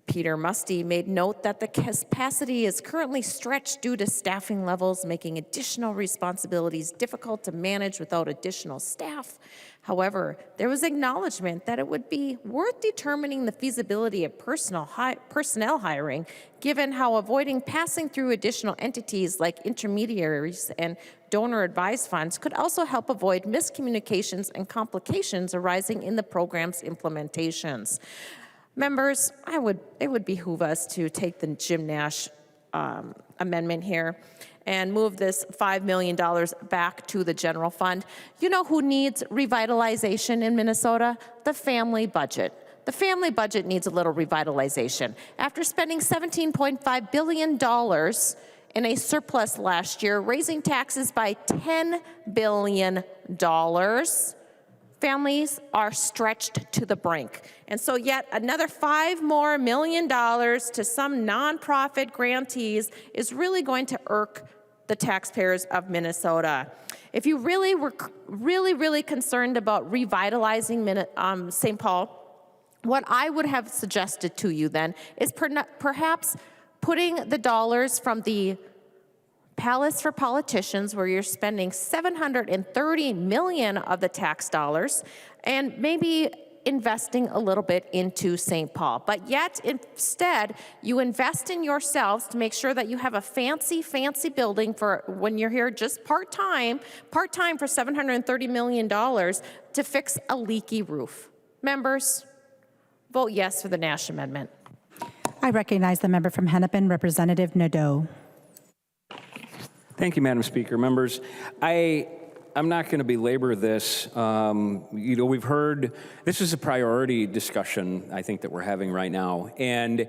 [SPEAKER 6] Peter Musty made note that the capacity is currently stretched due to staffing levels, making additional responsibilities difficult to manage without additional staff. However, there was acknowledgement that it would be worth determining the feasibility of personnel hiring, given how avoiding passing through additional entities like intermediaries and donor-advised funds could also help avoid miscommunications and complications arising in the program's implementations. Members, it would behoove us to take the Jim Nash amendment here and move this $5 million back to the general fund. You know who needs revitalization in Minnesota? The family budget. The family budget needs a little revitalization. After spending $17.5 billion in a surplus last year, raising taxes by $10 billion, families are stretched to the brink. And so yet another $5 million to some nonprofit grantees is really going to irk the taxpayers of Minnesota. If you really were really concerned about revitalizing St. Paul, what I would have suggested to you then is perhaps putting the dollars from the Palace for Politicians, where you're spending $730 million of the tax dollars, and maybe investing a little bit into St. Paul. But yet, instead, you invest in yourselves to make sure that you have a fancy building for when you're here just part-time for $730 million to fix a leaky roof. Members, vote yes for the Nash Amendment.
[SPEAKER 1] I recognize the member from Hennepin, Representative Nadeau.
[SPEAKER 12] Thank you, Madam Speaker. Members, I'm not going to belabor this. We've heard this is a priority discussion, I think, that we're having right now, and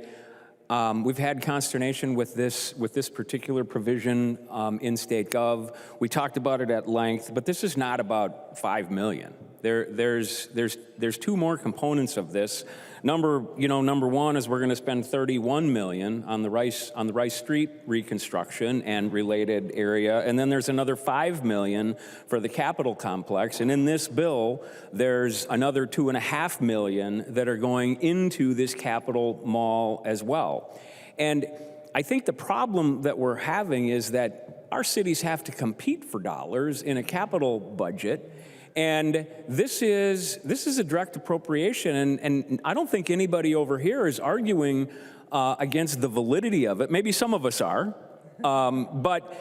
[SPEAKER 12] we've had consternation with this particular provision in state gov. We talked about it at length, but this is not about $5 million. There's two more components of this. Number one is we're going to spend $31 million on the Rice Street reconstruction and related area, and then there's another $5 million for the Capitol complex. And in this bill, there's another $2.5 million that are going into this Capitol Mall as well. And I think the problem that we're having is that our cities have to compete for dollars in a capital budget. And this is a direct appropriation, and I don't think anybody over here is arguing against the validity of it. Maybe some of us are, but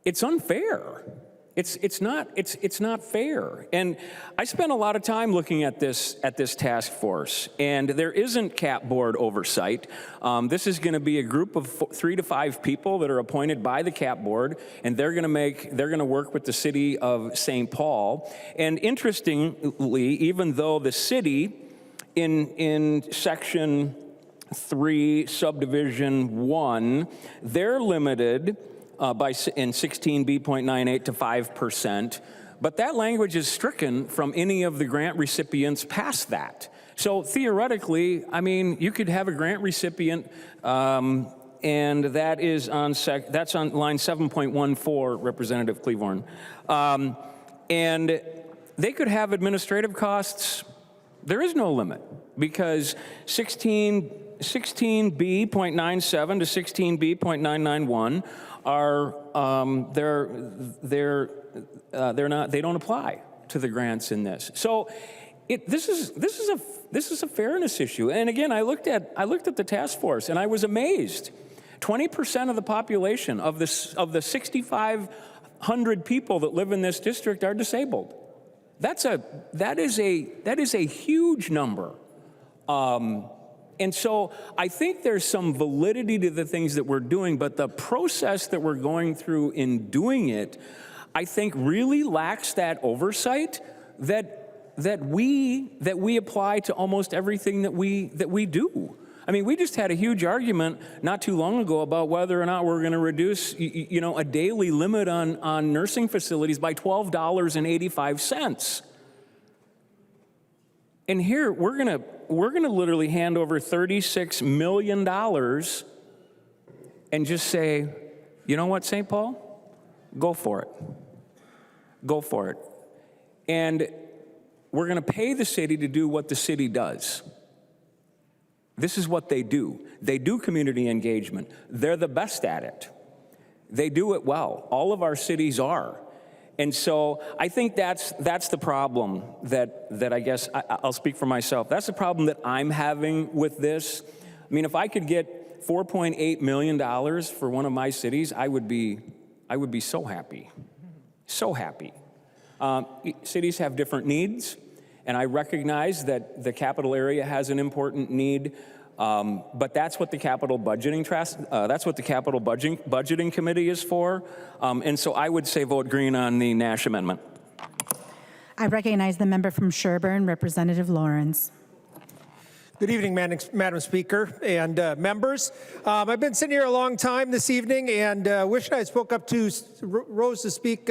[SPEAKER 12] it's unfair. It's not fair. And I spent a lot of time looking at this task force, and there isn't cap board oversight. This is going to be a group of 3 to 5 people that are appointed by the cap board, and they're going to work with the city of St. Paul. And interestingly, even though the city in section 3, subdivision 1, they're limited in 16B.98 to 5%, but that language is stricken from any of the grant recipients past that. So theoretically, I mean, you could have a grant recipient, and that is that's on line 7.14, Representative Klevorn, and they could have administrative costs. There is no limit because 16B.97 to 16B.991 are they don't apply to the grants in this. So this is a fairness issue. And again, I looked at the task force and I was amazed. 20% of the population of the 6,500 people that live in this district are disabled. That is a huge number. And so I think there's some validity to the things that we're doing, but the process that we're going through in doing it, I think really lacks that oversight that we apply to almost everything that we do. I mean, we just had a huge argument not too long ago about whether or not we're going to reduce, a daily limit on nursing facilities by $12.85. And here we're gonna literally hand over $36 million and just say, you know what, St. Paul? Go for it. Go for it. And we're gonna pay the city to do what the city does. This is what they do. They do community engagement. They're the best at it. They do it well. All of our cities are. And so I think that's the problem that I guess I'll speak for myself. That's the problem that I'm having with this. I mean, if I could get $4.8 million for one of my cities, I would be so happy, so happy. Cities have different needs, and I recognize that the capital area has an important need. But that's what the capital budgeting budgeting committee is for. And so I would say vote green on the Nash amendment.
[SPEAKER 1] I recognize the member from Sherburne, Representative Lawrence.
[SPEAKER 13] Good evening, Madam Speaker and members. I've been sitting here a long time this evening and wish I spoke up to Rose to speak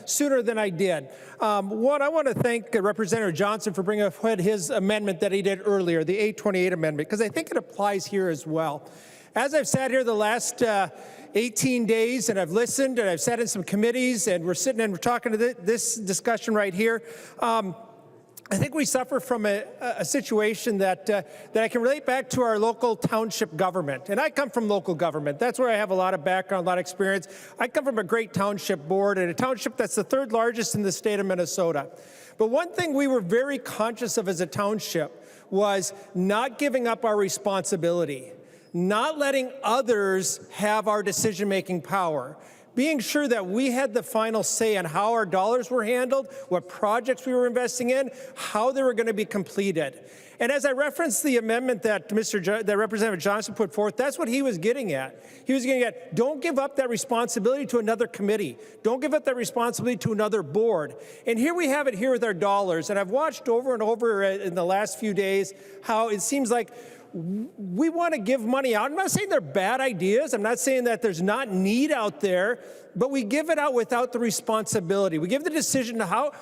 [SPEAKER 13] sooner than I did. One, I want to thank Representative Johnson for bringing ahead his amendment that he did earlier, the 828 amendment, because I think it applies here as well. As I've sat here the last 18 days and I've listened and I've sat in some committees and we're sitting and we're talking to this discussion right here, I think we suffer from a situation that I can relate back to our local township government. And I come from local government. That's where I have a lot of background, a lot of experience. I come from a great township board and a township that's the 3rd largest in the state of Minnesota. But one thing we were very conscious of as a township was not giving up our responsibility, not letting others have our decision-making power. Being sure that we had the final say on how our dollars were handled, what projects we were investing in, how they were going to be completed. And as I referenced the amendment that that Representative Johnson put forth, that's what he was getting at. He was getting at, don't give up that responsibility to another committee. Don't give up that responsibility to another board. And here we have it here with our dollars. And I've watched over and over in the last few days how it seems like we want to give money out. I'm not saying they're bad ideas. I'm not saying that there's not need out there, but we give it out without the responsibility. We give the decision to how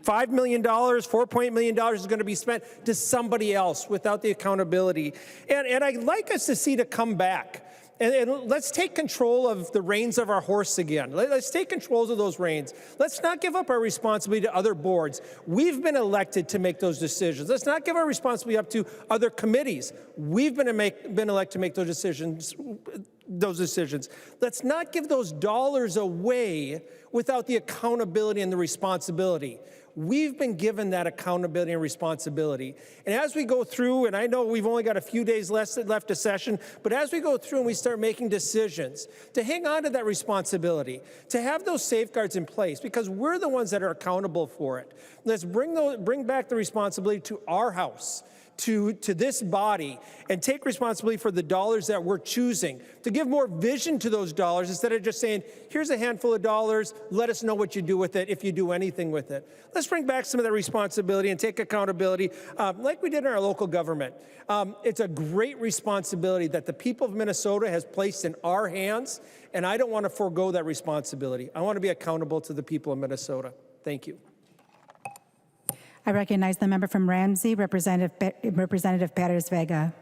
[SPEAKER 13] $5 million, $4 million is going to be spent to somebody else without the accountability. And I'd like us to see to come back. And let's take control of the reins of our horse again. Let's take control of those reins. Let's not give up our responsibility to other boards. We've been elected to make those decisions. Let's not give our responsibility up to other committees. We've been elected to make those decisions. Let's not give those dollars away without the accountability and the responsibility. We've been given that accountability and responsibility. And as we go through, and I know we've only got a few days left of session, but as we go through and we start making decisions, to hang on to that responsibility, to have those safeguards in place, because we're the ones that are accountable for it. Let's bring back the responsibility to our house, to this body, and take responsibility for the dollars that we're choosing, to give more vision to those dollars instead of just saying, here's a handful of dollars, let us know what you do with it, if you do anything with it. Let's bring back some of that responsibility and take accountability like we did in our local government. It's a great responsibility that the people of Minnesota has placed in our hands, and I don't want to forego that responsibility. I want to be accountable to the people of Minnesota. Thank you.
[SPEAKER 1] I recognize the member from Ramsey, Representative Perez Vega.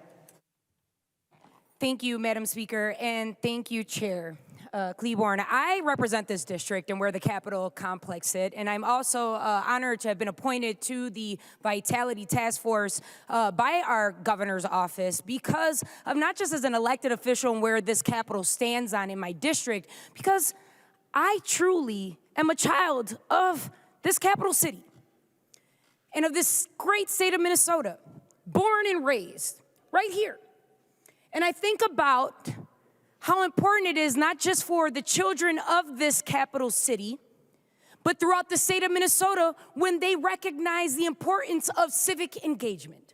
[SPEAKER 16] Thank you, Madam Speaker, and thank you, Chair Klevorn. I represent this district and where the Capitol complex sit, and I'm also honored to have been appointed to the Vitality Task Force by our governor's office because of not just as an elected official and where this Capitol stands on in my district, because I truly am a child of this capital city and of this great state of Minnesota, born and raised right here. And I think about how important it is not just for the children of this capital city, but throughout the state of Minnesota when they recognize the importance of civic engagement.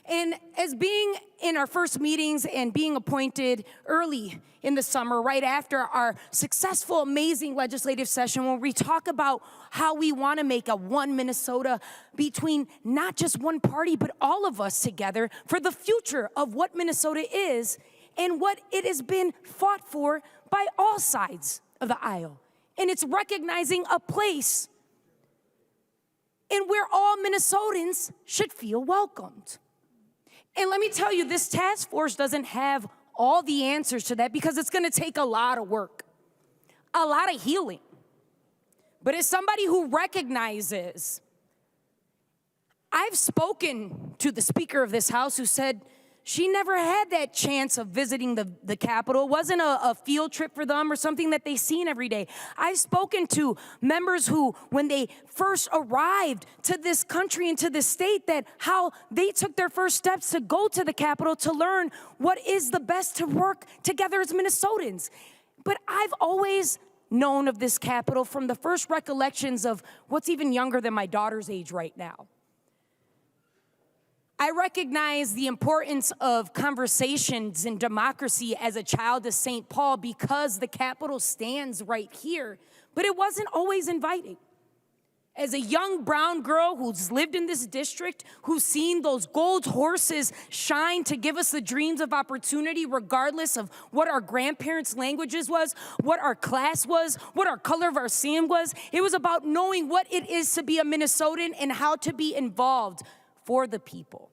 [SPEAKER 16] And as being in our first meetings and being appointed early in the summer, right after our successful, amazing legislative session, where we talk about how we want to make a one Minnesota between not just one party, but all of us together for the future of what Minnesota is and what it has been fought for by all sides of the aisle. And it's recognizing a place in where all Minnesotans should feel welcomed. And let me tell you, this task force doesn't have all the answers to that because it's going to take a lot of work, a lot of healing. But as somebody who recognizes, I've spoken to the Speaker of this House who said she never had that chance of visiting the Capitol. It wasn't a field trip for them or something that they seen every day. I've spoken to members who, when they first arrived to this country and to this state, that how they took their first steps to go to the Capitol to learn what is the best to work together as Minnesotans. But I've always known of this Capitol from the first recollections of what's even younger than my daughter's age right now. I recognize the importance of conversations and democracy as a child of St. Paul because the Capitol stands right here, but it wasn't always inviting. As a young brown girl who's lived in this district, who's seen those gold horses shine to give us the dreams of opportunity regardless of what our grandparents' languages was, what our class was, what our color of our skin was, it was about knowing what it is to be a Minnesotan and how to be involved for the people.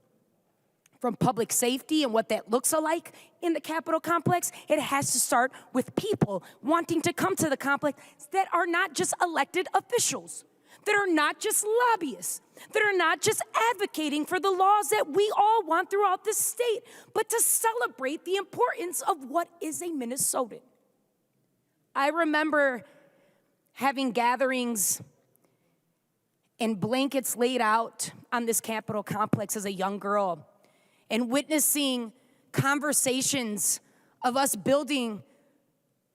[SPEAKER 16] From public safety and what that looks like in the Capitol complex, it has to start with people wanting to come to the complex that are not just elected officials, that are not just lobbyists, that are not just advocating for the laws that we all want throughout the state, but to celebrate the importance of what is a Minnesotan. I remember having gatherings and blankets laid out on this Capitol complex as a young girl, and witnessing conversations of us building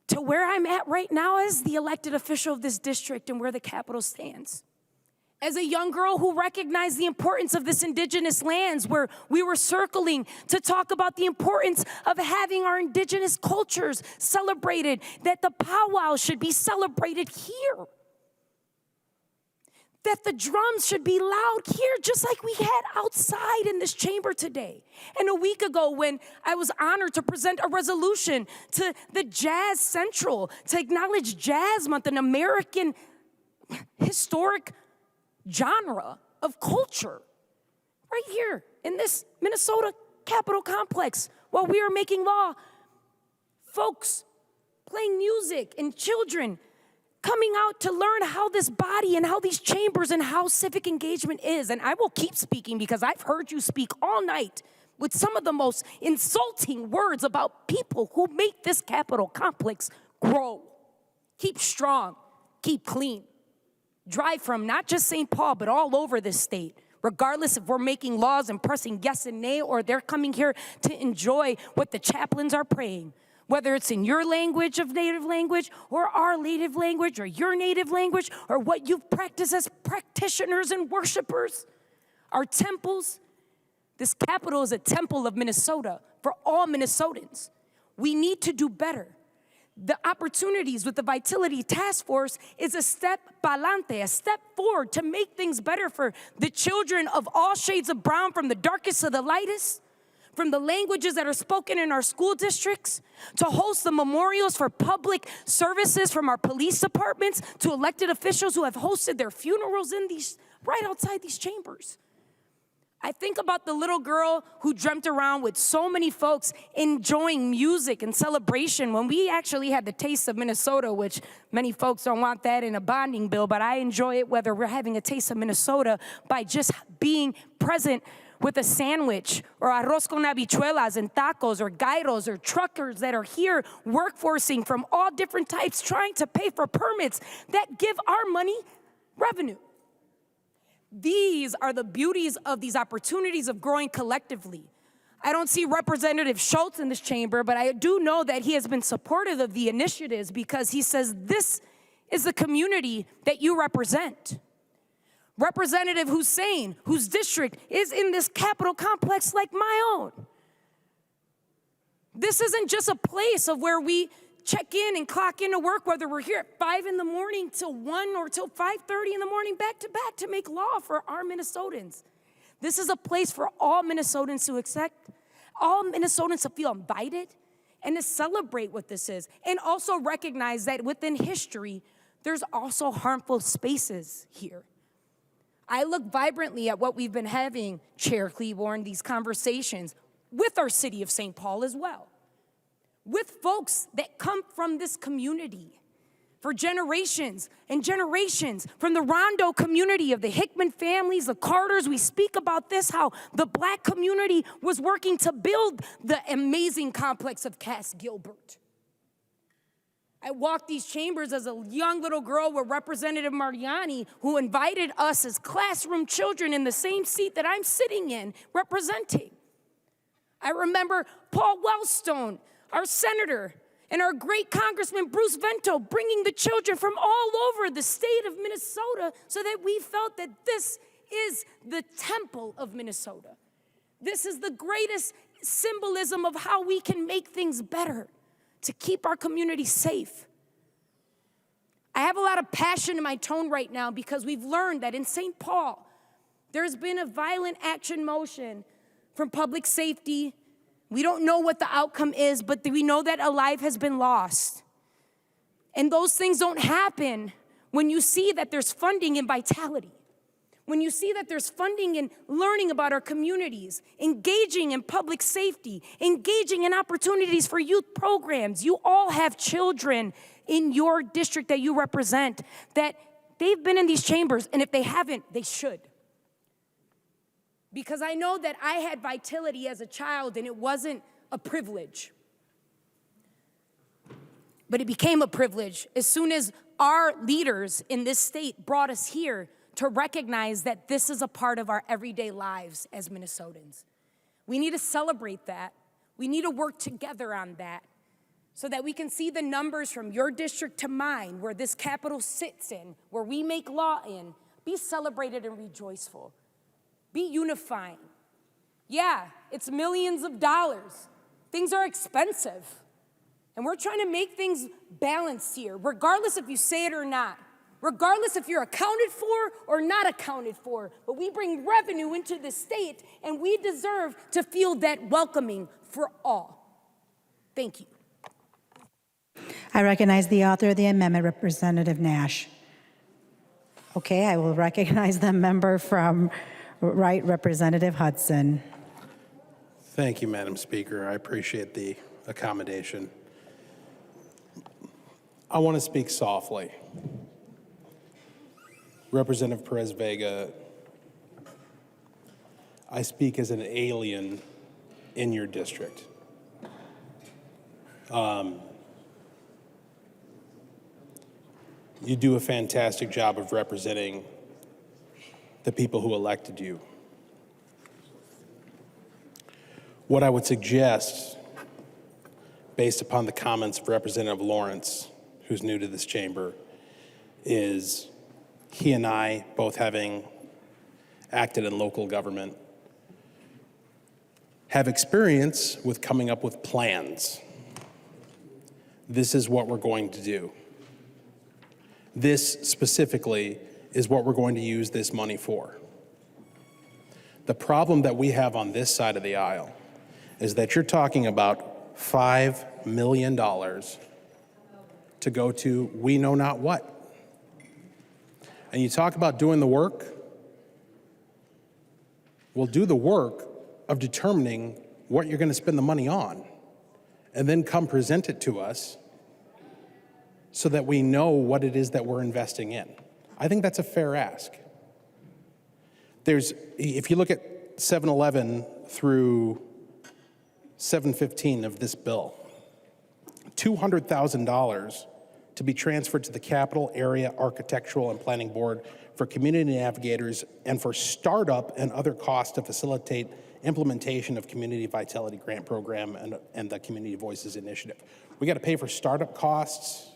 [SPEAKER 16] to where I'm at right now as the elected official of this district and where the Capitol stands. As a young girl who recognized the importance of this indigenous lands, where we were circling to talk about the importance of having our indigenous cultures celebrated, that the powwow should be celebrated here, that the drums should be loud here, just like we had outside in this chamber today. And a week ago, when I was honored to present a resolution to the Jazz Central to acknowledge Jazz Month, an American historic genre of culture right here in this Minnesota Capitol complex while we are making law. Folks playing music and children coming out to learn how this body and how these chambers and how civic engagement is. And I will keep speaking because I've heard you speak all night with some of the most insulting words about people who make this Capitol complex grow. Keep strong, keep clean. Drive from not just St. Paul, but all over this state, regardless if we're making laws and pressing yes and nay, or they're coming here to enjoy what the chaplains are praying, whether it's in your language of native language, or our native language, or your native language, or what you've practiced as practitioners and worshipers. Our temples, this Capitol is a temple of Minnesota for all Minnesotans. We need to do better. The opportunities with the Vitality Task Force is a step pa'lante, a step forward to make things better for the children of all shades of brown, from the darkest to the lightest, from the languages that are spoken in our school districts, to host the memorials for public services from our police departments, to elected officials who have hosted their funerals in these, right outside these chambers. I think about the little girl who dreamt around with so many folks enjoying music and celebration when we actually had the taste of Minnesota, which many folks don't want that in a bonding bill, but I enjoy it whether we're having a taste of Minnesota by just being present with a sandwich or arroz con habichuelas and tacos or gyros or truckers that are here workforcing from all different types trying to pay for permits that give our money revenue. These are the beauties of these opportunities of growing collectively. I don't see Representative Schultz in this chamber, but I do know that he has been supportive of the initiatives because he says this is the community that you represent. Representative Hussein, whose district is in this Capitol complex like my own. This isn't just a place of where we check in and clock into work, whether we're here at 5 in the morning till 1 or till 5:30 in the morning, back to back to make law for our Minnesotans. This is a place for all Minnesotans to accept, all Minnesotans to feel invited and to celebrate what this is. And also recognize that within history, there's also harmful spaces here. I look vibrantly at what we've been having, Chair Klevorn, these conversations with our city of St. Paul as well, with folks that come from this community for generations and generations, from the Rondo community of the Hickman families, the Carters. We speak about this, how the Black community was working to build the amazing complex of Cass Gilbert. I walked these chambers as a young little girl with Representative Mariani, who invited us as classroom children in the same seat that I'm sitting in representing. I remember Paul Wellstone, our senator, and our great Congressman Bruce Vento bringing the children from all over the state of Minnesota so that we felt that this is the temple of Minnesota. This is the greatest symbolism of how we can make things better to keep our community safe. I have a lot of passion in my tone right now because we've learned that in St. Paul, there's been a violent action motion from public safety. We don't know what the outcome is, but we know that a life has been lost. And those things don't happen when you see that there's funding in Vitality, when you see that there's funding in learning about our communities, engaging in public safety, engaging in opportunities for youth programs. You all have children in your district that you represent that they've been in these chambers, and if they haven't, they should. Because I know that I had Vitality as a child and it wasn't a privilege. But it became a privilege as soon as our leaders in this state brought us here to recognize that this is a part of our everyday lives as Minnesotans. We need to celebrate that. We need to work together on that so that we can see the numbers from your district to mine, where this Capitol sits in, where we make law in, be celebrated and rejoiceful. Be unifying. Yeah, it's millions of dollars. Things are expensive. And we're trying to make things balanced here, regardless if you say it or not, regardless if you're accounted for or not accounted for. But we bring revenue into the state, and we deserve to feel that welcoming for all. Thank you.
[SPEAKER 1] I recognize the author of the amendment, Representative Nash. Okay, I will recognize the member from Wright, Representative Hudson.
[SPEAKER 17] Thank you, Madam Speaker. I appreciate the accommodation. I want to speak softly. Representative Perez Vega, I speak as an alien in your district. You do a fantastic job of representing the people who elected you. What I would suggest, based upon the comments of Representative Lawrence, who's new to this chamber, is he and I, both having acted in local government, have experience with coming up with plans. This is what we're going to do. This specifically is what we're going to use this money for. The problem that we have on this side of the aisle is that you're talking about $5 million to go to we know not what. And you talk about doing the work. We'll do the work of determining what you're going to spend the money on, and then come present it to us so that we know what it is that we're investing in. I think that's a fair ask. If you look at 711 through 715 of this bill, $200,000 to be transferred to the Capital Area Architectural and Planning Board for community navigators and for startup and other costs to facilitate implementation of Community Vitality Grant Program and the Community Voices Initiative. We got to pay for startup costs.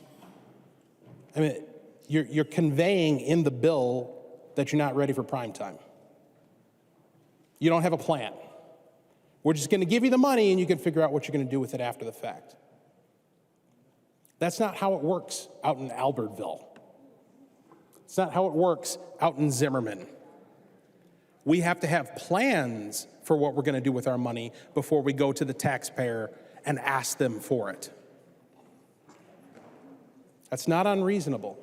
[SPEAKER 17] I mean, you're conveying in the bill that you're not ready for prime time. You don't have a plan. We're just going to give you the money and you can figure out what you're going to do with it after the fact. That's not how it works out in Albertville. It's not how it works out in Zimmerman. We have to have plans for what we're going to do with our money before we go to the taxpayer and ask them for it. That's not unreasonable.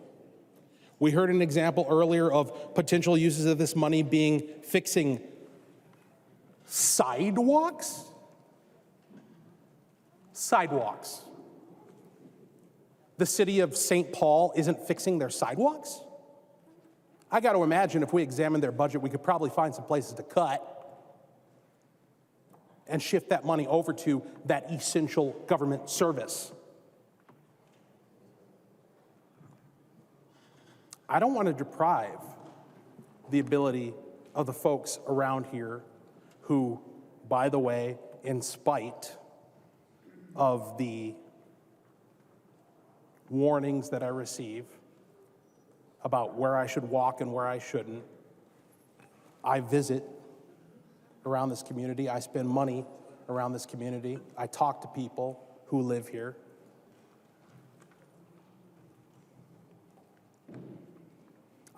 [SPEAKER 17] We heard an example earlier of potential uses of this money being fixing sidewalks. Sidewalks. The city of St. Paul isn't fixing their sidewalks? I got to imagine if we examined their budget, we could probably find some places to cut and shift that money over to that essential government service. I don't want to deprive the ability of the folks around here who, by the way, in spite of the warnings that I receive about where I should walk and where I shouldn't, I visit around this community. I spend money around this community. I talk to people who live here.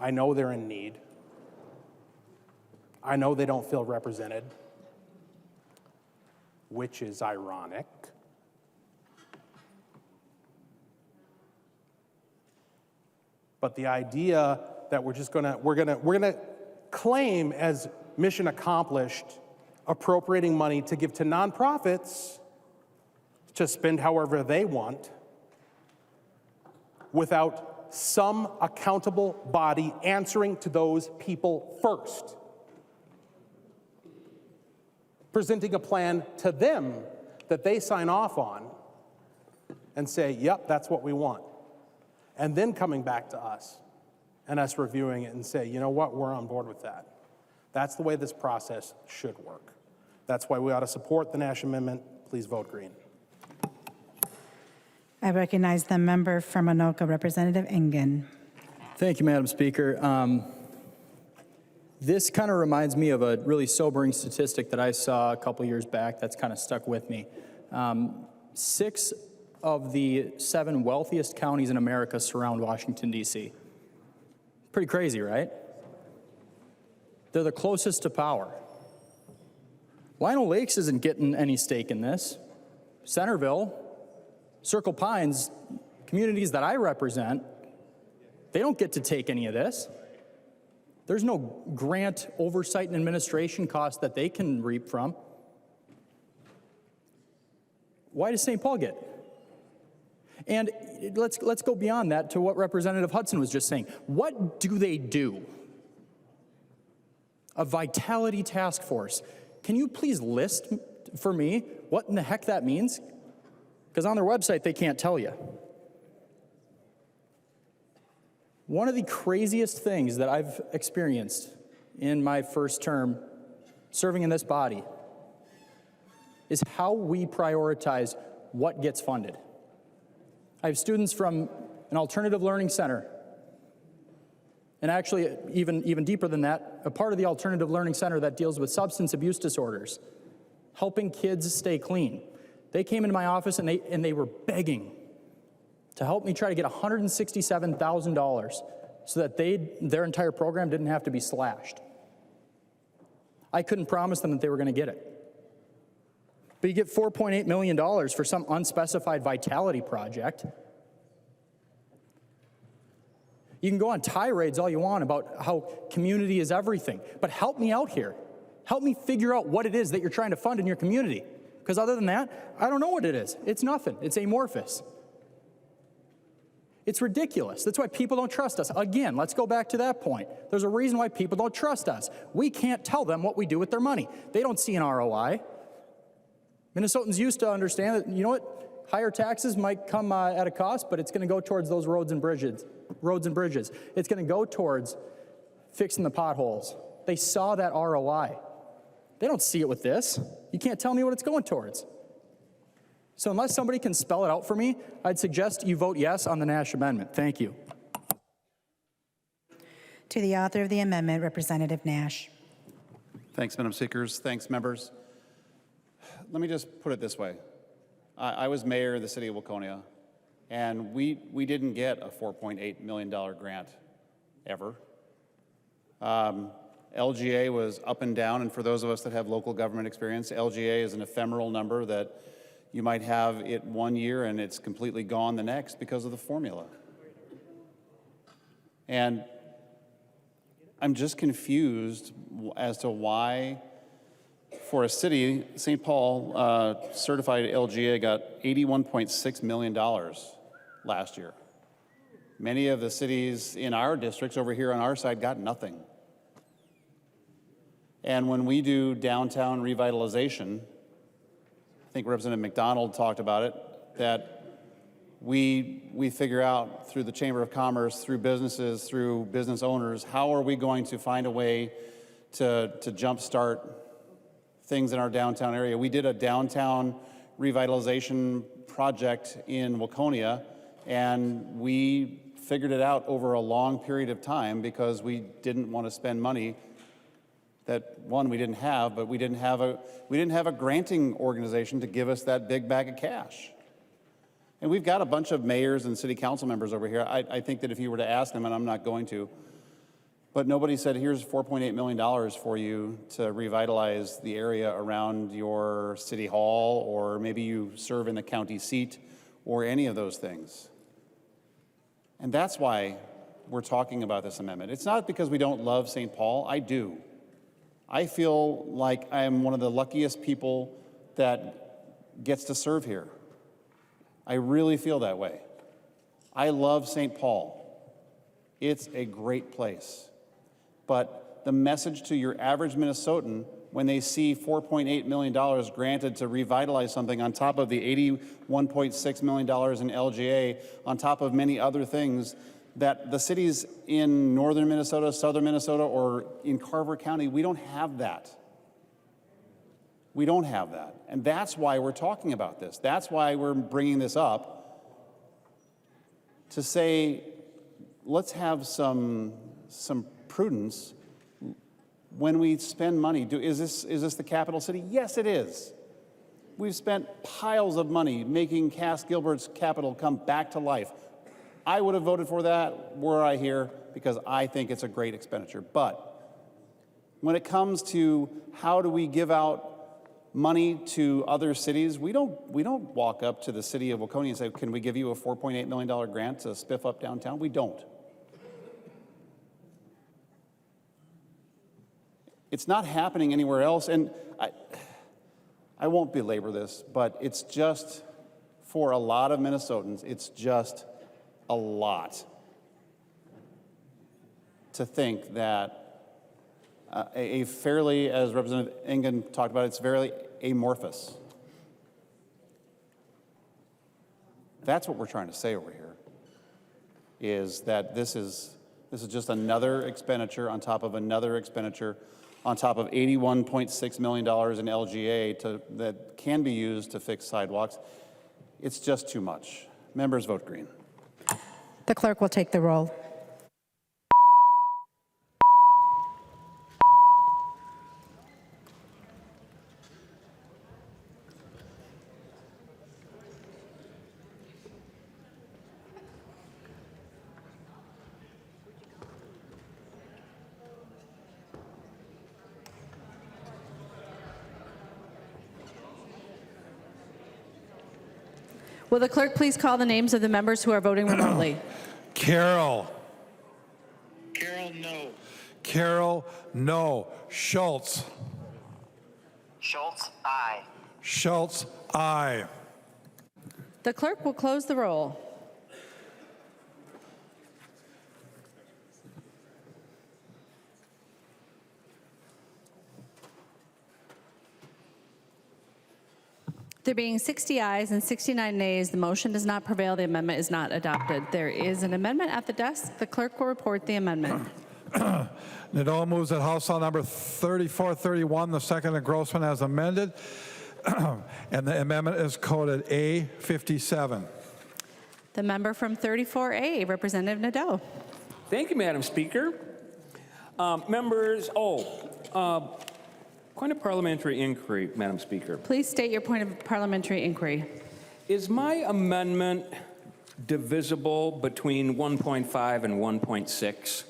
[SPEAKER 17] I know they're in need. I know they don't feel represented, which is ironic. But the idea that we're gonna claim as mission accomplished appropriating money to give to nonprofits to spend however they want without some accountable body answering to those people first, presenting a plan to them that they sign off on and say, yep, that's what we want. And then coming back to us and us reviewing it and say, you know what, we're on board with that. That's the way this process should work. That's why we ought to support the Nash Amendment. Please vote green.
[SPEAKER 1] I recognize the member from Anoka, Representative Engen.
[SPEAKER 19] Thank you, Madam Speaker. This kind of reminds me of a really sobering statistic that I saw a couple years back that's kind of stuck with me. 6 of the 7 wealthiest counties in America surround Washington, D.C. Pretty crazy, right? They're the closest to power. Lino Lakes isn't getting any stake in this. Centerville, Circle Pines, communities that I represent, they don't get to take any of this. There's no grant oversight and administration cost that they can reap from. Why does St. Paul get it? And let's go beyond that to what Representative Hudson was just saying. What do they do? A vitality task force. Can you please list for me what in the heck that means? Because on their website, they can't tell you. One of the craziest things that I've experienced in my first term serving in this body is how we prioritize what gets funded. I have students from an alternative learning center, and actually even deeper than that, a part of the alternative learning center that deals with substance abuse disorders, helping kids stay clean. They came into my office and they were begging to help me try to get $167,000 so that their entire program didn't have to be slashed. I couldn't promise them that they were going to get it. But you get $4.8 million for some unspecified vitality project. You can go on tirades all you want about how community is everything, but help me out here. Help me figure out what it is that you're trying to fund in your community. Because other than that, I don't know what it is. It's nothing. It's amorphous. It's ridiculous. That's why people don't trust us. Again, let's go back to that point. There's a reason why people don't trust us. We can't tell them what we do with their money. They don't see an ROI. Minnesotans used to understand that, you know what, higher taxes might come at a cost, but it's going to go towards those roads and bridges. It's going to go towards fixing the potholes. They saw that ROI. They don't see it with this. You can't tell me what it's going towards. So unless somebody can spell it out for me, I'd suggest you vote yes on the Nash Amendment. Thank you.
[SPEAKER 1] To the author of the amendment, Representative Nash.
[SPEAKER 5] Thanks, Madam Speakers. Thanks, members. Let me just put it this way. I was mayor of the city of Waconia, and we didn't get a $4.8 million grant ever. LGA was up and down, and for those of us that have local government experience, LGA is an ephemeral number that you might have it one year and it's completely gone the next because of the formula. And I'm just confused as to why, for a city, St. Paul certified LGA got $81.6 million last year. Many of the cities in our districts over here on our side got nothing. And when we do downtown revitalization, I think Representative McDonald talked about it, that we figure out through the Chamber of Commerce, through businesses, through business owners, how are we going to find a way to jumpstart things in our downtown area. We did a downtown revitalization project in Waconia, and we figured it out over a long period of time because we didn't want to spend money that, one, we didn't have, but we didn't have a granting organization to give us that big bag of cash. And we've got a bunch of mayors and city council members over here. I think that if you were to ask them, and I'm not going to, but nobody said, here's $4.8 million for you to revitalize the area around your city hall, or maybe you serve in the county seat, or any of those things. And that's why we're talking about this amendment. It's not because we don't love St. Paul. I do. I feel like I am one of the luckiest people that gets to serve here. I really feel that way. I love St. Paul. It's a great place. But the message to your average Minnesotan when they see $4.8 million granted to revitalize something on top of the $81.6 million in LGA, on top of many other things, that the cities in northern Minnesota, southern Minnesota, or in Carver County, we don't have that. We don't have that. And that's why we're talking about this. That's why we're bringing this up, to say, let's have some prudence when we spend money. Is this the capital city? Yes, it is. We've spent piles of money making Cass Gilbert's capital come back to life. I would have voted for that were I here, because I think it's a great expenditure. But when it comes to how do we give out money to other cities, we don't walk up to the city of Waconia and say, can we give you a $4.8 million grant to spiff up downtown? We don't. It's not happening anywhere else, and I won't belabor this, but it's just, for a lot of Minnesotans, it's just a lot to think that a fairly, as Representative Engen talked about, it's very amorphous. That's what we're trying to say over here, is that this is just another expenditure on top of another expenditure on top of $81.6 million in LGA that can be used to fix sidewalks. It's just too much. Members, vote green.
[SPEAKER 1] The clerk will take the roll.
[SPEAKER 21] Will the clerk please call the names of the members who are voting remotely?
[SPEAKER 2] Carroll.
[SPEAKER 14] Carroll, no.
[SPEAKER 2] Carroll, no. Schultz.
[SPEAKER 14] Schultz, aye.
[SPEAKER 2] Schultz, aye.
[SPEAKER 21] The clerk will close the roll. There being 60 ayes and 69 nays, the motion does not prevail. The amendment is not adopted. There is an amendment at the desk. The clerk will report the amendment.
[SPEAKER 2] Nadeau moves that House File Number 3431, the second engrossment as amended, and the amendment is coded A57.
[SPEAKER 21] The member from 34A, Representative Nadeau.
[SPEAKER 12] Thank you, Madam Speaker. Members, point of parliamentary inquiry, Madam Speaker.
[SPEAKER 21] Please state your point of parliamentary inquiry.
[SPEAKER 12] Is my amendment divisible between 1.5 and 1.6?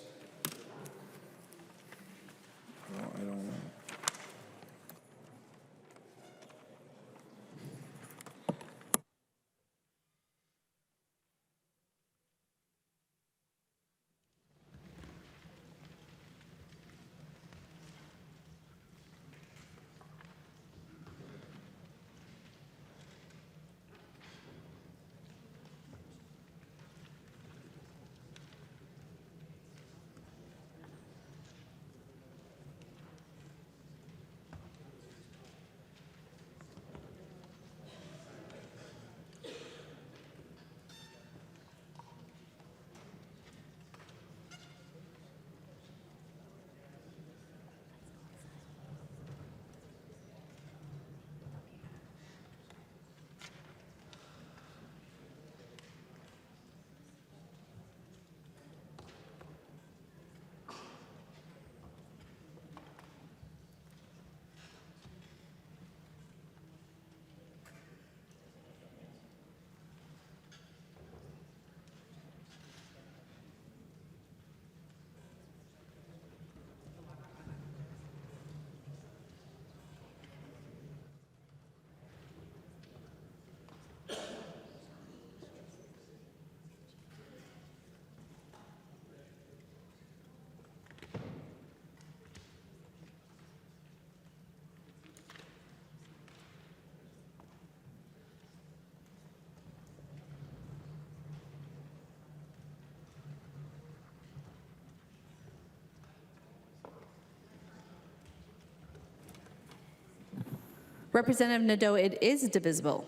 [SPEAKER 21] Representative Nadeau, it is divisible.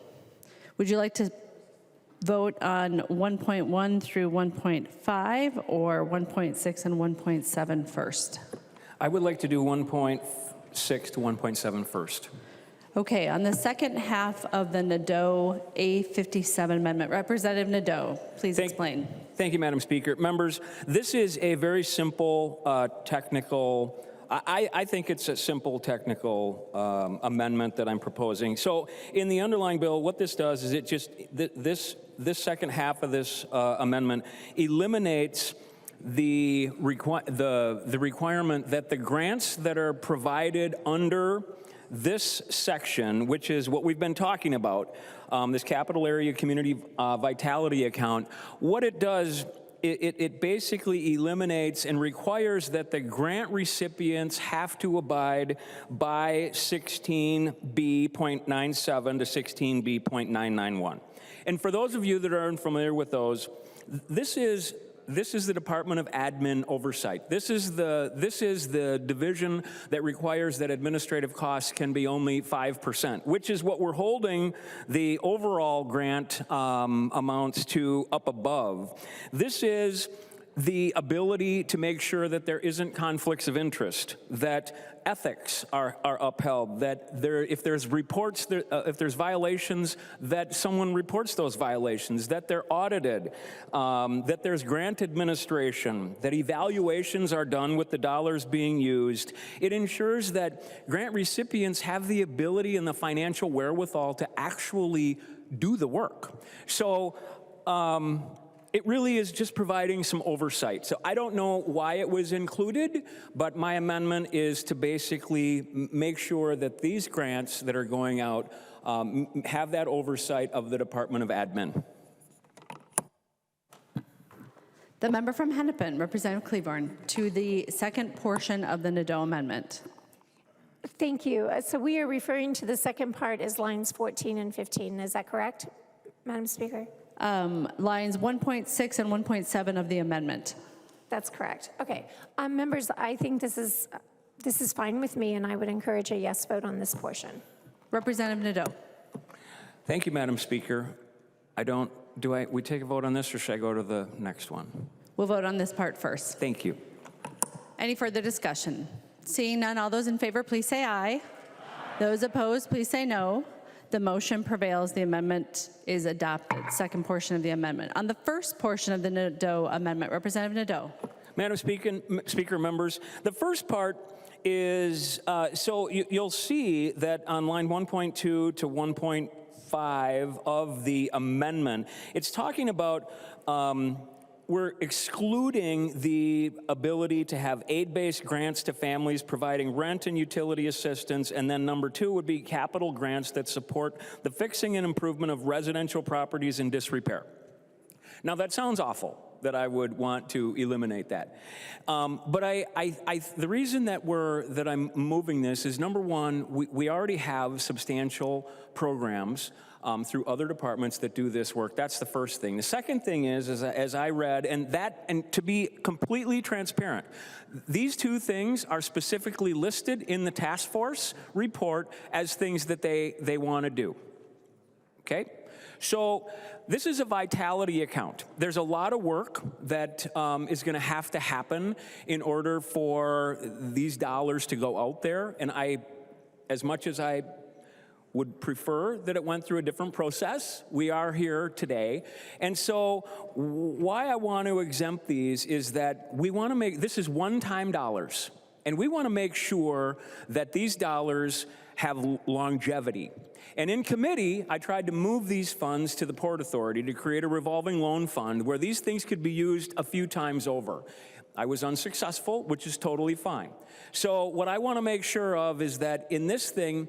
[SPEAKER 21] Would you like to vote on 1.1 through 1.5 or 1.6 and 1.7 first?
[SPEAKER 12] I would like to do 1.6 to 1.7 first.
[SPEAKER 21] Okay, on the second half of the Nadeau A57 amendment, Representative Nadeau, please explain.
[SPEAKER 12] Thank you, Madam Speaker. Members, this is a very simple technical I think it's a simple technical amendment that I'm proposing. So in the underlying bill, what this does is it just, this second half of this amendment eliminates the requirement that the grants that are provided under this section, which is what we've been talking about, this capital area community vitality account, what it does it basically eliminates and requires that the grant recipients have to abide by 16B.97 to 16B.991. And for those of you that are unfamiliar with those, this is the Department of Admin Oversight. This is the division that requires that administrative costs can be only 5%, which is what we're holding the overall grant amounts to up above. This is the ability to make sure that there isn't conflicts of interest, that ethics are upheld, that if there's reports, if there's violations, that someone reports those violations, that they're audited, that there's grant administration, that evaluations are done with the dollars being used. It ensures that grant recipients have the ability and the financial wherewithal to actually do the work. So, it really is just providing some oversight. So I don't know why it was included, but my amendment is to basically make sure that these grants that are going out have that oversight of the Department of Admin.
[SPEAKER 1] The member from Hennepin, Representative Klevorn, to the second portion of the Nadeau amendment.
[SPEAKER 4] Thank you. So we are referring to the second part as lines 14 and 15. Is that correct, Madam Speaker?
[SPEAKER 1] Lines 1.6 and 1.7 of the amendment.
[SPEAKER 4] That's correct. Okay. Members, I think this is fine with me, and I would encourage a yes vote on this portion.
[SPEAKER 1] Representative Nadeau.
[SPEAKER 12] Thank you, Madam Speaker. We take a vote on this, or should I go to the next one?
[SPEAKER 1] We'll vote on this part first.
[SPEAKER 12] Thank you.
[SPEAKER 1] Any further discussion? Seeing none, all those in favor, please say aye. Those opposed, please say no. The motion prevails. The amendment is adopted. Second portion of the amendment. On the first portion of the Nadeau amendment, Representative Nadeau.
[SPEAKER 12] Madam Speaker, members, the first part is, so you'll see that on line 1.2 to 1.5 of the amendment, it's talking about we're excluding the ability to have aid-based grants to families providing rent and utility assistance, and then number 2 would be capital grants that support the fixing and improvement of residential properties in disrepair. Now that sounds awful, that I would want to eliminate that. But the reason that I'm moving this is, number 1, we already have substantial programs through other departments that do this work. That's the first thing. The second thing is, as I read, and to be completely transparent, these two things are specifically listed in the task force report as things that they want to do. Okay? So this is a vitality account. There's a lot of work that is going to have to happen in order for these dollars to go out there. And as much as I would prefer that it went through a different process, we are here today. And so why I want to exempt these is that we want to this is one-time dollars. And we want to make sure that these dollars have longevity. And in committee, I tried to move these funds to the Port Authority to create a revolving loan fund where these things could be used a few times over. I was unsuccessful, which is totally fine. So what I want to make sure of is that in this thing,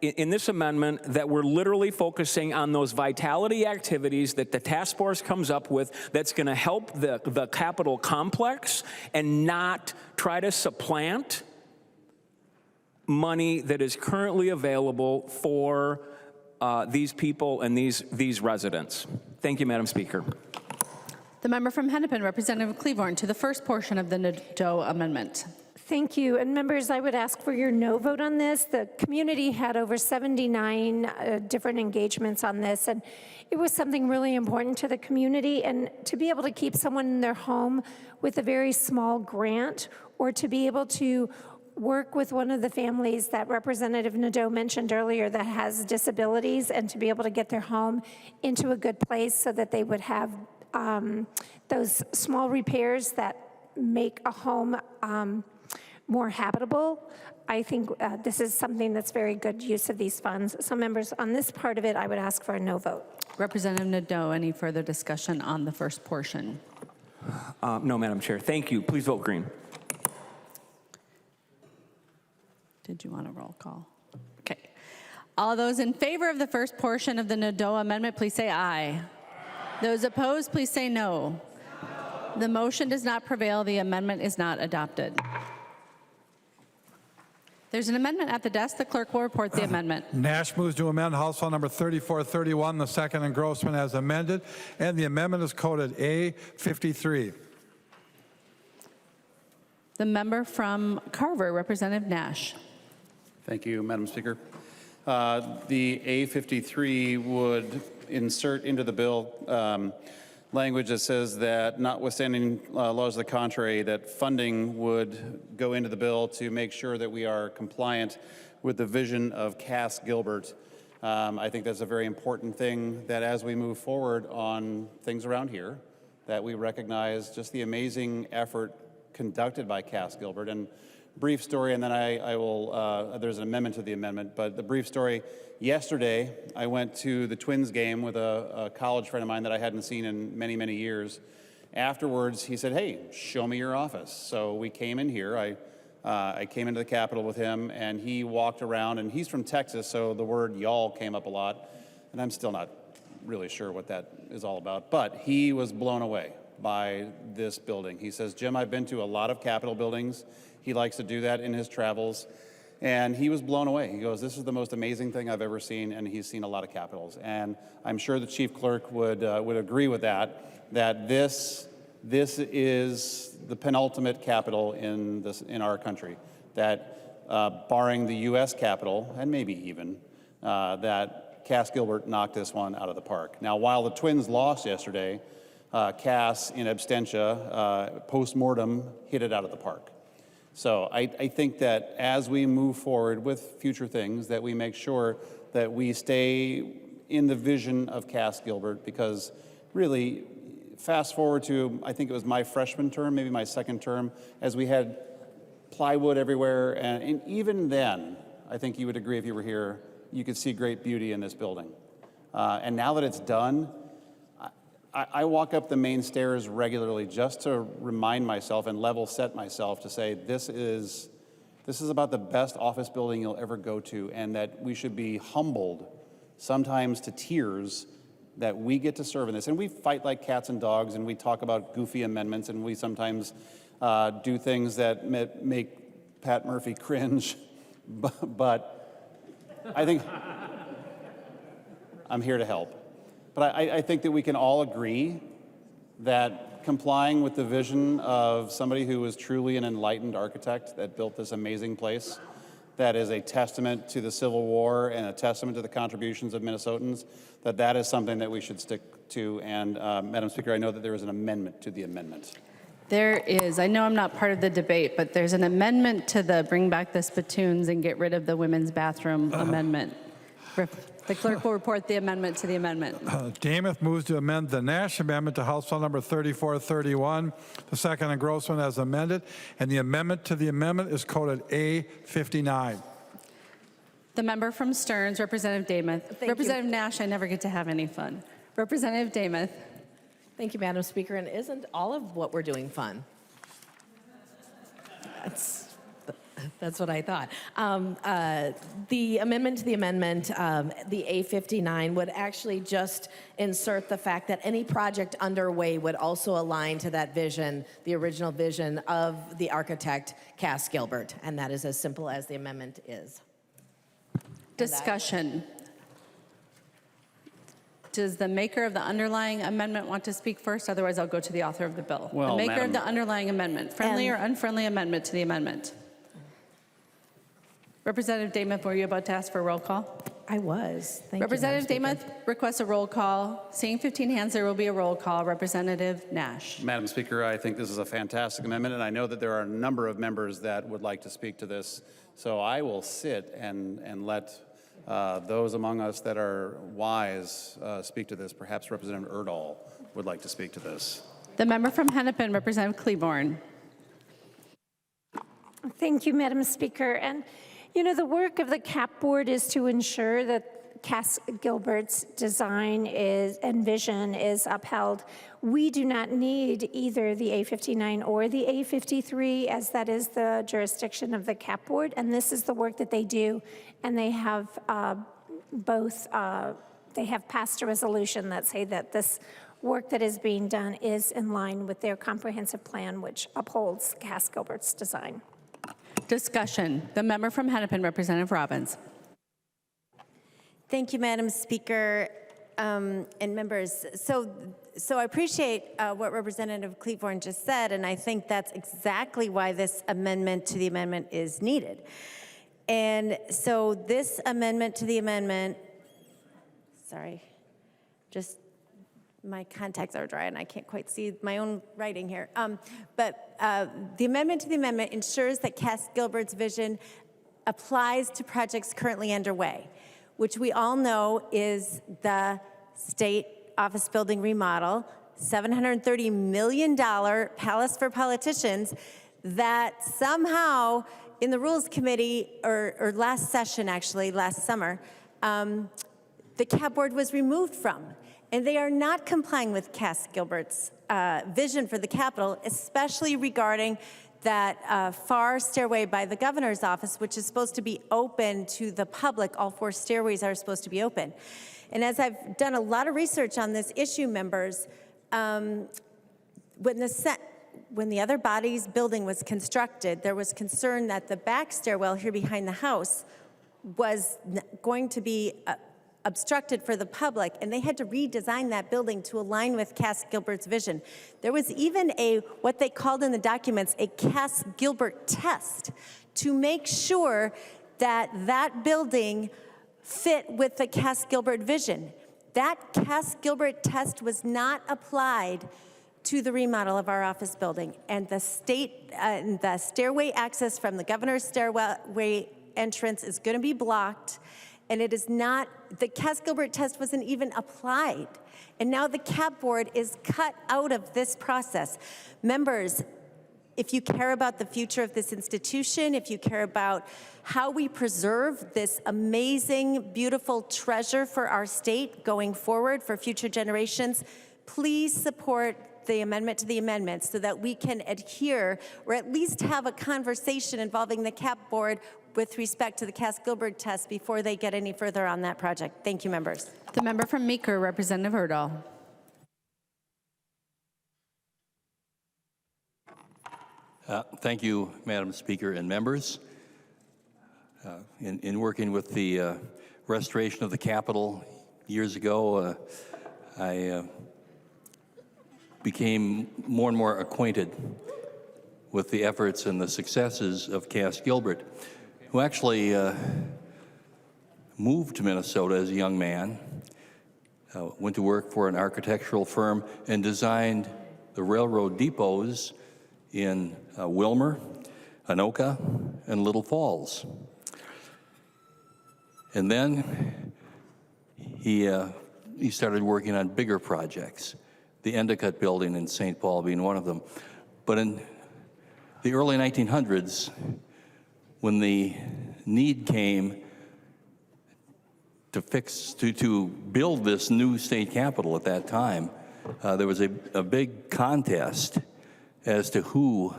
[SPEAKER 12] in this amendment, that we're literally focusing on those vitality activities that the task force comes up with that's going to help the Capitol complex and not try to supplant money that is currently available for these people and these residents. Thank you, Madam Speaker.
[SPEAKER 1] The member from Hennepin, Representative Klevorn, to the first portion of the Nadeau amendment.
[SPEAKER 4] Thank you. And members, I would ask for your no vote on this. The community had over 79 different engagements on this, and it was something really important to the community. And to be able to keep someone in their home with a very small grant, or to be able to work with one of the families that Representative Nadeau mentioned earlier that has disabilities, and to be able to get their home into a good place so that they would have those small repairs that make a home more habitable. I think this is something that's very good use of these funds. So members, on this part of it, I would ask for a no vote.
[SPEAKER 1] Representative Nadeau, any further discussion on the first portion?
[SPEAKER 12] No, Madam Chair. Thank you. Please vote green.
[SPEAKER 1] Did you want a roll call? Okay. All those in favor of the first portion of the Nadeau amendment, please say aye.
[SPEAKER 11] Those opposed, please say no. The motion does not prevail. The amendment is not adopted. There's an amendment at the desk. The clerk will report the amendment.
[SPEAKER 2] Nash moves to amend House File Number 3431, the second engrossment as amended, and the amendment is coded A53.
[SPEAKER 11] The member from Carver, Representative Nash.
[SPEAKER 5] Thank you, Madam Speaker. The A53 would insert into the bill language that says that notwithstanding laws to the contrary, that funding would go into the bill to make sure that we are compliant with the vision of Cass Gilbert. I think that's a very important thing, that as we move forward on things around here, that we recognize just the amazing effort conducted by Cass Gilbert. And brief story, and then I will, there's an amendment to the amendment, but the brief story, yesterday I went to the Twins game with a college friend of mine that I hadn't seen in many, many years. Afterwards, he said, hey, show me your office. So we came in here, I came into the Capitol with him, and he walked around, and he's from Texas, so the word y'all came up a lot, and I'm still not really sure what that is all about, but he was blown away by this building. He says, Jim, I've been to a lot of Capitol buildings. He likes to do that in his travels. And he was blown away. He goes, this is the most amazing thing I've ever seen, and he's seen a lot of Capitols. And I'm sure the chief clerk would agree with that this is the penultimate Capitol in our country, that barring the U.S. Capitol, and maybe even, that Cass Gilbert knocked this one out of the park. Now, while the Twins lost yesterday, Cass, in absentia, post-mortem, hit it out of the park. So I think that as we move forward with future things, that we make sure that we stay in the vision of Cass Gilbert, because really, fast forward to, I think it was my freshman term, maybe my second term, as we had plywood everywhere, and even then, I think you would agree if you were here, you could see great beauty in this building. And now that it's done, I walk up the main stairs regularly just to remind myself and level set myself to say this is about the best office building you'll ever go to, and that we should be humbled, sometimes to tears, that we get to serve in this. And we fight like cats and dogs, and we talk about goofy amendments, and we sometimes do things that make Pat Murphy cringe, but I think I'm here to help. But I think that we can all agree that complying with the vision of somebody who was truly an enlightened architect that built this amazing place, that is a testament to the Civil War and a testament to the contributions of Minnesotans, that is something that we should stick to. And Madam Speaker, I know that there is an amendment to the amendment.
[SPEAKER 11] There is. I know I'm not part of the debate, but there's an amendment to the bring back the spittoons and get rid of the women's bathroom amendment. The clerk will report the amendment to the amendment.
[SPEAKER 2] Damath moves to amend the Nash amendment to House File Number 3431, the second engrossment as amended, and the amendment to the amendment is coded A59.
[SPEAKER 11] The member from Stearns, Representative Damath. Representative Nash, I never get to have any fun. Representative Damath.
[SPEAKER 20] Thank you, Madam Speaker. And isn't all of what we're doing fun? That's what I thought. The amendment to the amendment, the A59, would actually just insert the fact that any project underway would also align to that vision, the original vision of the architect, Cass Gilbert. And that is as simple as the amendment is.
[SPEAKER 11] Discussion. Does the maker of the underlying amendment want to speak first? Otherwise, I'll go to the author of the bill.
[SPEAKER 5] Well,
[SPEAKER 11] the maker of the underlying amendment, friendly or unfriendly amendment to the amendment? Representative Damath, were you about to ask for a roll call?
[SPEAKER 20] I was. Thank
[SPEAKER 11] Representative
[SPEAKER 20] you, Madam
[SPEAKER 11] Damath requests a roll call. Seeing 15 hands, there will be a roll call. Representative Nash.
[SPEAKER 5] Madam Speaker, I think this is a fantastic amendment, and I know that there are a number of members that would like to speak to this. So I will sit and let those among us that are wise speak to this. Perhaps Representative Erdahl would like to speak to this.
[SPEAKER 11] The member from Hennepin, Representative Klevorn.
[SPEAKER 4] Thank you, Madam Speaker. And you know, the work of the CAP board is to ensure that Cass Gilbert's design and vision is upheld. We do not need either the A59 or the A53, as that is the jurisdiction of the CAP board, and this is the work that they do. And they have they have passed a resolution that say that this work that is being done is in line with their comprehensive plan, which upholds Cass Gilbert's design.
[SPEAKER 11] Discussion. The member from Hennepin, Representative Robbins.
[SPEAKER 9] Thank you, Madam Speaker, and members. So I appreciate what Representative Klevorn just said, and I think that's exactly why this amendment to the amendment is needed. And so this amendment to the amendment, sorry, just my contacts are dry and I can't quite see my own writing here. But the amendment to the amendment ensures that Cass Gilbert's vision applies to projects currently underway, which we all know is the state office building remodel, $730 million palace for politicians that somehow in the Rules Committee, or last session actually, last summer, the CAP board was removed from. And they are not complying with Cass Gilbert's vision for the Capitol, especially regarding that far stairway by the governor's office, which is supposed to be open to the public. All 4 stairways are supposed to be open. And as I've done a lot of research on this issue, members, when the other body's building was constructed, there was concern that the back stairwell here behind the house was going to be obstructed for the public, and they had to redesign that building to align with Cass Gilbert's vision. There was even what they called in the documents, a Cass Gilbert test to make sure that that building fit with the Cass Gilbert vision. That Cass Gilbert test was not applied to the remodel of our office building, and the stairway access from the governor's stairway entrance is going to be blocked. And it is not, the Cass Gilbert test wasn't even applied. And now the CAP board is cut out of this process. Members, if you care about the future of this institution, if you care about how we preserve this amazing, beautiful treasure for our state going forward for future generations, please support the amendment to the amendment so that we can adhere or at least have a conversation involving the CAP board with respect to the Cass Gilbert test before they get any further on that project. Thank you, members.
[SPEAKER 11] The member from Meeker, Representative Erdahl.
[SPEAKER 18] Thank you, Madam Speaker and members. In working with the restoration of the Capitol years ago, I became more and more acquainted with the efforts and the successes of Cass Gilbert, who actually moved to Minnesota as a young man, went to work for an architectural firm, and designed the railroad depots in Wilmer, Anoka, and Little Falls. And then he started working on bigger projects, the Endicott building in St. Paul being one of them. But in the early 1900s, when the need came to build this new state capitol at that time, there was a big contest as to who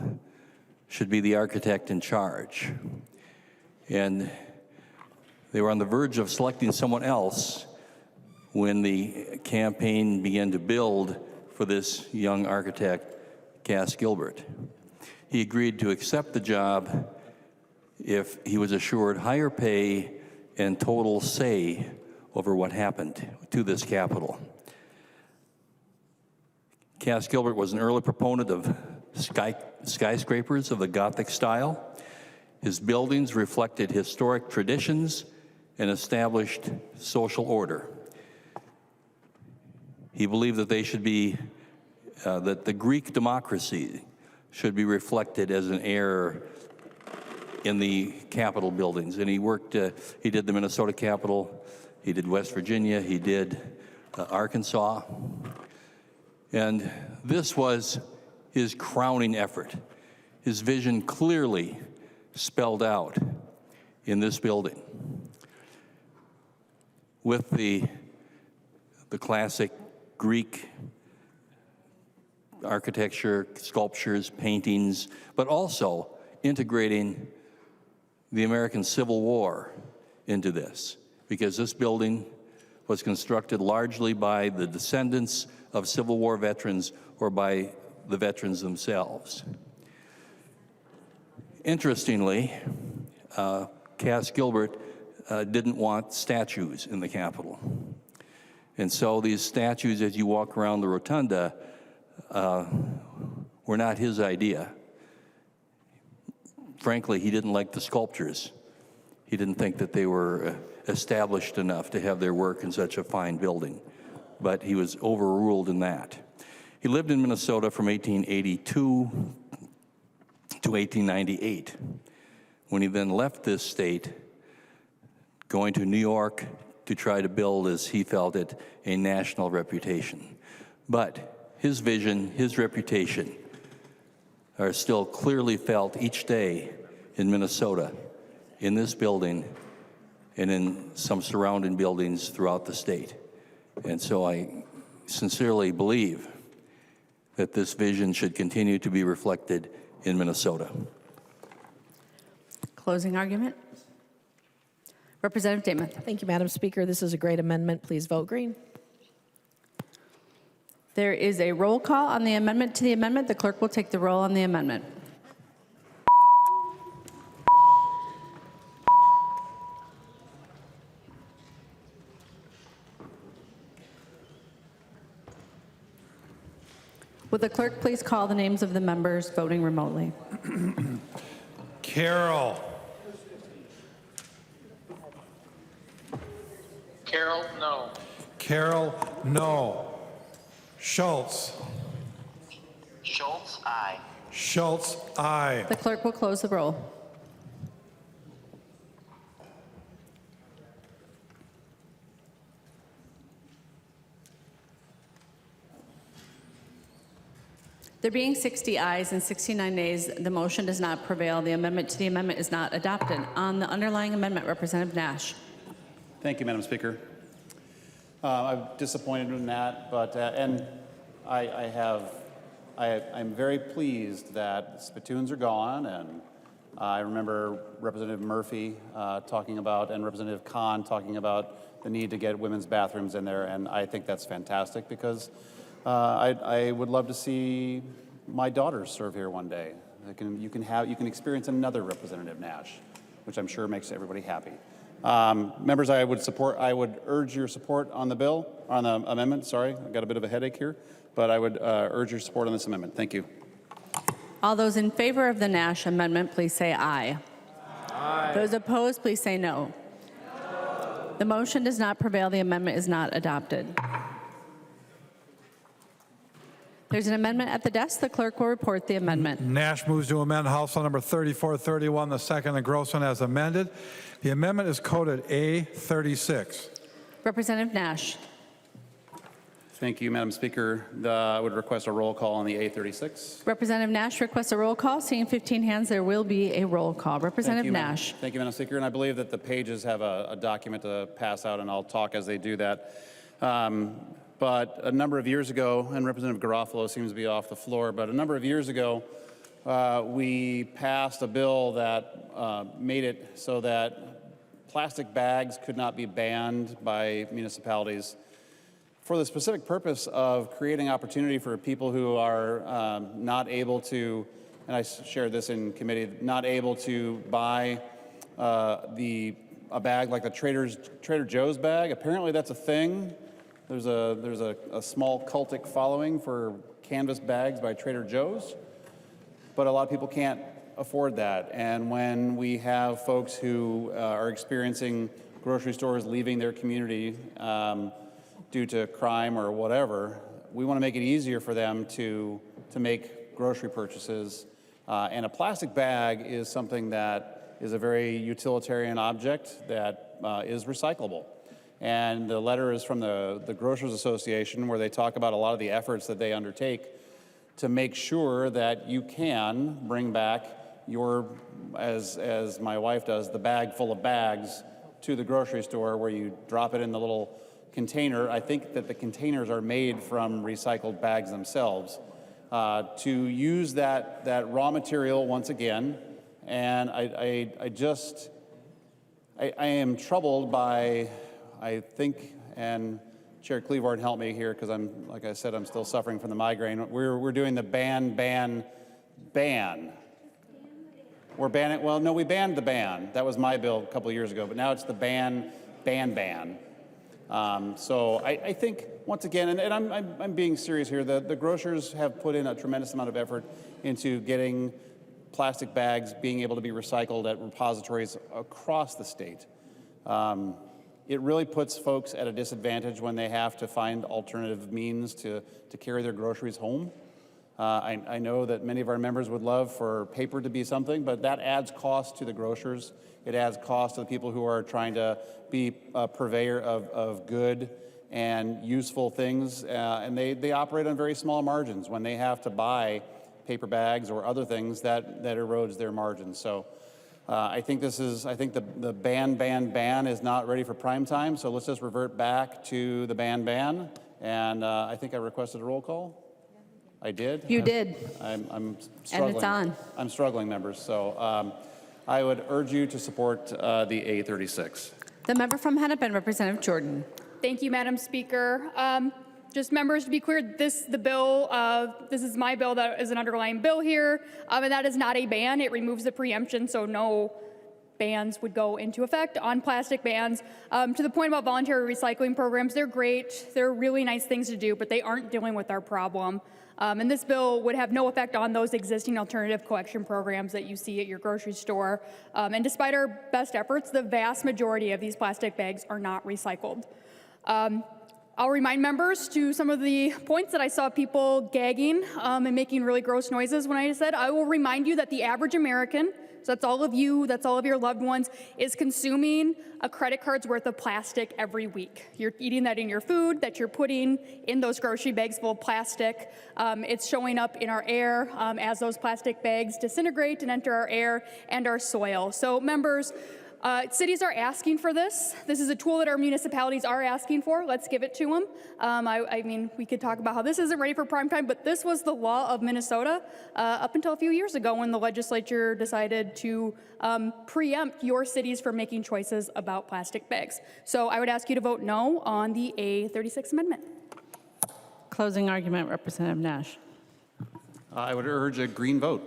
[SPEAKER 18] should be the architect in charge. And they were on the verge of selecting someone else when the campaign began to build for this young architect, Cass Gilbert. He agreed to accept the job if he was assured higher pay and total say over what happened to this capitol. Cass Gilbert was an early proponent of skyscrapers of the Gothic style. His buildings reflected historic traditions and established social order. He believed that they should be, that the Greek democracy should be reflected as an heir in the Capitol buildings. And he did the Minnesota Capitol, he did West Virginia, he did Arkansas. And this was his crowning effort. His vision clearly spelled out in this building. With the classic Greek architecture, sculptures, paintings, but also integrating the American Civil War into this, because this building was constructed largely by the descendants of Civil War veterans or by the veterans themselves. Interestingly, Cass Gilbert didn't want statues in the Capitol. And so these statues, as you walk around the rotunda, were not his idea. Frankly, he didn't like the sculptures. He didn't think that they were established enough to have their work in such a fine building. But he was overruled in that. He lived in Minnesota from 1882 to 1898, when he then left this state, going to New York to try to build, as he felt it, a national reputation. But his vision, his reputation, are still clearly felt each day in Minnesota, in this building, and in some surrounding buildings throughout the state. And so I sincerely believe that this vision should continue to be reflected in Minnesota.
[SPEAKER 11] Closing argument. Representative Damon.
[SPEAKER 20] Thank you, Madam Speaker. This is a great amendment. Please vote green.
[SPEAKER 11] There is a roll call on the amendment to the amendment. The clerk will take the roll on the amendment. Would the clerk please call the names of the members voting remotely?
[SPEAKER 2] Carroll.
[SPEAKER 14] Carroll, no.
[SPEAKER 2] Carroll, no. Schultz.
[SPEAKER 14] Schultz, aye.
[SPEAKER 2] Schultz, aye.
[SPEAKER 11] The clerk will close the roll. There being 60 ayes and 69 nays, the motion does not prevail. The amendment to the amendment is not adopted. On the underlying amendment, Representative Nash.
[SPEAKER 5] Thank you, Madam Speaker. I'm disappointed in that, but and I'm very pleased that spittoons are gone, and I remember Representative Murphy talking about, and Representative Kahn talking about the need to get women's bathrooms in there, and I think that's fantastic because I would love to see my daughters serve here one day. You can experience another Representative Nash, which I'm sure makes everybody happy. Members, I would urge your support on the bill, on the amendment. Sorry, I've got a bit of a headache here, but I would urge your support on this amendment. Thank you.
[SPEAKER 11] All those in favor of the Nash amendment, please say aye. Aye. Those opposed, please say no. No. The motion does not prevail. The amendment is not adopted. There's an amendment at the desk. The clerk will report the amendment.
[SPEAKER 2] Nash moves to amend House Bill number 3431, the second and Grossman as amended. The amendment is coded A36.
[SPEAKER 11] Representative Nash.
[SPEAKER 5] Thank you, Madam Speaker. I would request a roll call on the A36.
[SPEAKER 11] Representative Nash requests a roll call. Seeing 15 hands, there will be a roll call. Representative Nash.
[SPEAKER 5] Thank you, Madam Speaker. And I believe that the pages have a document to pass out, and I'll talk as they do that. But a number of years ago, and Representative Garofalo seems to be off the floor, but a number of years ago, we passed a bill that made it so that plastic bags could not be banned by municipalities for the specific purpose of creating opportunity for people who are not able to, and I shared this in committee, not able to buy a bag like the Trader Joe's bag. Apparently that's a thing. There's a small cultic following for canvas bags by Trader Joe's, but a lot of people can't afford that. And when we have folks who are experiencing grocery stores leaving their community due to crime or whatever, we want to make it easier for them to make grocery purchases. And a plastic bag is something that is a very utilitarian object that is recyclable. And the letter is from the Grocers Association, where they talk about a lot of the efforts that they undertake to make sure that you can bring back your, as my wife does, the bag full of bags to the grocery store where you drop it in the little container. I think that the containers are made from recycled bags themselves to use that raw material once again. And I am troubled by, I think, and Chair Klevorn help me here because like I said, I'm still suffering from the migraine. We're doing the ban. We're banning, well, no, we banned the ban. That was my bill a couple of years ago, but now it's the ban. So I think, once again, and I'm being serious here, the grocers have put in a tremendous amount of effort into getting plastic bags being able to be recycled at repositories across the state. It really puts folks at a disadvantage when they have to find alternative means to carry their groceries home. I know that many of our members would love for paper to be something, but that adds cost to the grocers. It adds cost to the people who are trying to be a purveyor of good and useful things, and they operate on very small margins. When they have to buy paper bags or other things, that erodes their margins. So I think the ban is not ready for prime time, so let's just revert back to the ban, and I think I requested a roll call. I did?
[SPEAKER 11] You did.
[SPEAKER 5] I'm struggling.
[SPEAKER 11] And it's on.
[SPEAKER 5] I'm struggling, members, so I would urge you to support the A36.
[SPEAKER 11] The member from Hennepin, Representative Jordan.
[SPEAKER 7] Thank you, Madam Speaker. Just members, to be clear, this is my bill that is an underlying bill here, and that is not a ban. It removes the preemption, so no bans would go into effect on plastic bans. To the point about voluntary recycling programs, they're great. They're really nice things to do, but they aren't dealing with our problem. And this bill would have no effect on those existing alternative collection programs that you see at your grocery store. And despite our best efforts, the vast majority of these plastic bags are not recycled. I'll remind members to some of the points that I saw people gagging and making really gross noises when I said. I will remind you that the average American, so that's all of you, that's all of your loved ones, is consuming a credit card's worth of plastic every week. You're eating that in your food, that you're putting in those grocery bags full of plastic. It's showing up in our air as those plastic bags disintegrate and enter our air and our soil. So members, cities are asking for this. This is a tool that our municipalities are asking for. Let's give it to them. I mean, we could talk about how this isn't ready for prime time, but this was the law of Minnesota up until a few years ago when the legislature decided to preempt your cities from making choices about plastic bags. So I would ask you to vote no on the A36 amendment.
[SPEAKER 11] Closing argument, Representative Nash.
[SPEAKER 5] I would urge a green vote.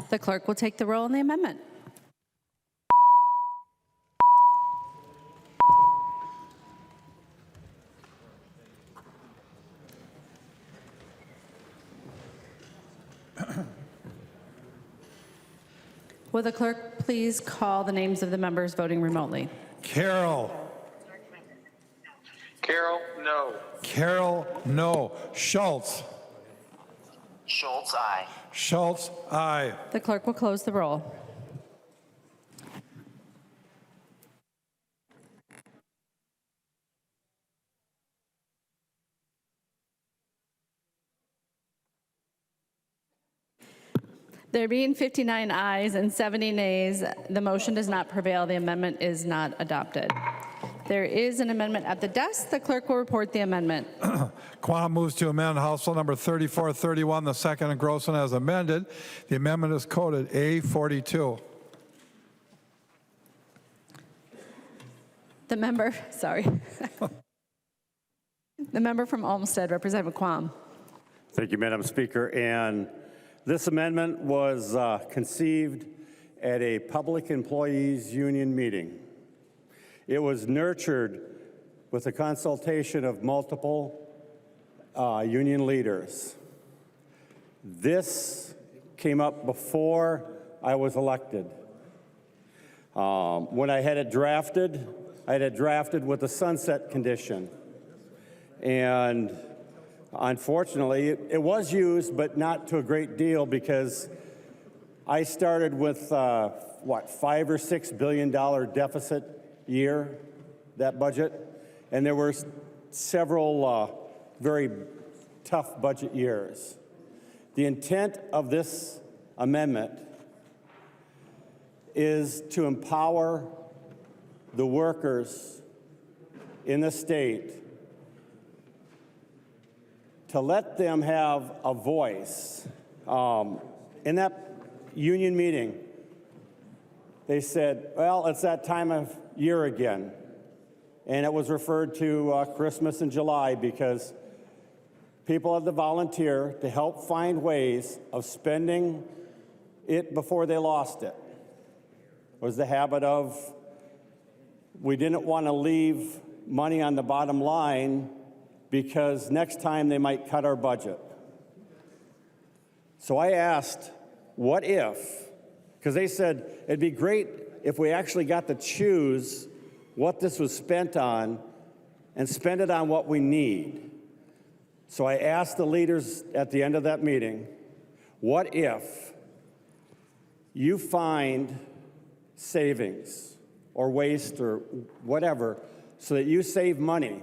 [SPEAKER 11] The clerk will take the roll on the amendment. Will the clerk please call the names of the members voting remotely?
[SPEAKER 2] Carroll.
[SPEAKER 14] Carroll, no.
[SPEAKER 2] Carroll, no. Schultz.
[SPEAKER 14] Schultz, aye.
[SPEAKER 2] Schultz, aye.
[SPEAKER 11] The clerk will close the roll. There being 59 ayes and 70 nays, the motion does not prevail. The amendment is not adopted. There is an amendment at the desk. The clerk will report the amendment.
[SPEAKER 2] Quam moves to amend House Bill number 3431, the second engrossment as amended. The amendment is coded A42.
[SPEAKER 11] The member, sorry. The member from Olmsted, Representative Quam.
[SPEAKER 10] Thank you, Madam Speaker. And this amendment was conceived at a public employees union meeting. It was nurtured with a consultation of multiple union leaders. This came up before I was elected. When I had it drafted with a sunset condition. And unfortunately, it was used, but not to a great deal because I started with, $5 or $6 billion deficit year, that budget, and there were several very tough budget years. The intent of this amendment is to empower the workers in the state to let them have a voice. In that union meeting, they said, well, it's that time of year again. and it was referred to Christmas in July because people had to volunteer to help find ways of spending it before they lost it. It was the habit of we didn't want to leave money on the bottom line because next time they might cut our budget. So I asked, what if? Because they said it'd be great if we actually got to choose what this was spent on and spend it on what we need. So I asked the leaders at the end of that meeting, what if you find savings or waste or whatever so that you save money?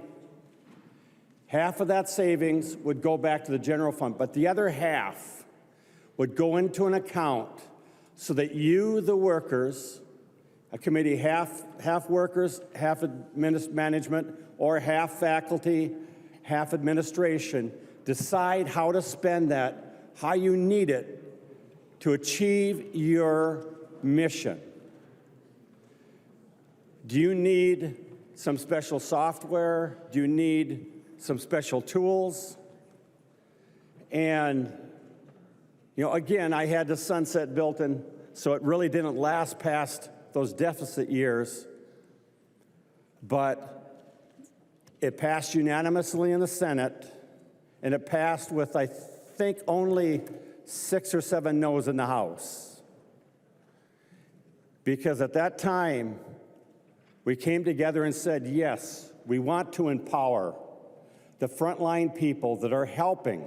[SPEAKER 10] Half of that savings would go back to the general fund, but the other half would go into an account so that you, the workers, a committee half workers, half management, or half faculty, half administration, decide how to spend that, how you need it to achieve your mission. Do you need some special software? Do you need some special tools? And, you know, again, I had the sunset built in, so it really didn't last past those deficit years, but it passed unanimously in the Senate, and it passed with, I think, only 6 or 7 no's in the House. Because at that time, we came together and said, yes, we want to empower the frontline people that are helping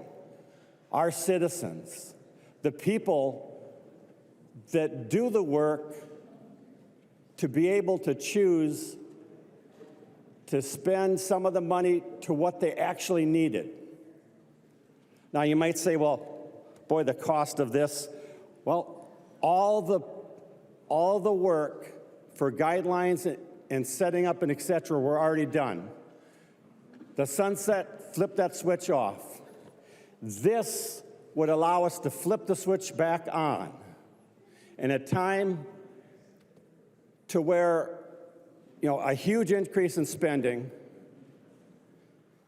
[SPEAKER 10] our citizens, the people that do the work, to be able to choose to spend some of the money to what they actually needed. Now you might say, well, boy, the cost of this. Well, all the work for guidelines and setting up and et cetera were already done. The sunset, flip that switch off. This would allow us to flip the switch back on in a time to where, you know, a huge increase in spending,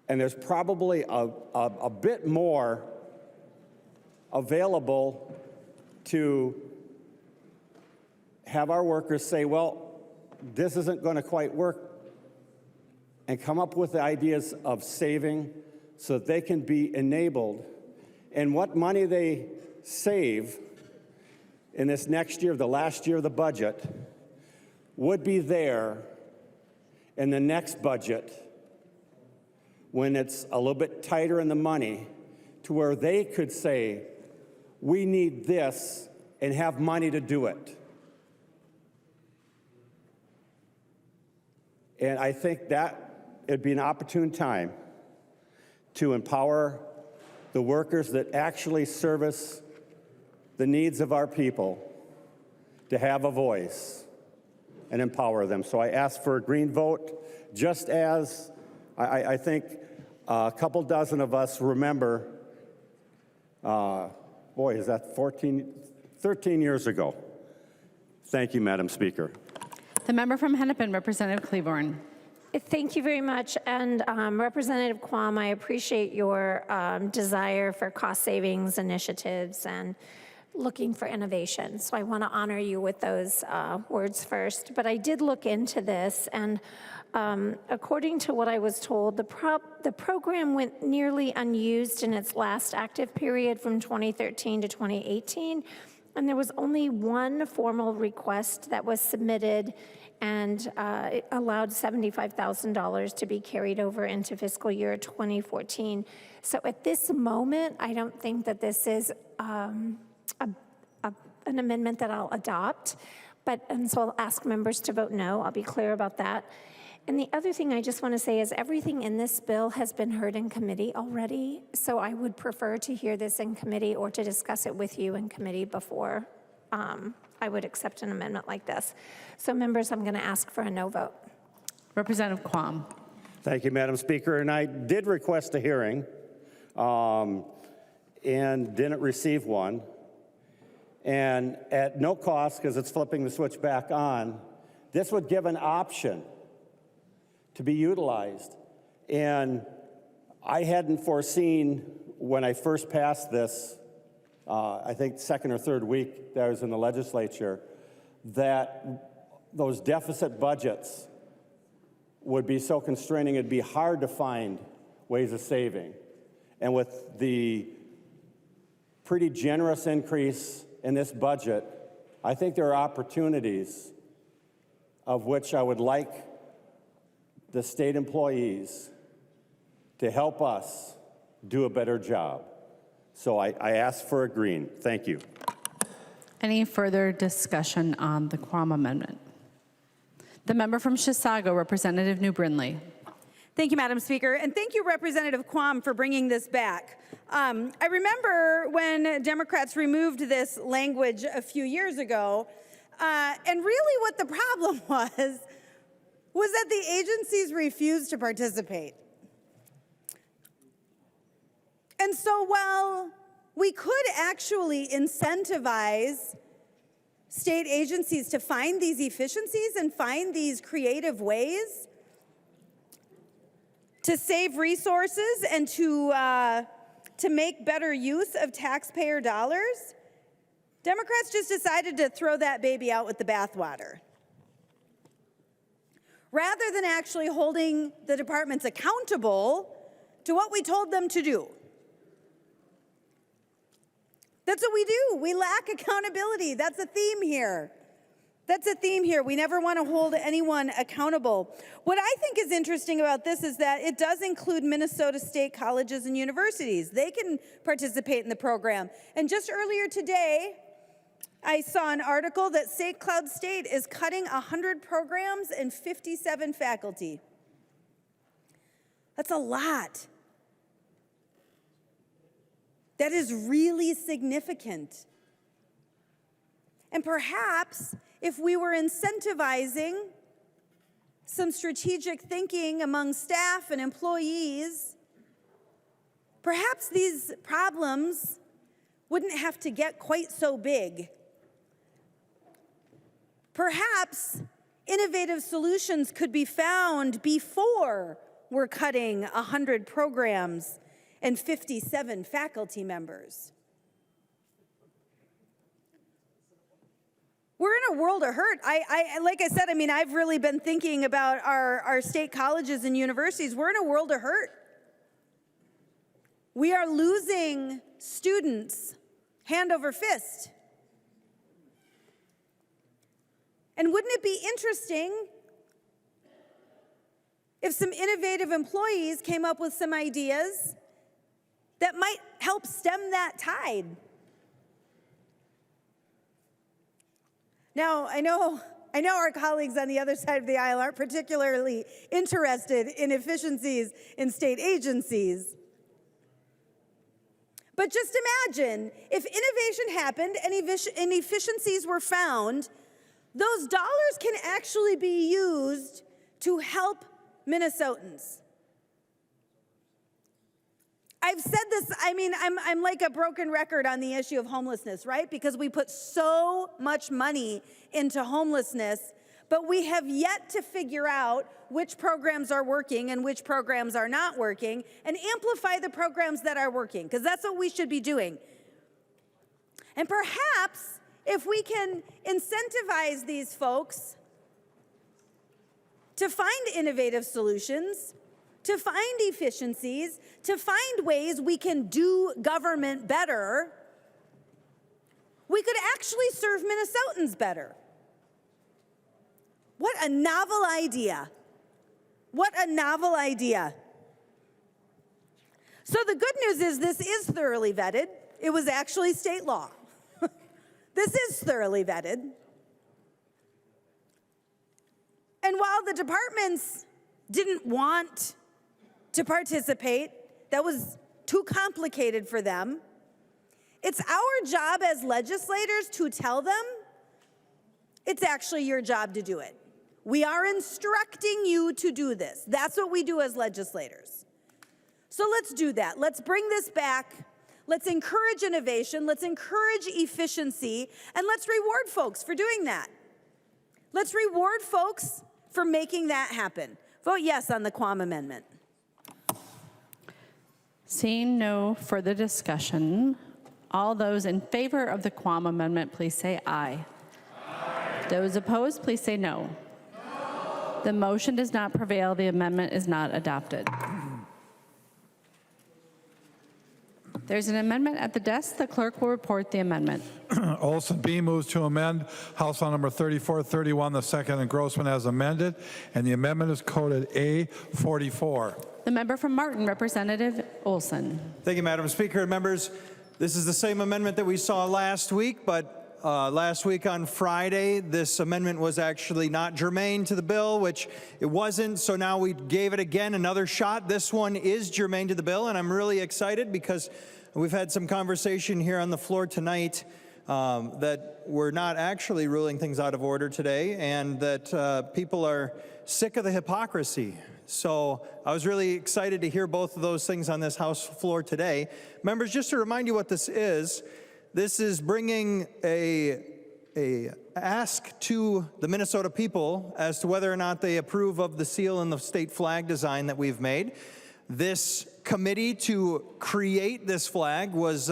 [SPEAKER 10] and there's probably a bit more available to have our workers say, well, this isn't going to quite work, and come up with the ideas of saving so that they can be enabled. And what money they save in this next year, the last year of the budget, would be there in the next budget when it's a little bit tighter in the money, to where they could say, we need this, and have money to do it. And I think that it'd be an opportune time to empower the workers that actually service the needs of our people to have a voice and empower them. So I ask for a green vote, just as I think a couple dozen of us remember, boy, is that 13 years ago. Thank you, Madam Speaker.
[SPEAKER 11] The member from Hennepin, Representative Klevorn.
[SPEAKER 4] Thank you very much. And Representative Quam, I appreciate your desire for cost savings initiatives and looking for innovation. So I want to honor you with those words first. But I did look into this, and according to what I was told, the program went nearly unused in its last active period from 2013 to 2018. And there was only one formal request that was submitted, and it allowed $75,000 to be carried over into fiscal year 2014. So at this moment, I don't think that this is an amendment that I'll adopt, and so I'll ask members to vote no. I'll be clear about that. And the other thing I just want to say is everything in this bill has been heard in committee already, so I would prefer to hear this in committee or to discuss it with you in committee before I would accept an amendment like this. So members, I'm going to ask for a no vote.
[SPEAKER 11] Representative Quam.
[SPEAKER 10] Thank you, Madam Speaker. And I did request a hearing and didn't receive one. And at no cost, because it's flipping the switch back on, this would give an option to be utilized. And I hadn't foreseen when I first passed this, I think second or third week that I was in the legislature, that those deficit budgets would be so constraining it'd be hard to find ways of saving. And with the pretty generous increase in this budget, I think there are opportunities of which I would like the state employees to help us do a better job. So I ask for a green. Thank you.
[SPEAKER 11] Any further discussion on the Quam amendment? The member from Chisago, Representative New Brindley.
[SPEAKER 21] Thank you, Madam Speaker, and thank you, Representative Quam, for bringing this back. I remember when Democrats removed this language a few years ago, and really what the problem was that the agencies refused to participate. And so while we could actually incentivize state agencies to find these efficiencies and find these creative ways to save resources and to make better use of taxpayer dollars, Democrats just decided to throw that baby out with the bathwater. Rather than actually holding the departments accountable to what we told them to do. That's what we do. We lack accountability. That's a theme here. That's a theme here. We never want to hold anyone accountable. What I think is interesting about this is that it does include Minnesota state colleges and universities. They can participate in the program. And just earlier today, I saw an article that St. Cloud State is cutting 100 programs and 57 faculty. That's a lot. That is really significant. And perhaps if we were incentivizing some strategic thinking among staff and employees, perhaps these problems wouldn't have to get quite so big. Perhaps innovative solutions could be found before we're cutting 100 programs and 57 faculty members. We're in a world of hurt. Like I said, I've really been thinking about our state colleges and universities. We're in a world of hurt. We are losing students hand over fist. And wouldn't it be interesting if some innovative employees came up with some ideas that might help stem that tide? Now, I know our colleagues on the other side of the aisle aren't particularly interested in efficiencies in state agencies. But just imagine if innovation happened and efficiencies were found, those dollars can actually be used to help Minnesotans. I've said this, I'm like a broken record on the issue of homelessness, right? Because we put so much money into homelessness, but we have yet to figure out which programs are working and which programs are not working, and amplify the programs that are working, because that's what we should be doing. And perhaps if we can incentivize these folks to find innovative solutions, to find efficiencies, to find ways we can do government better, we could actually serve Minnesotans better. What a novel idea. What a novel idea. So the good news is this is thoroughly vetted. It was actually state law. This is thoroughly vetted. And while the departments didn't want to participate, that was too complicated for them, it's our job as legislators to tell them it's actually your job to do it. We are instructing you to do this. That's what we do as legislators. So let's do that. Let's bring this back. Let's encourage innovation. Let's encourage efficiency. And let's reward folks for doing that. Let's reward folks for making that happen. vote yes on the Quam amendment.
[SPEAKER 11] Seeing no further discussion, all those in favor of the Quam amendment, please say aye. Aye. Those opposed, please say no. No. The motion does not prevail. The amendment is not adopted. There's an amendment at the desk. The clerk will report the amendment.
[SPEAKER 2] Olson B moves to amend House Law Number 3431, the second engrossment as amended, and the amendment is coded A44.
[SPEAKER 11] The member from Martin, Representative Olson.
[SPEAKER 8] Thank you, Madam Speaker. Members, this is the same amendment that we saw last week, but last week on Friday, this amendment was actually not germane to the bill, which it wasn't, so now we gave it again another shot. This one is germane to the bill, and I'm really excited because we've had some conversation here on the floor tonight that we're not actually ruling things out of order today, and that people are sick of the hypocrisy. So I was really excited to hear both of those things on this House floor today. Members, just to remind you what this is bringing a ask to the Minnesota people as to whether or not they approve of the seal and the state flag design that we've made. This committee to create this flag was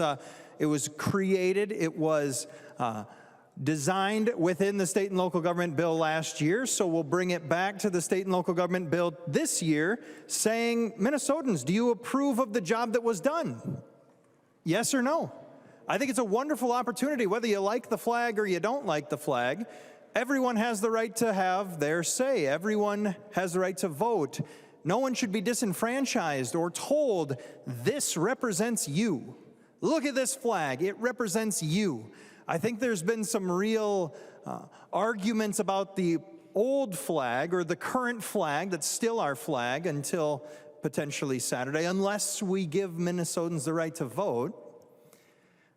[SPEAKER 8] designed within the state and local government bill last year, so we'll bring it back to the state and local government bill this year saying, Minnesotans, do you approve of the job that was done? Yes or no? I think it's a wonderful opportunity, whether you like the flag or you don't like the flag. Everyone has the right to have their say. Everyone has the right to vote. No one should be disenfranchised or told, this represents you. Look at this flag, it represents you. I think there's been some real arguments about the old flag or the current flag that's still our flag until potentially Saturday, unless we give Minnesotans the right to vote.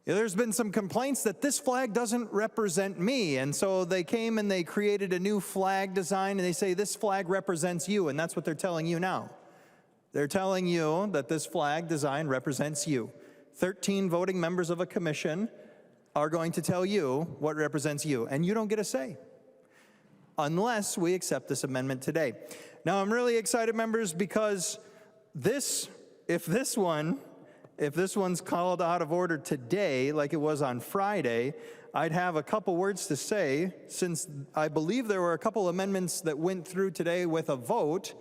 [SPEAKER 8] There's been some complaints that this flag doesn't represent me, and so they came and they created a new flag design, and they say this flag represents you, and that's what they're telling you now. They're telling you that this flag design represents you. 13 voting members of a commission are going to tell you what represents you, and you don't get a say unless we accept this amendment today. Now, I'm really excited, members, because if this one's called out of order today, like it was on Friday, I'd have a couple words to say, since I believe there were a couple amendments that went through today with a vote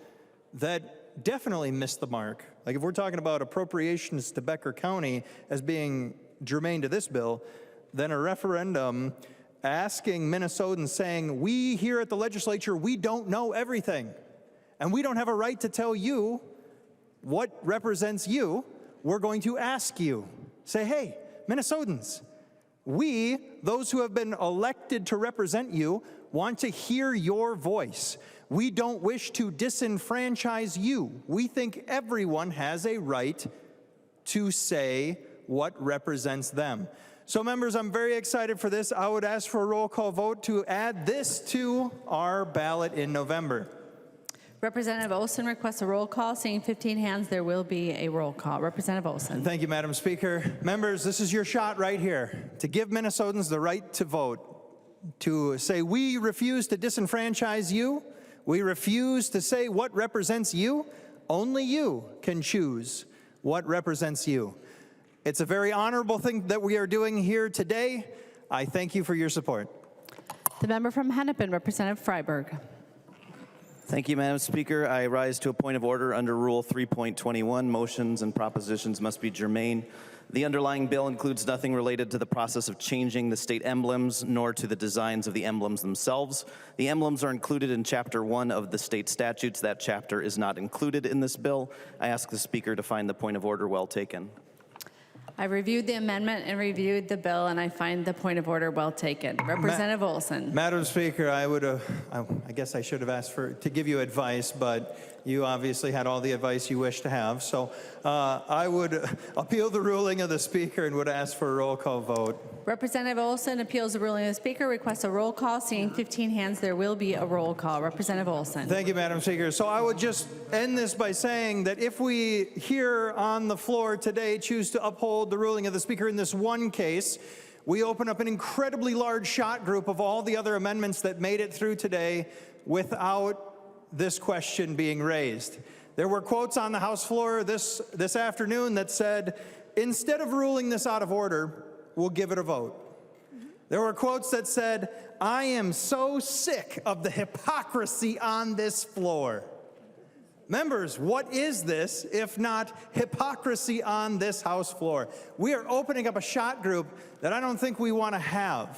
[SPEAKER 8] that definitely missed the mark. Like if we're talking about appropriations to Becker County as being germane to this bill, then a referendum asking Minnesotans saying, we here at the legislature, we don't know everything, and we don't have a right to tell you what represents you. We're going to ask you, say, hey, Minnesotans, we, those who have been elected to represent you, want to hear your voice. We don't wish to disenfranchise you. We think everyone has a right to say what represents them. So members, I'm very excited for this. I would ask for a roll call vote to add this to our ballot in November.
[SPEAKER 11] Representative Olson requests a roll call. Seeing 15 hands, there will be a roll call. Representative Olson.
[SPEAKER 8] Thank you, Madam Speaker. Members, this is your shot right here to give Minnesotans the right to vote, to say we refuse to disenfranchise you. We refuse to say what represents you. Only you can choose what represents you. It's a very honorable thing that we are doing here today. I thank you for your support.
[SPEAKER 11] The member from Hennepin, Representative Freiberg.
[SPEAKER 15] Thank you, Madam Speaker. I rise to a point of order under Rule 3.21. Motions and propositions must be germane. The underlying bill includes nothing related to the process of changing the state emblems, nor to the designs of the emblems themselves. The emblems are included in Chapter 1 of the state statutes. That chapter is not included in this bill. I ask the Speaker to find the point of order well taken.
[SPEAKER 11] I reviewed the amendment and reviewed the bill, and I find the point of order well taken. Representative Olson.
[SPEAKER 8] Madam Speaker, I guess I should have asked to give you advice, but you obviously had all the advice you wish to have. So I would appeal the ruling of the Speaker and would ask for a roll call vote.
[SPEAKER 11] Representative Olson appeals the ruling of the Speaker, requests a roll call. Seeing 15 hands, there will be a roll call. Representative Olson.
[SPEAKER 8] Thank you, Madam Speaker. So I would just end this by saying that if we here on the floor today choose to uphold the ruling of the Speaker in this one case, we open up an incredibly large shot group of all the other amendments that made it through today without this question being raised. There were quotes on the House floor this afternoon that said, instead of ruling this out of order, we'll give it a vote. There were quotes that said, I am so sick of the hypocrisy on this floor. Members, what is this if not hypocrisy on this House floor? We are opening up a shot group that I don't think we want to have.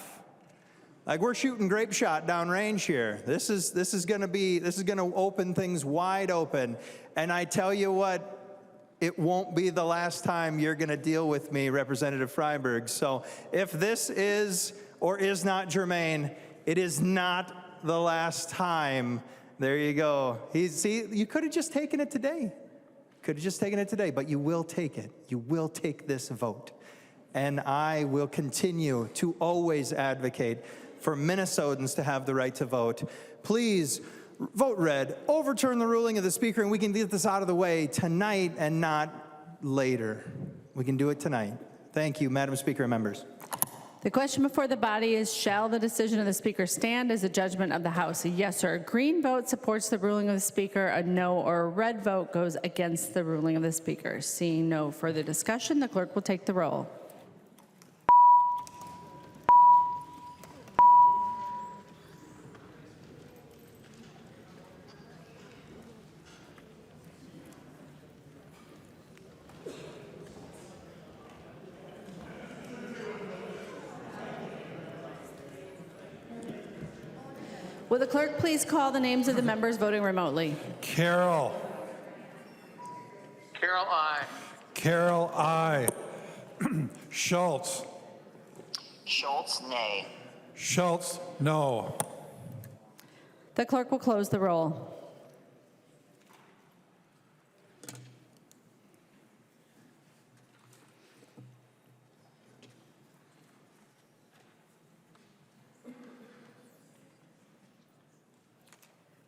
[SPEAKER 8] Like, we're shooting grape shot downrange here. This is going to open things wide open. And I tell you what, it won't be the last time you're going to deal with me, Representative Freiberg. So if this is or is not germane, it is not the last time. There you go. See, you could have just taken it today. Could have just taken it today, but you will take it. You will take this vote. And I will continue to always advocate for Minnesotans to have the right to vote. Please vote red, overturn the ruling of the Speaker, and we can get this out of the way tonight and not later. We can do it tonight. Thank you, Madam Speaker and members.
[SPEAKER 11] The question before the body is, shall the decision of the Speaker stand as a judgment of the House? A yes or a green vote supports the ruling of the Speaker. A no or a red vote goes against the ruling of the Speaker. Seeing no further discussion, the clerk will take the roll. Will the clerk please call the names of the members voting remotely?
[SPEAKER 2] Carroll.
[SPEAKER 14] Carroll, aye.
[SPEAKER 2] Carroll, aye. Schultz.
[SPEAKER 14] Schultz, nay.
[SPEAKER 2] Schultz, no.
[SPEAKER 11] The clerk will close the roll.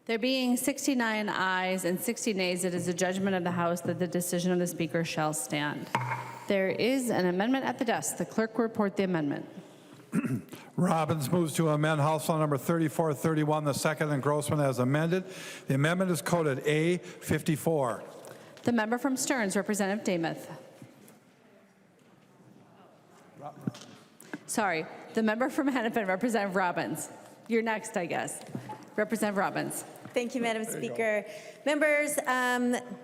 [SPEAKER 11] There being 69 ayes and 60 nays, it is a judgment of the House that the decision of the Speaker shall stand. There is an amendment at the desk. The clerk will report the amendment.
[SPEAKER 2] Robbins moves to amend House Law Number 3431, the second, and Grossman as amended. The amendment is coded A54.
[SPEAKER 11] The member from Stearns, Representative Demuth. Sorry, the member from Hennepin, Representative Robbins. You're next, I guess. Representative Robbins.
[SPEAKER 9] Thank you, Madam Speaker. Members,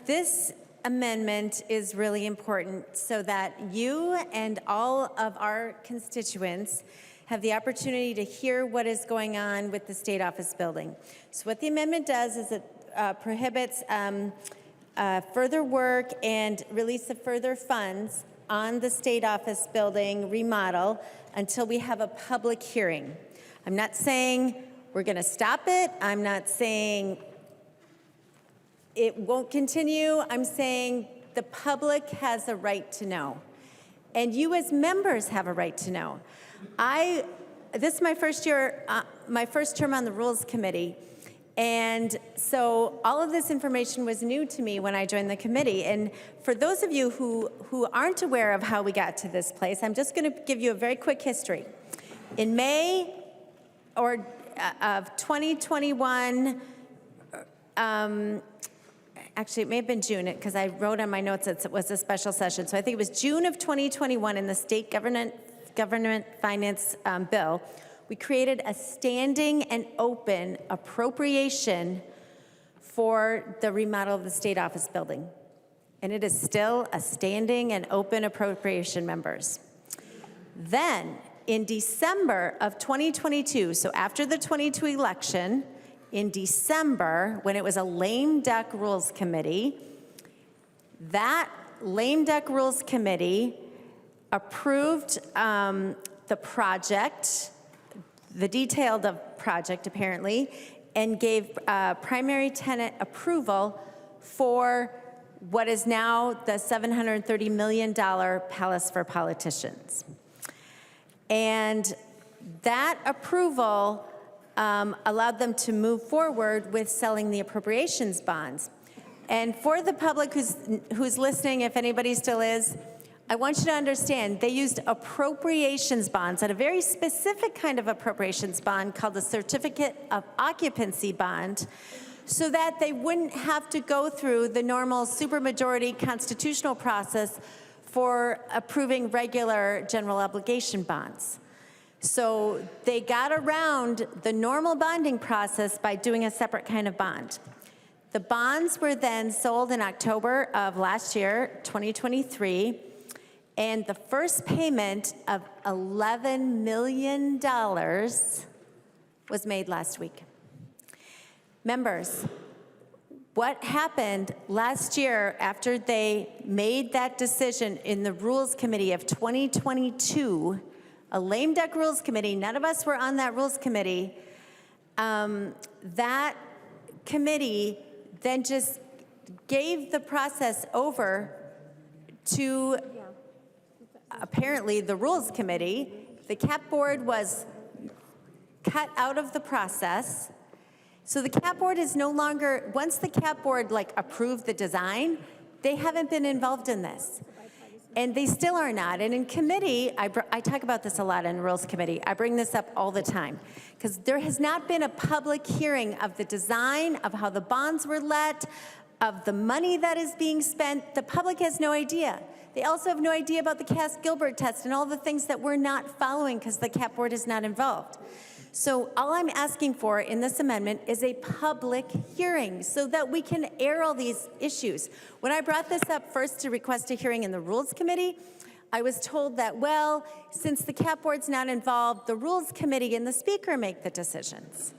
[SPEAKER 9] this amendment is really important so that you and all of our constituents have the opportunity to hear what is going on with the State Office building. So what the amendment does is it prohibits further work and release of further funds on the State Office building remodel until we have a public hearing. I'm not saying we're going to stop it. I'm not saying it won't continue. I'm saying the public has a right to know. And you as members have a right to know. This is my first year, my first term on the Rules Committee. And so all of this information was new to me when I joined the committee. And for those of you who aren't aware of how we got to this place, I'm just going to give you a very quick history. In May of 2021, actually it may have been June because I wrote on my notes that it was a special session. So I think it was June of 2021 in the state government finance bill, we created a standing and open appropriation for the remodel of the State Office building. And it is still a standing and open appropriation, members. Then, in December of 2022, so after the 22 election, in December, when it was a lame duck rules committee, that lame duck rules committee approved the project, the detailed project apparently, and gave primary tenant approval for what is now the $730 million Palace for Politicians. And that approval allowed them to move forward with selling the appropriations bonds. And for the public who's listening, if anybody still is, I want you to understand they used appropriations bonds, and a very specific kind of appropriations bond called the Certificate of Occupancy Bond, so that they wouldn't have to go through the normal supermajority constitutional process for approving regular general obligation bonds. So they got around the normal bonding process by doing a separate kind of bond. The bonds were then sold in October of last year, 2023, and the first payment of $11 million was made last week. Members, what happened last year after they made that decision in the Rules Committee of 2022, a lame duck Rules Committee, none of us were on that Rules Committee, that committee then just gave the process over to apparently the Rules Committee. The CAP board was cut out of the process. So the CAP board is no longer, once the CAP board approved the design, they haven't been involved in this. And they still are not. And in committee, I talk about this a lot in Rules Committee. I bring this up all the time because there has not been a public hearing of the design, of how the bonds were let, of the money that is being spent. The public has no idea. They also have no idea about the Cass-Gilbert test and all the things that we're not following because the CAP board is not involved. So all I'm asking for in this amendment is a public hearing so that we can air all these issues. When I brought this up first to request a hearing in the Rules Committee, I was told that, well, since the CAP board's not involved, the Rules Committee and the Speaker make the decisions.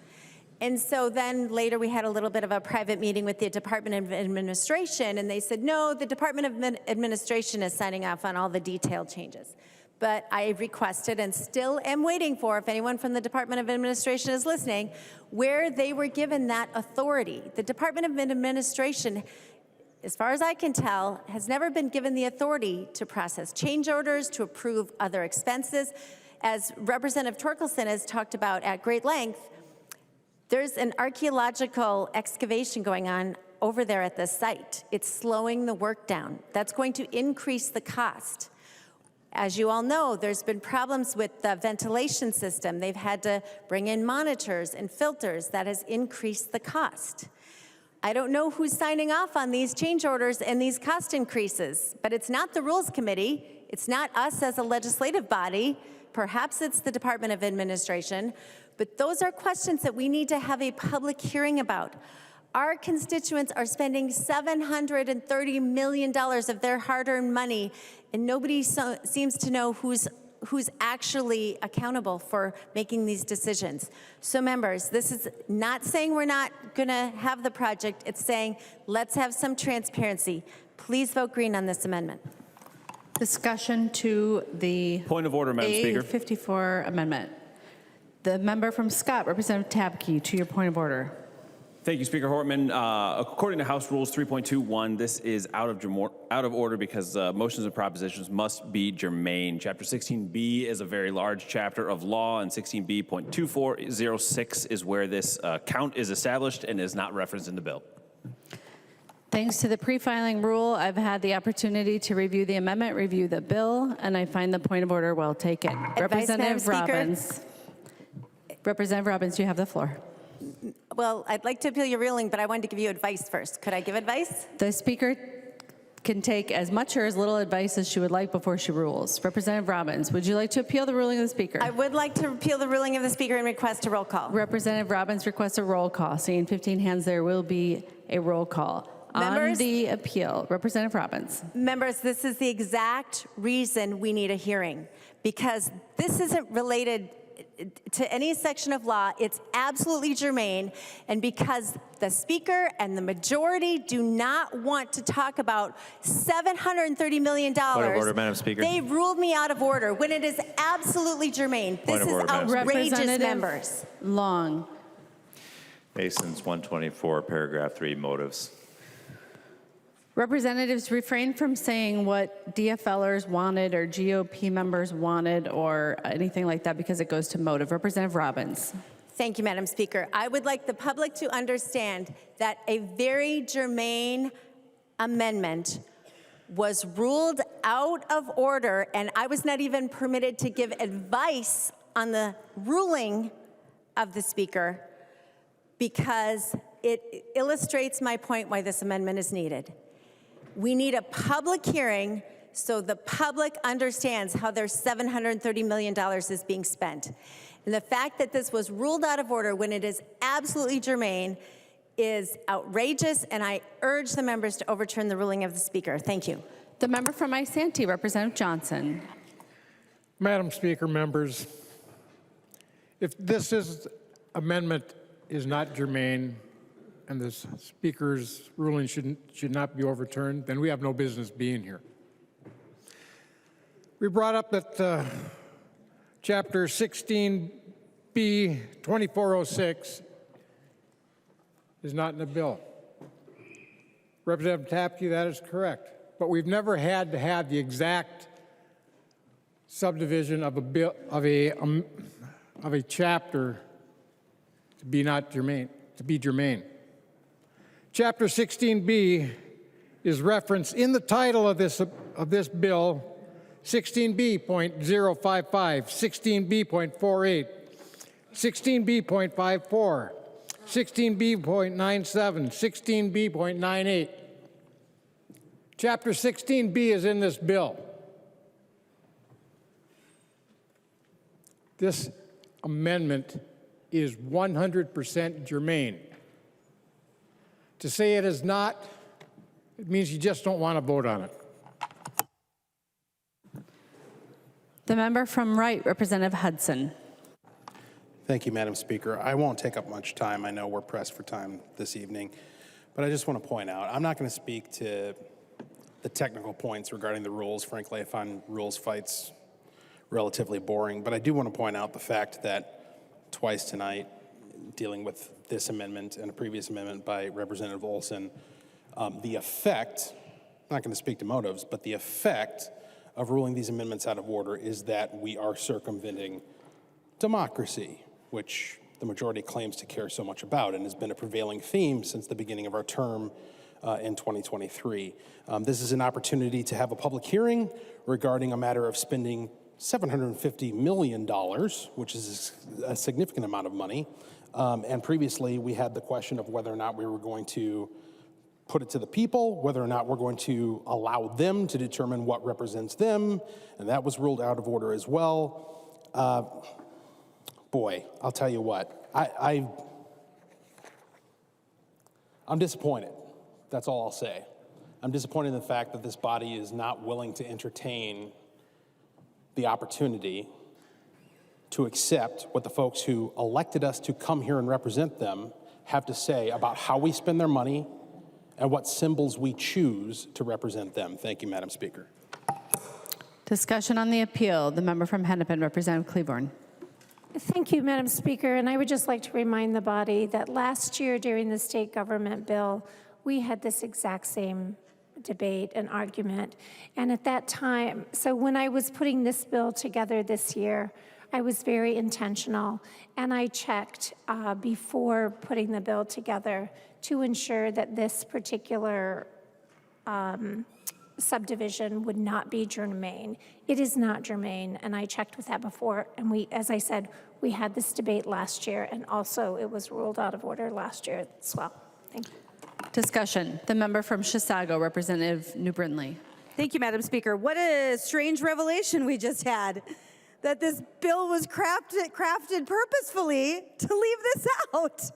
[SPEAKER 9] And so then later we had a little bit of a private meeting with the Department of Administration, and they said, no, the Department of Administration is signing off on all the detailed changes. But I requested and still am waiting for, if anyone from the Department of Administration is listening, where they were given that authority. The Department of Administration, as far as I can tell, has never been given the authority to process change orders, to approve other expenses. As Representative Torkelson has talked about at great length, there's an archaeological excavation going on over there at this site. It's slowing the work down. That's going to increase the cost. As you all know, there's been problems with the ventilation system. They've had to bring in monitors and filters. That has increased the cost. I don't know who's signing off on these change orders and these cost increases, but it's not the Rules Committee. It's not us as a legislative body. Perhaps it's the Department of Administration. But those are questions that we need to have a public hearing about. Our constituents are spending $730 million of their hard-earned money, and nobody seems to know who's actually accountable for making these decisions. So members, this is not saying we're not gonna have the project, it's saying let's have some transparency. Please vote green on this amendment.
[SPEAKER 11] Discussion to the
[SPEAKER 3] Point of order, Madam Speaker.
[SPEAKER 11] A54 amendment. The member from Scott, Representative Tabke, to your point of order.
[SPEAKER 3] Thank you, Speaker Hortman. According to House Rules 3.21, this is out of order because motions and propositions must be germane. Chapter 16B is a very large chapter of law, and 16B.2406 is where this count is established and is not referenced in the bill.
[SPEAKER 11] Thanks to the pre-filing rule, I've had the opportunity to review the amendment, review the bill, and I find the point of order well taken. Representative Robbins. Representative Robbins, you have the floor.
[SPEAKER 9] Well, I'd like to appeal your ruling, but I wanted to give you advice first. Could I give advice?
[SPEAKER 11] The Speaker can take as much or as little advice as she would like before she rules. Representative Robbins, would you like to appeal the ruling of the Speaker?
[SPEAKER 9] I would like to appeal the ruling of the Speaker and request a roll call.
[SPEAKER 11] Representative Robbins requests a roll call. Seeing 15 hands, there will be a roll call.
[SPEAKER 9] Members,
[SPEAKER 11] on the appeal, Representative Robbins.
[SPEAKER 9] Members, this is the exact reason we need a hearing, because this isn't related to any section of law. It's absolutely germane, and because the Speaker and the majority do not want to talk about $730 million,
[SPEAKER 22] Point of order, Madam Speaker.
[SPEAKER 9] They ruled me out of order when it is absolutely germane. This is outrageous, members.
[SPEAKER 11] Long.
[SPEAKER 22] Masons 124, paragraph 3, motives.
[SPEAKER 11] Representatives, refrain from saying what DFLers wanted or GOP members wanted or anything like that because it goes to motive. Representative Robbins.
[SPEAKER 9] Thank you, Madam Speaker. I would like the public to understand that a very germane amendment was ruled out of order, and I was not even permitted to give advice on the ruling of the Speaker because it illustrates my point why this amendment is needed. We need a public hearing so the public understands how their $730 million is being spent. And the fact that this was ruled out of order when it is absolutely germane is outrageous, and I urge the members to overturn the ruling of the Speaker. Thank you.
[SPEAKER 11] The member from Isanti, Representative Johnson.
[SPEAKER 6] Madam Speaker, members, if this amendment is not germane and the Speaker's ruling should not be overturned, then we have no business being here. We brought up that Chapter 16B 2406 is not in the bill. Representative Tapke, that is correct. But we've never had to have the exact subdivision of a bill of a chapter to be not germane, to be germane. Chapter 16B is referenced in the title of this bill, 16B.055, 16B.48, 16B.54, 16B.97, 16B.98. Chapter 16B is in this bill. This amendment is 100% germane. To say it is not, it means you just don't want to vote on it.
[SPEAKER 11] The member from Wright, Representative Hudson.
[SPEAKER 17] Thank you, Madam Speaker. I won't take up much time. I know we're pressed for time this evening, but I just want to point out, I'm not going to speak to the technical points regarding the rules. Frankly, I find rules fights relatively boring, but I do want to point out the fact that twice tonight, dealing with this amendment and a previous amendment by Representative Olson, the effect, I'm not going to speak to motives, but the effect of ruling these amendments out of order is that we are circumventing democracy, which the majority claims to care so much about and has been a prevailing theme since the beginning of our term in 2023. This is an opportunity to have a public hearing regarding a matter of spending $750 million, which is a significant amount of money. And previously, we had the question of whether or not we were going to put it to the people, whether or not we're going to allow them to determine what represents them, and that was ruled out of order as well. Boy, I'll tell you what, I'm disappointed. That's all I'll say. I'm disappointed in the fact that this body is not willing to entertain the opportunity to accept what the folks who elected us to come here and represent them have to say about how we spend their money and what symbols we choose to represent them. Thank you, Madam Speaker.
[SPEAKER 11] Discussion on the appeal. The member from Hennepin, Representative Klevorn.
[SPEAKER 4] Thank you, Madam Speaker. And I would just like to remind the body that last year during the state government bill, we had this exact same debate and argument. And at that time, so when I was putting this bill together this year, I was very intentional, and I checked before putting the bill together to ensure that this particular subdivision would not be germane. It is not germane, and I checked with that before, and we, as I said, we had this debate last year, and also it was ruled out of order last year as well. Thank you.
[SPEAKER 11] Discussion. The member from Chisago, Representative New Brindley.
[SPEAKER 21] Thank you, Madam Speaker. What a strange revelation we just had, that this bill was crafted purposefully to leave this out.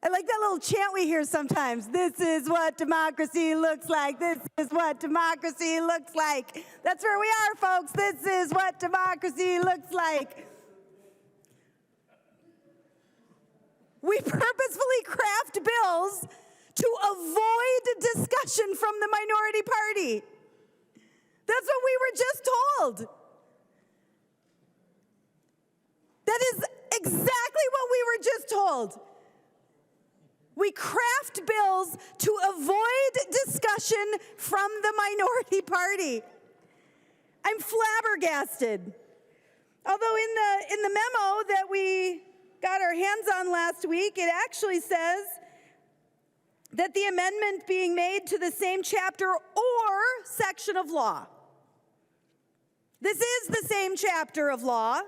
[SPEAKER 21] I like that little chant we hear sometimes. This is what democracy looks like. This is what democracy looks like. That's where we are, folks. This is what democracy looks like. We purposefully craft bills to avoid discussion from the minority party. That's what we were just told. That is exactly what we were just told. We craft bills to avoid discussion from the minority party. I'm flabbergasted. Although in the memo that we got our hands on last week, it actually says that the amendment being made to the same chapter or section of law. This is the same chapter of law.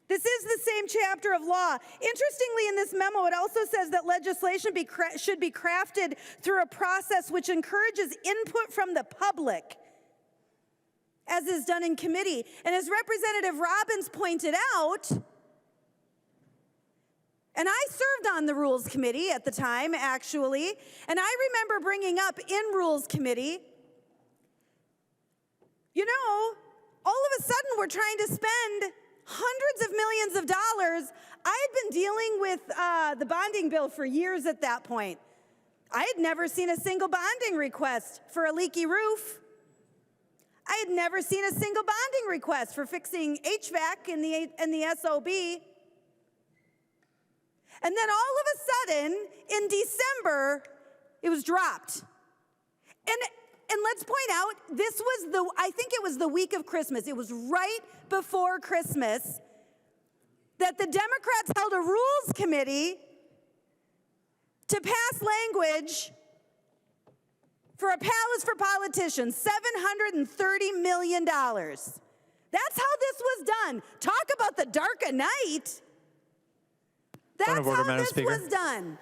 [SPEAKER 21] This is the same chapter of law. Interestingly, in this memo, it also says that legislation should be crafted through a process which encourages input from the public, as is done in committee. And as Representative Robbins pointed out, and I served on the Rules Committee at the time, actually, and I remember bringing up in Rules Committee, you know, all of a sudden we're trying to spend hundreds of millions of dollars. I had been dealing with the bonding bill for years at that point. I had never seen a single bonding request for a leaky roof. I had never seen a single bonding request for fixing HVAC in the SOB. And then all of a sudden, in December, it was dropped. And let's point out, this was I think it was the week of Christmas. It was right before Christmas that the Democrats held a Rules Committee to pass language for a palace for politicians, $730 million. That's how this was done. Talk about the dark of night. That's how this was done.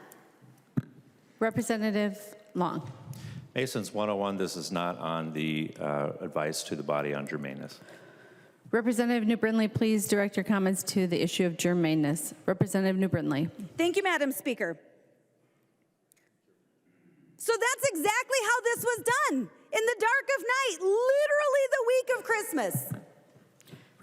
[SPEAKER 11] Representative Long.
[SPEAKER 22] Masons 101, this is not on the advice to the body on germaneness.
[SPEAKER 11] Representative New Brindley, please direct your comments to the issue of germaneness. Representative New Brindley.
[SPEAKER 21] Thank you, Madam Speaker. So that's exactly how this was done, in the dark of night, literally the week of Christmas.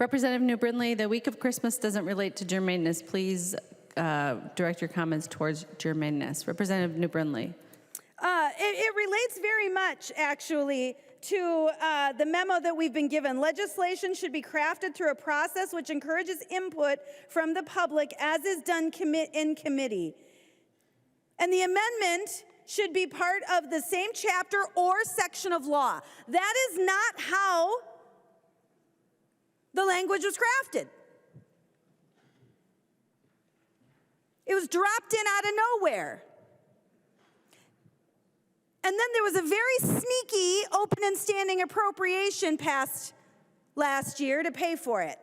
[SPEAKER 11] Representative New Brindley, the week of Christmas doesn't relate to germaneness. Please direct your comments towards germaneness. Representative New Brindley.
[SPEAKER 21] It relates very much, actually, to the memo that we've been given. Legislation should be crafted through a process which encourages input from the public, as is done in committee. And the amendment should be part of the same chapter or section of law. That is not how the language was crafted. It was dropped in out of nowhere. And then there was a very sneaky open and standing appropriation passed last year to pay for it.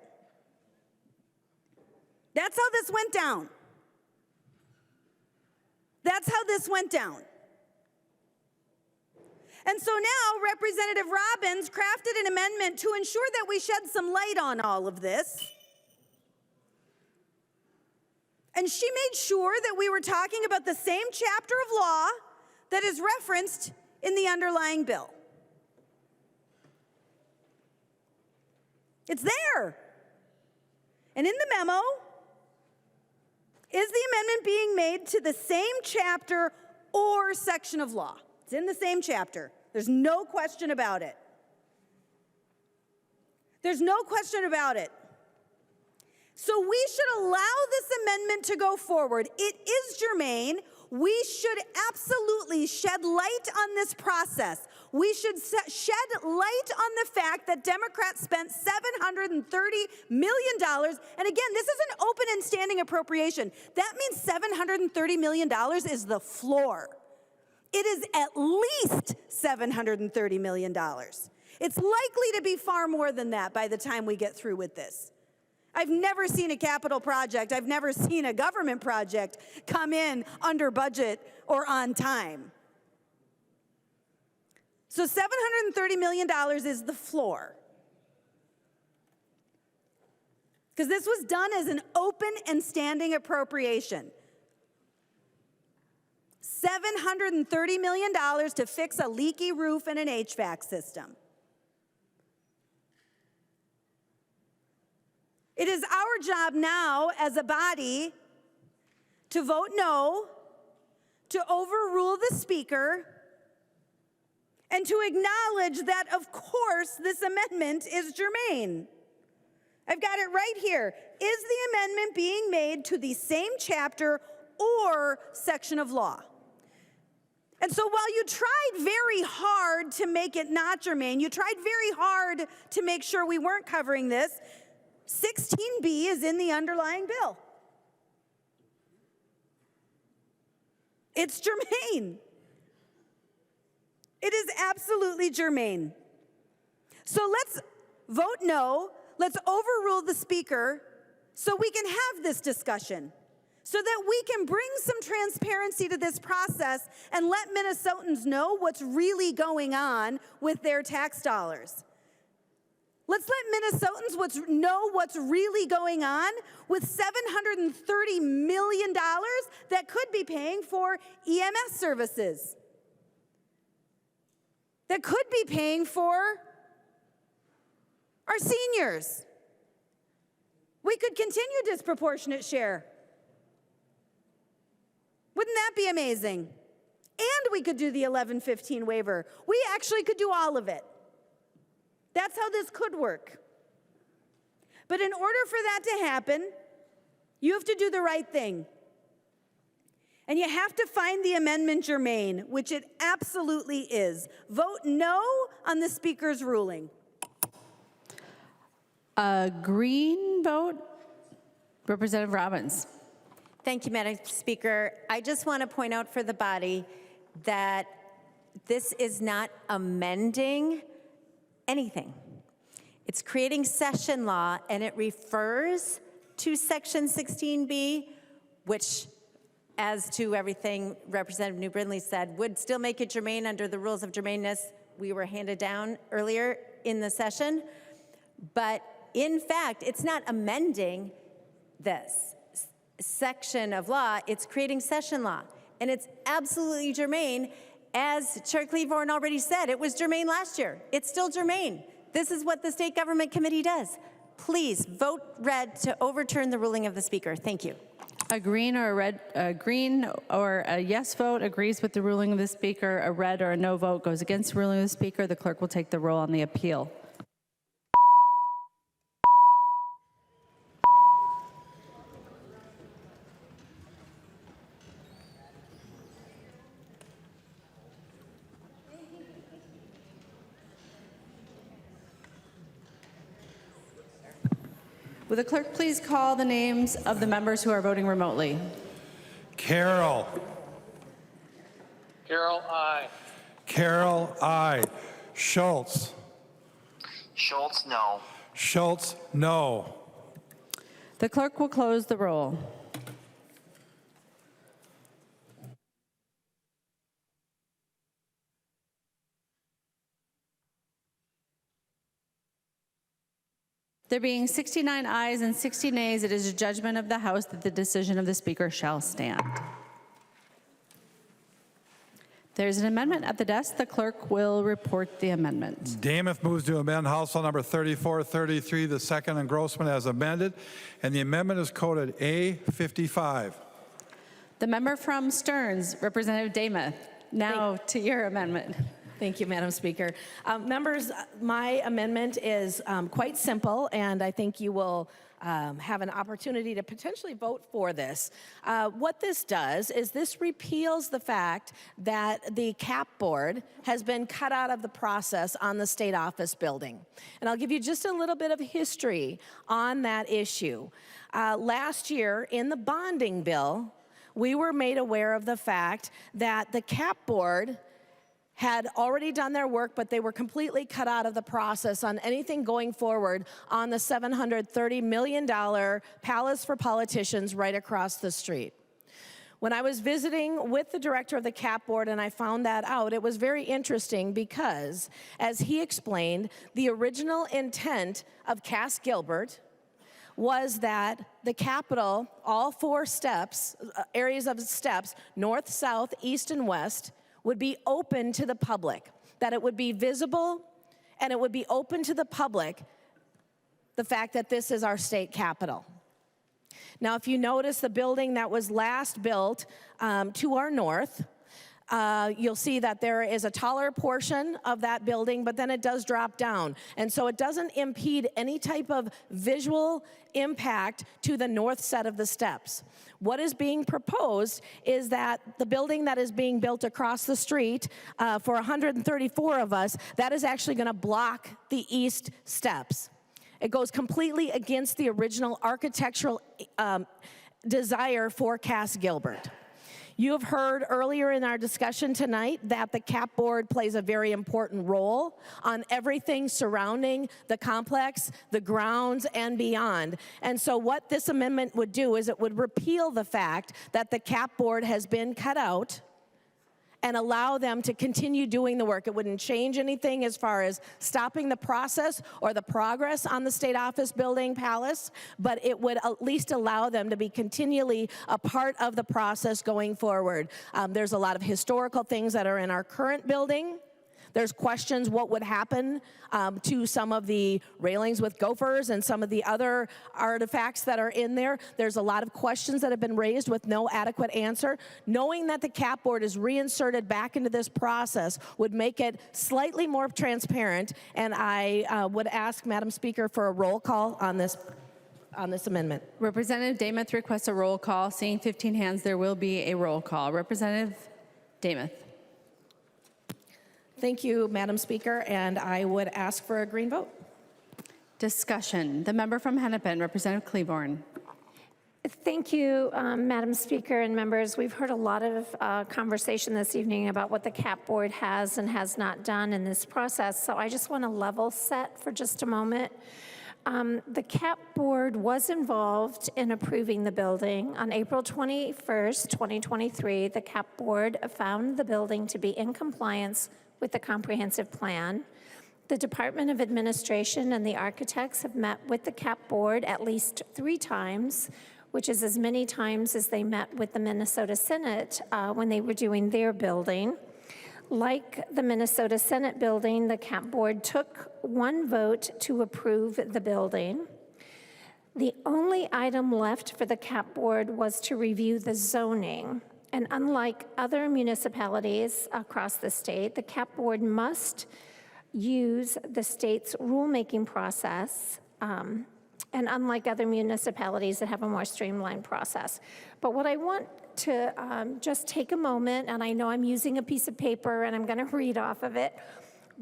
[SPEAKER 21] That's how this went down. That's how this went down. And so now Representative Robbins crafted an amendment to ensure that we shed some light on all of this. And she made sure that we were talking about the same chapter of law that is referenced in the underlying bill. It's there. And in the memo is the amendment being made to the same chapter or section of law. It's in the same chapter. There's no question about it. There's no question about it. So we should allow this amendment to go forward. It is germane. We should absolutely shed light on this process. We should shed light on the fact that Democrats spent $730 million. And again, this is an open and standing appropriation. That means $730 million is the floor. It is at least $730 million. It's likely to be far more than that by the time we get through with this. I've never seen a capital project, I've never seen a government project come in under budget or on time. So $730 million is the floor. Because this was done as an open and standing appropriation. $730 million to fix a leaky roof and an HVAC system. It is our job now as a body to vote no, to overrule the Speaker, and to acknowledge that, of course, this amendment is germane. I've got it right here. Is the amendment being made to the same chapter or section of law? And so while you tried very hard to make it not germane, you tried very hard to make sure we weren't covering this, 16B is in the underlying bill. It's germane. It is absolutely germane. So let's vote no. Let's overrule the Speaker so we can have this discussion, so that we can bring some transparency to this process and let Minnesotans know what's really going on with their tax dollars. Let's let Minnesotans know what's really going on with $730 million that could be paying for EMS services, that could be paying for our seniors. We could continue disproportionate share. Wouldn't that be amazing? And we could do the 1115 waiver. We actually could do all of it. That's how this could work. But in order for that to happen, you have to do the right thing. And you have to find the amendment germane, which it absolutely is. Vote no on the Speaker's ruling.
[SPEAKER 11] A green vote, Representative Robbins.
[SPEAKER 9] Thank you, Madam Speaker. I just want to point out for the body that this is not amending anything. It's creating session law, and it refers to Section 16B, which, as to everything Representative New Brindley said, would still make it germane under the rules of germaneness we were handed down earlier in the session. But in fact, it's not amending this section of law, it's creating session law. And it's absolutely germane. As Chair Klevorn already said, it was germane last year. It's still germane. This is what the State Government Committee does. Please vote red to overturn the ruling of the Speaker. Thank you.
[SPEAKER 11] A green or a yes vote agrees with the ruling of the Speaker. A red or a no vote goes against the ruling of the Speaker. The clerk will take the roll on the appeal. Will the clerk please call the names of the members who are voting remotely?
[SPEAKER 2] Carroll.
[SPEAKER 13] Carroll, aye.
[SPEAKER 2] Carroll, aye. Schultz.
[SPEAKER 14] Schultz, no.
[SPEAKER 2] Schultz, no.
[SPEAKER 11] The clerk will close the roll. There being 69 ayes and 60 nays, it is a judgment of the House that the decision of the Speaker shall stand. There's an amendment at the desk. The clerk will report the amendment.
[SPEAKER 2] Damath moves to amend House Bill number 3433, the second engrossment as amended, and the amendment is coded A55.
[SPEAKER 11] The member from Stearns, Representative Damath, now to your amendment.
[SPEAKER 20] Thank you, Madam Speaker. Members, my amendment is quite simple, and I think you will have an opportunity to potentially vote for this. What this does is this repeals the fact that the cap board has been cut out of the process on the state office building. And I'll give you just a little bit of history on that issue. Last year, in the bonding bill, we were made aware of the fact that the cap board had already done their work, but they were completely cut out of the process on anything going forward on the $730 million Palace for Politicians right across the street. When I was visiting with the director of the CAP board and I found that out, it was very interesting because, as he explained, the original intent of Cass Gilbert was that the Capitol, all four steps, areas of steps, north, south, east, and west, would be open to the public, that it would be visible and it would be open to the public, the fact that this is our state capitol. Now, if you notice the building that was last built to our north, you'll see that there is a taller portion of that building, but then it does drop down. And so it doesn't impede any type of visual impact to the north set of the steps. What is being proposed is that the building that is being built across the street for 134 of us, that is actually going to block the east steps. It goes completely against the original architectural desire for Cass Gilbert. You have heard earlier in our discussion tonight that the CAP board plays a very important role on everything surrounding the complex, the grounds, and beyond. And so what this amendment would do is it would repeal the fact that the CAP board has been cut out and allow them to continue doing the work. It wouldn't change anything as far as stopping the process or the progress on the State Office Building Palace, but it would at least allow them to be continually a part of the process going forward. There's a lot of historical things that are in our current building. There's questions what would happen to some of the railings with gophers and some of the other artifacts that are in there. There's a lot of questions that have been raised with no adequate answer. Knowing that the CAP board is reinserted back into this process would make it slightly more transparent, and I would ask, Madam Speaker, for a roll call on this amendment.
[SPEAKER 11] Representative Damath requests a roll call. Seeing 15 hands, there will be a roll call. Representative Damath.
[SPEAKER 20] Thank you, Madam Speaker, and I would ask for a green vote.
[SPEAKER 11] Discussion. The member from Hennepin, Representative Klevorn.
[SPEAKER 4] Thank you, Madam Speaker and members. We've heard a lot of conversation this evening about what the CAP board has and has not done in this process, so I just want to level set for just a moment. The CAP board was involved in approving the building. On April 21st, 2023, the CAP board found the building to be in compliance with the comprehensive plan. The Department of Administration and the architects have met with the CAP board at least 3 times, which is as many times as they met with the Minnesota Senate when they were doing their building. Like the Minnesota Senate building, the CAP board took 1 vote to approve the building. The only item left for the CAP board was to review the zoning. And unlike other municipalities across the state, the CAP board must use the state's rulemaking process, and unlike other municipalities that have a more streamlined process. But what I want to just take a moment, and I know I'm using a piece of paper and I'm going to read off of it,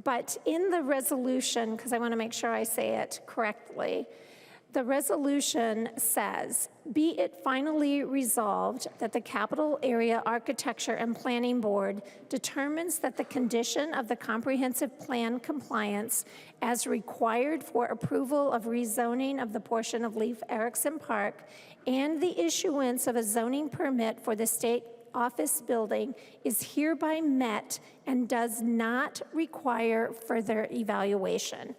[SPEAKER 4] but in the resolution, because I want to make sure I say it correctly, the resolution says, be it finally resolved that the Capital Area Architecture and Planning Board determines that the condition of the comprehensive plan compliance as required for approval of rezoning of the portion of Leif Erikson Park and the issuance of a zoning permit for the State Office building is hereby met and does not require further evaluation.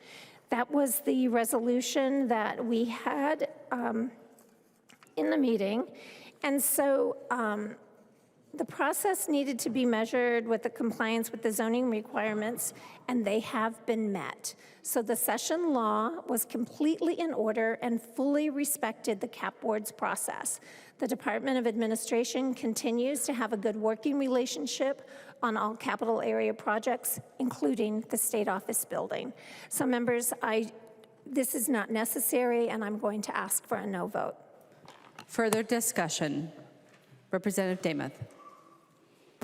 [SPEAKER 4] That was the resolution that we had in the meeting. And so the process needed to be measured with the compliance with the zoning requirements, and they have been met. So the session law was completely in order and fully respected the CAP board's process. The Department of Administration continues to have a good working relationship on all capital area projects, including the State Office building. So members, this is not necessary, and I'm going to ask for a no vote.
[SPEAKER 11] Further discussion. Representative Damath.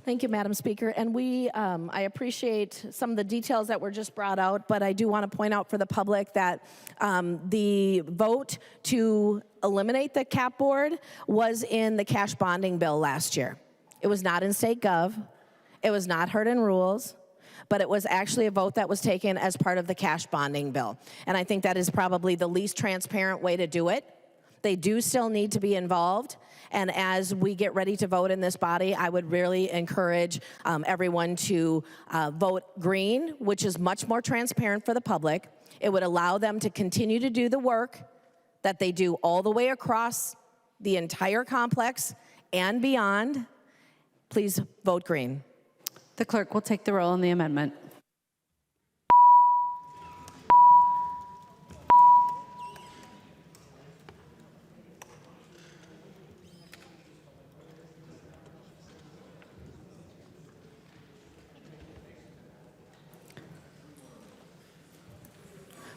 [SPEAKER 20] Thank you, Madam Speaker. And I appreciate some of the details that were just brought out, but I do want to point out for the public that the vote to eliminate the CAP board was in the cash bonding bill last year. It was not in State Gov. It was not heard in rules, but it was actually a vote that was taken as part of the cash bonding bill. And I think that is probably the least transparent way to do it. They do still need to be involved. And as we get ready to vote in this body, I would really encourage everyone to vote green, which is much more transparent for the public. It would allow them to continue to do the work that they do all the way across the entire complex and beyond. Please vote green.
[SPEAKER 11] The clerk will take the roll on the amendment.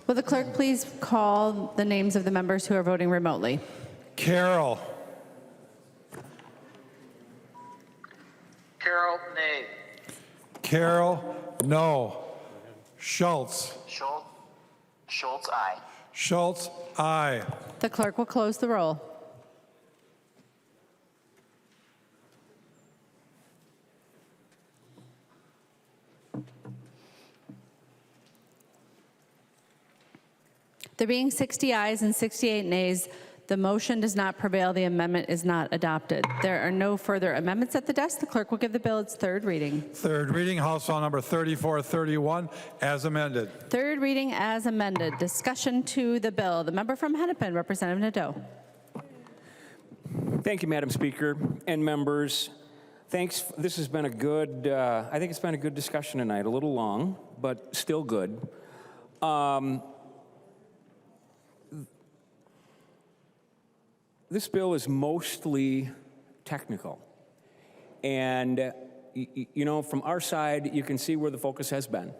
[SPEAKER 11] Will the clerk please call the names of the members who are voting remotely?
[SPEAKER 2] Carroll.
[SPEAKER 14] Carroll, nay.
[SPEAKER 2] Carroll, no. Schultz.
[SPEAKER 14] Schultz, aye.
[SPEAKER 2] Schultz, aye.
[SPEAKER 11] The clerk will close the roll. There being 60 ayes and 68 nays, the motion does not prevail. The amendment is not adopted. There are no further amendments at the desk. The clerk will give the bill its third reading.
[SPEAKER 2] Third reading, House File Number 3431, as amended.
[SPEAKER 11] Third reading as amended. Discussion to the bill. The member from Hennepin, Representative Nadeau.
[SPEAKER 12] Thank you, Madam Speaker and members. Thanks. This has been a good, I think it's been a good discussion tonight. A little long, but still good. This bill is mostly technical. And, you know, from our side, you can see where the focus has been.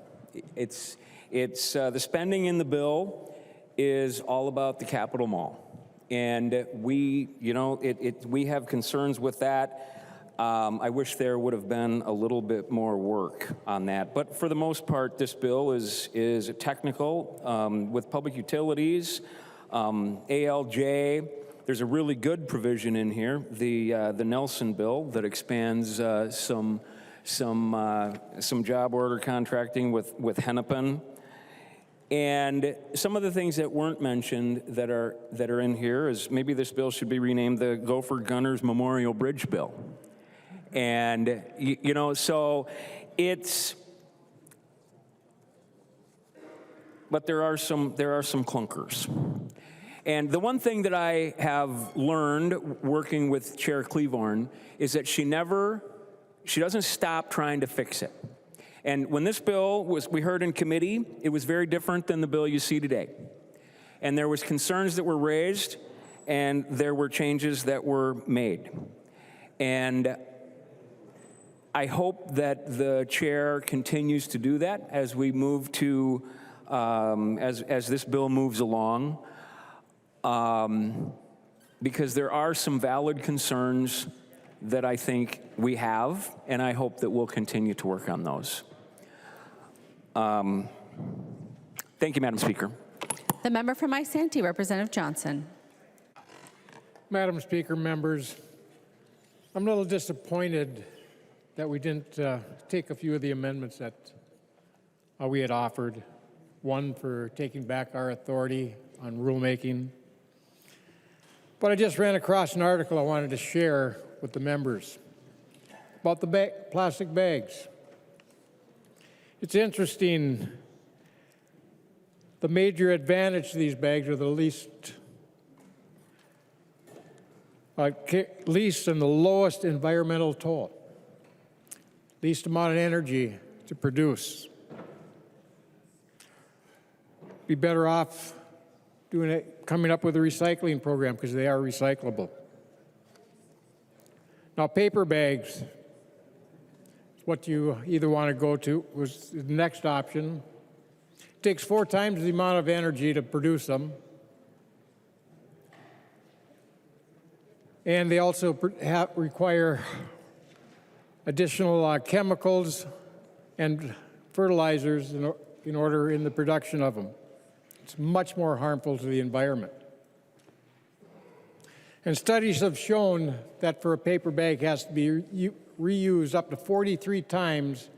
[SPEAKER 12] It's the spending in the bill is all about the Capitol Mall. And we, you know, we have concerns with that. I wish there would have been a little bit more work on that. But for the most part, this bill is technical with public utilities, ALJ. There's a really good provision in here, the Nelson bill that expands some job order contracting with Hennepin. And some of the things that weren't mentioned that are in here is maybe this bill should be renamed the Gopher Gunners Memorial Bridge Bill. And you know, so it's, but there are some clunkers. And the one thing that I have learned working with Chair Klevorn is that she doesn't stop trying to fix it. And when this bill we heard in committee, it was very different than the bill you see today. And there was concerns that were raised, and there were changes that were made. And I hope that the chair continues to do that as we move to, as this bill moves along. Because there are some valid concerns that I think we have, and I hope that we'll continue to work on those. Thank you, Madam Speaker.
[SPEAKER 11] The member from Isanti, Representative Johnson.
[SPEAKER 6] Madam Speaker, members, I'm a little disappointed that we didn't take a few of the amendments that we had offered. One for taking back our authority on rulemaking. But I just ran across an article I wanted to share with the members about the plastic bags. It's interesting. The major advantage to these bags are the least and the lowest environmental toll, least amount of energy to produce. Be better off coming up with a recycling program because they are recyclable. Now, paper bags, what you either want to go to, was the next option. It takes 4 times the amount of energy to produce them. And they also require additional chemicals and fertilizers in order in the production of them. It's much more harmful to the environment. And studies have shown that for a paper bag has to be reused up to 43 times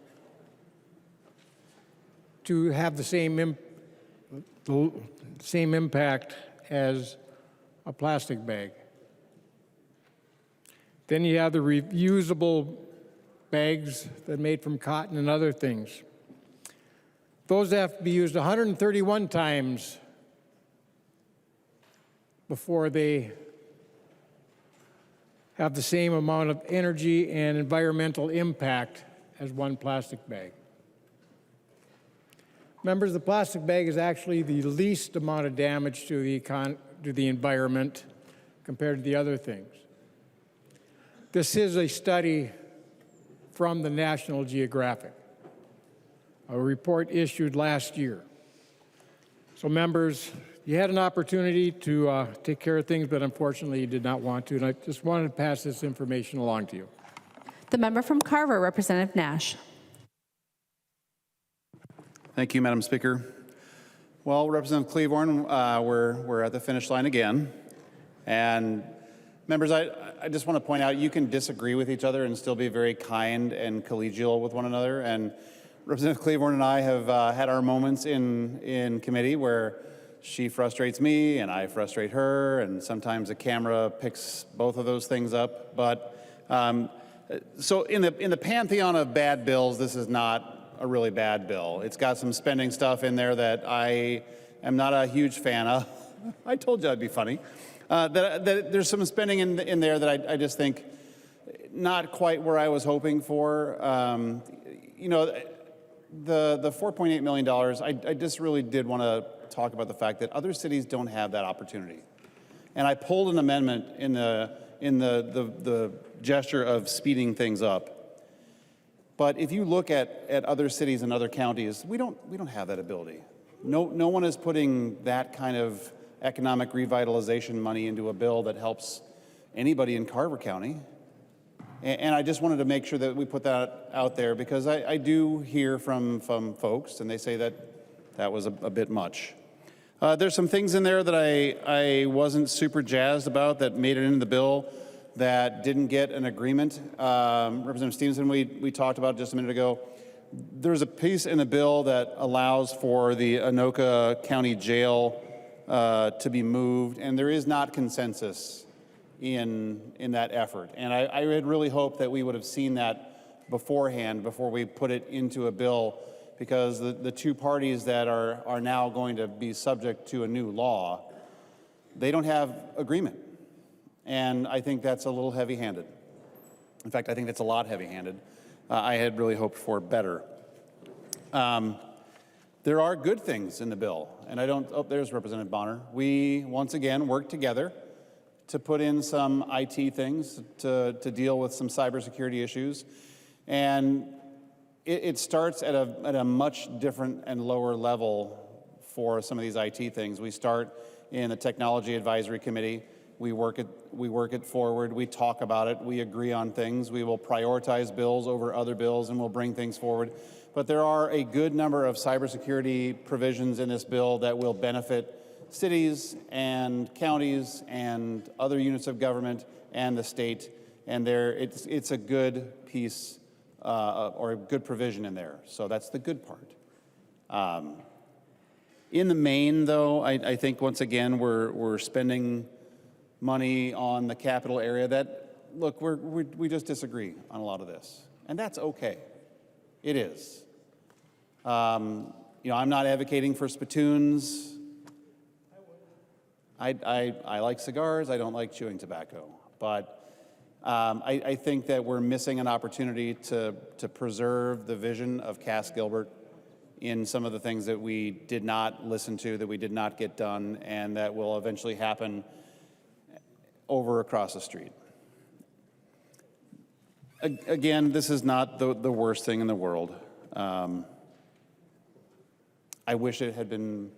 [SPEAKER 6] to have the same impact as a plastic bag. Then you have the reusable bags that are made from cotton and other things. Those have to be used 131 times before they have the same amount of energy and environmental impact as one plastic bag. Members, the plastic bag is actually the least amount of damage to the environment compared to the other things. This is a study from the National Geographic, a report issued last year. So members, you had an opportunity to take care of things, but unfortunately you did not want to, and I just wanted to pass this information along to you.
[SPEAKER 11] The member from Carver, Representative Nash.
[SPEAKER 5] Thank you, Madam Speaker. Well, Representative Klevorn, we're at the finish line again. And members, I just want to point out you can disagree with each other and still be very kind and collegial with one another. And Representative Klevorn and I have had our moments in committee where she frustrates me and I frustrate her, and sometimes the camera picks both of those things up. But so in the pantheon of bad bills, this is not a really bad bill. It's got some spending stuff in there that I am not a huge fan of. I told you I'd be funny. That there's some spending in there that I just think not quite where I was hoping for. You know, the $4.8 million, I just really did want to talk about the fact that other cities don't have that opportunity. And I pulled an amendment in the gesture of speeding things up. But if you look at other cities and other counties, we don't have that ability. No one is putting that kind of economic revitalization money into a bill that helps anybody in Carver County. And I just wanted to make sure that we put that out there, because I do hear from folks, and they say that was a bit much. There's some things in there that I wasn't super jazzed about that made it into the bill that didn't get an agreement. Representative Stevenson, we talked about just a minute ago. There's a piece in the bill that allows for the Anoka County Jail to be moved, and there is not consensus in that effort. And I had really hoped that we would have seen that beforehand, before we put it into a bill, because the two parties that are now going to be subject to a new law, they don't have agreement. And I think that's a little heavy-handed. In fact, I think that's a lot heavy-handed. I had really hoped for better. There are good things in the bill, and there's Representative Bonner. We, once again, worked together to put in some IT things to deal with some cybersecurity issues. And it starts at a much different and lower level for some of these IT things. We start in the Technology Advisory Committee. We work it forward. We talk about it. We agree on things. We will prioritize bills over other bills, and we'll bring things forward. But there are a good number of cybersecurity provisions in this bill that will benefit cities and counties and other units of government and the state. And it's a good piece or a good provision in there. So that's the good part. In the main, though, I think once again we're spending money on the capital area that, look, we just disagree on a lot of this, and that's okay. It is. You know, I'm not advocating for spittoons. I like cigars. I don't like chewing tobacco, but I think that we're missing an opportunity to preserve the vision of Cass Gilbert in some of the things that we did not listen to, that we did not get done, and that will eventually happen over across the street. Again, this is not the worst thing in the world. I wish it had been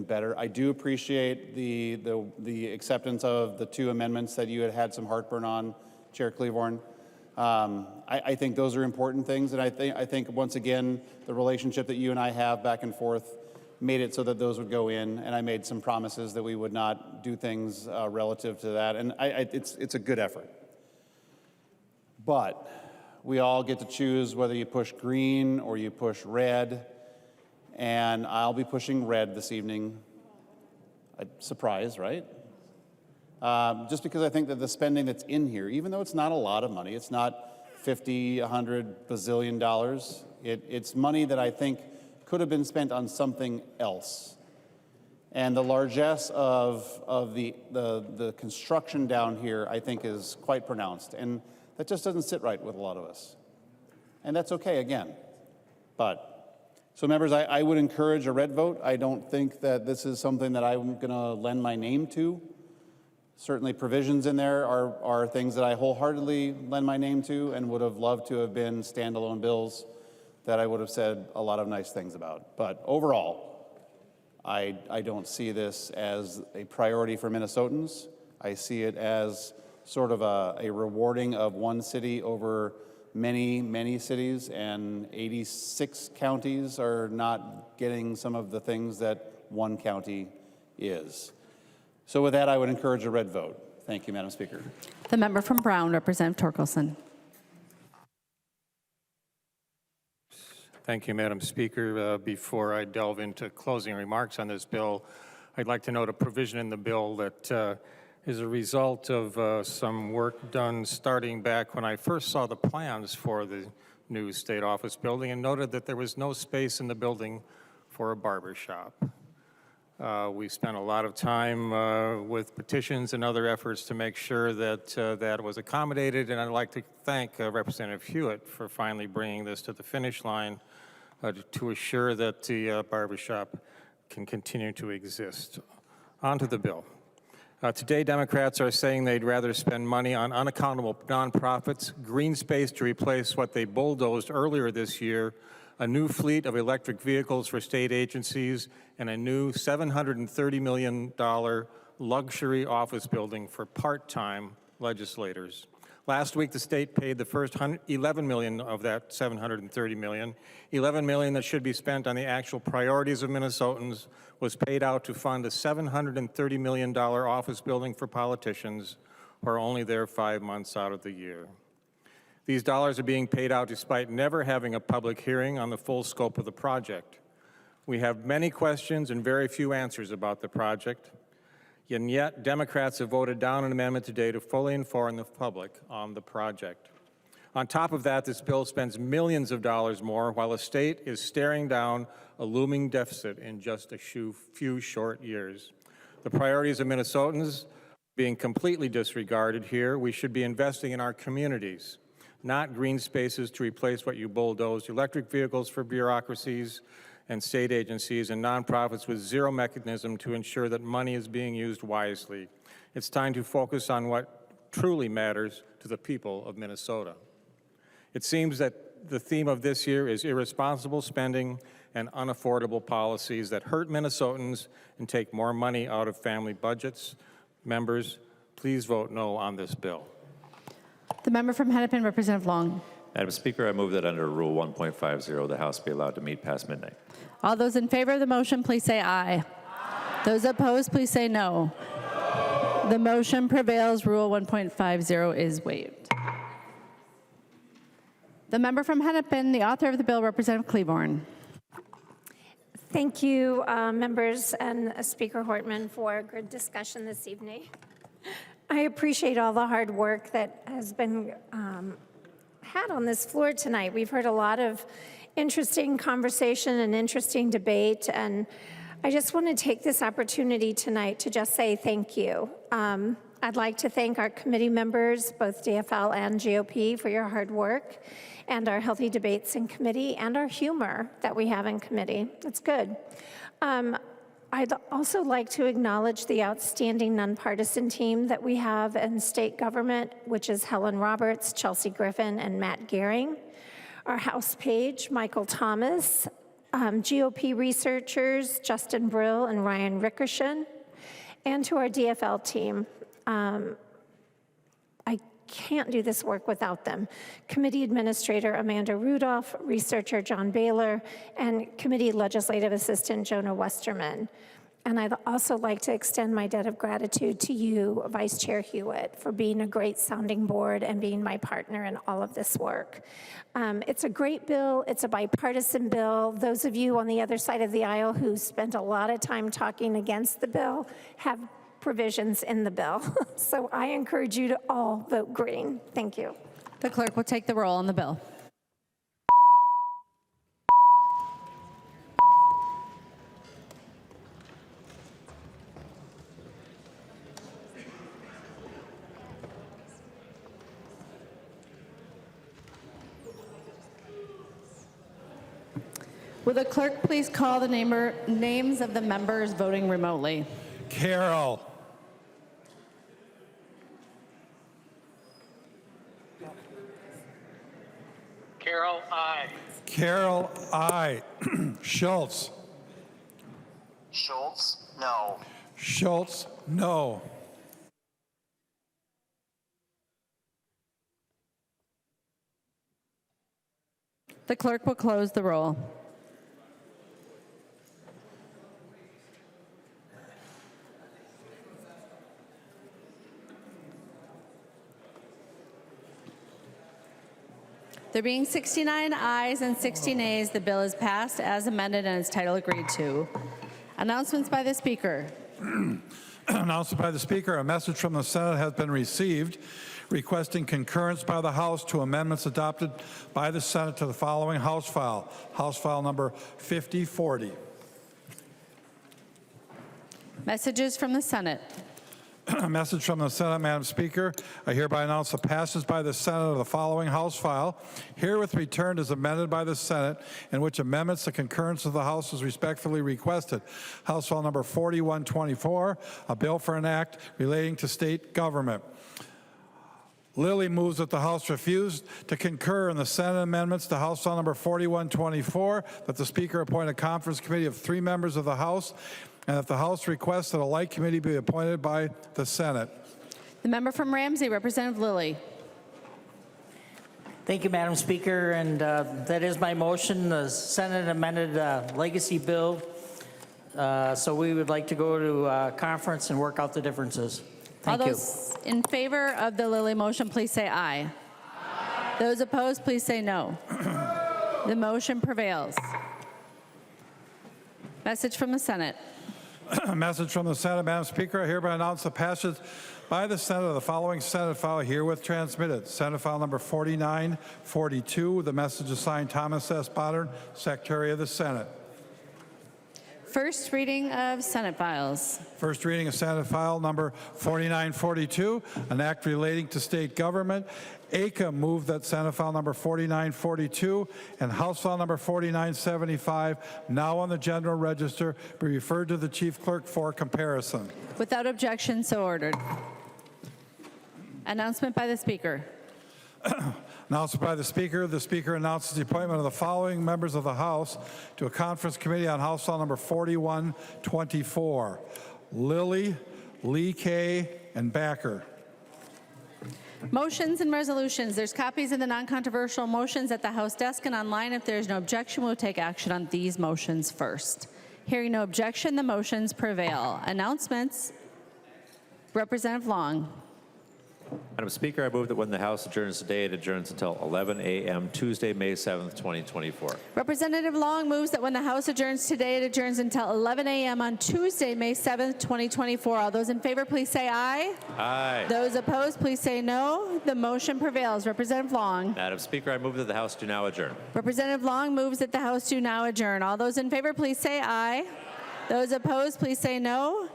[SPEAKER 5] better. I do appreciate the acceptance of the two amendments that you had some heartburn on, Chair Klevorn. I think those are important things, and I think once again the relationship that you and I have back and forth made it so that those would go in, and I made some promises that we would not do things relative to that, and it's a good effort. But we all get to choose whether you push green or you push red, and I'll be pushing red this evening. Surprise, right? Just because I think that the spending that's in here, even though it's not a lot of money, it's not $50, $100 bazillion, it's money that I think could have been spent on something else. And the largesse of the construction down here, I think, is quite pronounced. And that just doesn't sit right with a lot of us. And that's okay, again. So members, I would encourage a red vote. I don't think that this is something that I'm going to lend my name to. Certainly provisions in there are things that I wholeheartedly lend my name to and would have loved to have been standalone bills that I would have said a lot of nice things about. But overall, I don't see this as a priority for Minnesotans. I see it as sort of a rewarding of one city over many, many cities, and 86 counties are not getting some of the things that one county is. So with that, I would encourage a red vote. Thank you, Madam Speaker.
[SPEAKER 11] The member from Brown, Representative Torkelson.
[SPEAKER 6] Thank you, Madam Speaker. Before I delve into closing remarks on this bill, I'd like to note a provision in the bill that is a result of some work done starting back when I first saw the plans for the new state office building and noted that there was no space in the building for a barber shop. We spent a lot of time with petitions and other efforts to make sure that that was accommodated, and I'd like to thank Representative Hewitt for finally bringing this to the finish line to assure that the barbershop can continue to exist. On to the bill. Today, Democrats are saying they'd rather spend money on unaccountable nonprofits, green space to replace what they bulldozed earlier this year, a new fleet of electric vehicles for state agencies, and a new $730 million luxury office building for part-time legislators. Last week, the state paid the first $11 million of that $730 million. $11 million that should be spent on the actual priorities of Minnesotans was paid out to fund a $730 million office building for politicians who are only there 5 months out of the year. These dollars are being paid out despite never having a public hearing on the full scope of the project. We have many questions and very few answers about the project, and yet Democrats have voted down an amendment today to fully inform the public on the project. On top of that, this bill spends millions of dollars more while the state is staring down a looming deficit in just a few short years. The priorities of Minnesotans being completely disregarded here. We should be investing in our communities, not green spaces to replace what you bulldozed, electric vehicles for bureaucracies and state agencies and nonprofits with zero mechanism to ensure that money is being used wisely. It's time to focus on what truly matters to the people of Minnesota. It seems that the theme of this year is irresponsible spending and unaffordable policies that hurt Minnesotans and take more money out of family budgets. Members, please vote no on this bill.
[SPEAKER 11] The member from Hennepin, Representative Long.
[SPEAKER 22] Madam Speaker, I move that under Rule 1.50, the House be allowed to meet past midnight.
[SPEAKER 11] All those in favor of the motion, please say aye. Those opposed, please say no. The motion prevails. Rule 1.50 is waived. The member from Hennepin, the author of the bill, Representative Klevorn.
[SPEAKER 4] Thank you, members and Speaker Hortman, for a good discussion this evening. I appreciate all the hard work that has been had on this floor tonight. We've heard a lot of interesting conversation and interesting debate, and I just want to take this opportunity tonight to just say thank you. I'd like to thank our committee members, both DFL and GOP, for your hard work, and our healthy debates in committee, and our humor that we have in committee. It's good. I'd also like to acknowledge the outstanding nonpartisan team that we have in state government, which is Helen Roberts, Chelsea Griffin, and Matt Gehring. Our House page, Michael Thomas, GOP researchers, Justin Brill and Ryan Rickerson, and to our DFL team. I can't do this work without them. Committee Administrator Amanda Rudolph, Researcher John Baylor, and Committee Legislative Assistant Jonah Westerman. And I'd also like to extend my debt of gratitude to you, Vice Chair Hewitt, for being a great sounding board and being my partner in all of this work. It's a great bill. It's a bipartisan bill. Those of you on the other side of the aisle who spent a lot of time talking against the bill have provisions in the bill. So I encourage you to all vote green. Thank you.
[SPEAKER 11] The clerk will take the roll on the bill. Will the clerk please call the names of the members voting remotely?
[SPEAKER 2] Carroll.
[SPEAKER 14] Carroll, aye.
[SPEAKER 2] Carroll, aye. Schultz.
[SPEAKER 14] Schultz, no.
[SPEAKER 2] Schultz, no.
[SPEAKER 11] The clerk will close the roll. There being 69 ayes and 60 nays, the bill is passed as amended and its title agreed to. Announcements by the Speaker.
[SPEAKER 2] Announced by the Speaker, a message from the Senate has been received requesting concurrence by the House to amendments adopted by the Senate to the following House File number 5040.
[SPEAKER 11] Messages from the Senate.
[SPEAKER 2] A message from the Senate, Madam Speaker. I hereby announce the passage by the Senate of the following House file, herewith returned as amended by the Senate, in which amendments to concurrence of the House is respectfully requested. House File number 4124, a bill for an act relating to state government. Lilly moves that the House refuse to concur in the Senate amendments to House File number 4124, that the Speaker appoint a conference committee of 3 members of the House, and that the House requests that a like committee be appointed by the Senate.
[SPEAKER 11] The member from Ramsey, Representative Lilly.
[SPEAKER 13] Thank you, Madam Speaker, and that is my motion, the Senate amended legacy bill. So we would like to go to conference and work out the differences. Thank you.
[SPEAKER 11] All those in favor of the Lilly motion, please say aye. Aye. Those opposed, please say no. The motion prevails. Message from the Senate.
[SPEAKER 2] A message from the Senate, Madam Speaker. I hereby announce the passage by the Senate of the following Senate file herewith transmitted. Senate file number 4942. The message is signed Thomas S. Boddern, Secretary of the Senate.
[SPEAKER 11] First reading of Senate files.
[SPEAKER 2] First reading of Senate file number 4942, an act relating to state government. ACA moved that Senate file number 4942 and House file number 4975, now on the general register, be referred to the Chief Clerk for comparison.
[SPEAKER 11] Without objection, so ordered. Announcement by the Speaker.
[SPEAKER 2] Announced by the Speaker announces the appointment of the following members of the House to a conference committee on House File number 4124. Lilly, Lee Kay, and Backer.
[SPEAKER 11] Motions and resolutions. There's copies of the non-controversial motions at the House desk and online. If there is no objection, we'll take action on these motions first. Hearing no objection, the motions prevail. Announcements. Representative Long.
[SPEAKER 22] Madam Speaker, I move that when the House adjourns today, it adjourns until 11 a.m. Tuesday, May 7th, 2024.
[SPEAKER 11] Representative Long moves that when the House adjourns today, it adjourns until 11 a.m. on Tuesday, May 7th, 2024. All those in favor, please say aye.
[SPEAKER 22] Aye.
[SPEAKER 11] Those opposed, please say no. The motion prevails. Representative Long.
[SPEAKER 22] Madam Speaker, I move that the House do now adjourn.
[SPEAKER 11] Representative Long moves that the House do now adjourn. All those in favor, please say aye. Those opposed, please say no.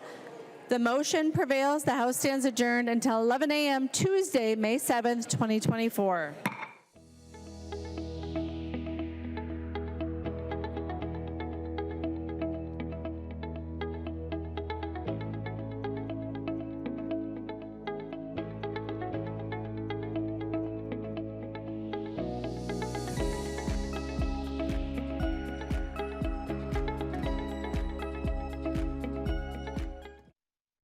[SPEAKER 11] The motion prevails. The House stands adjourned until 11 a.m. Tuesday, May 7th, 2024.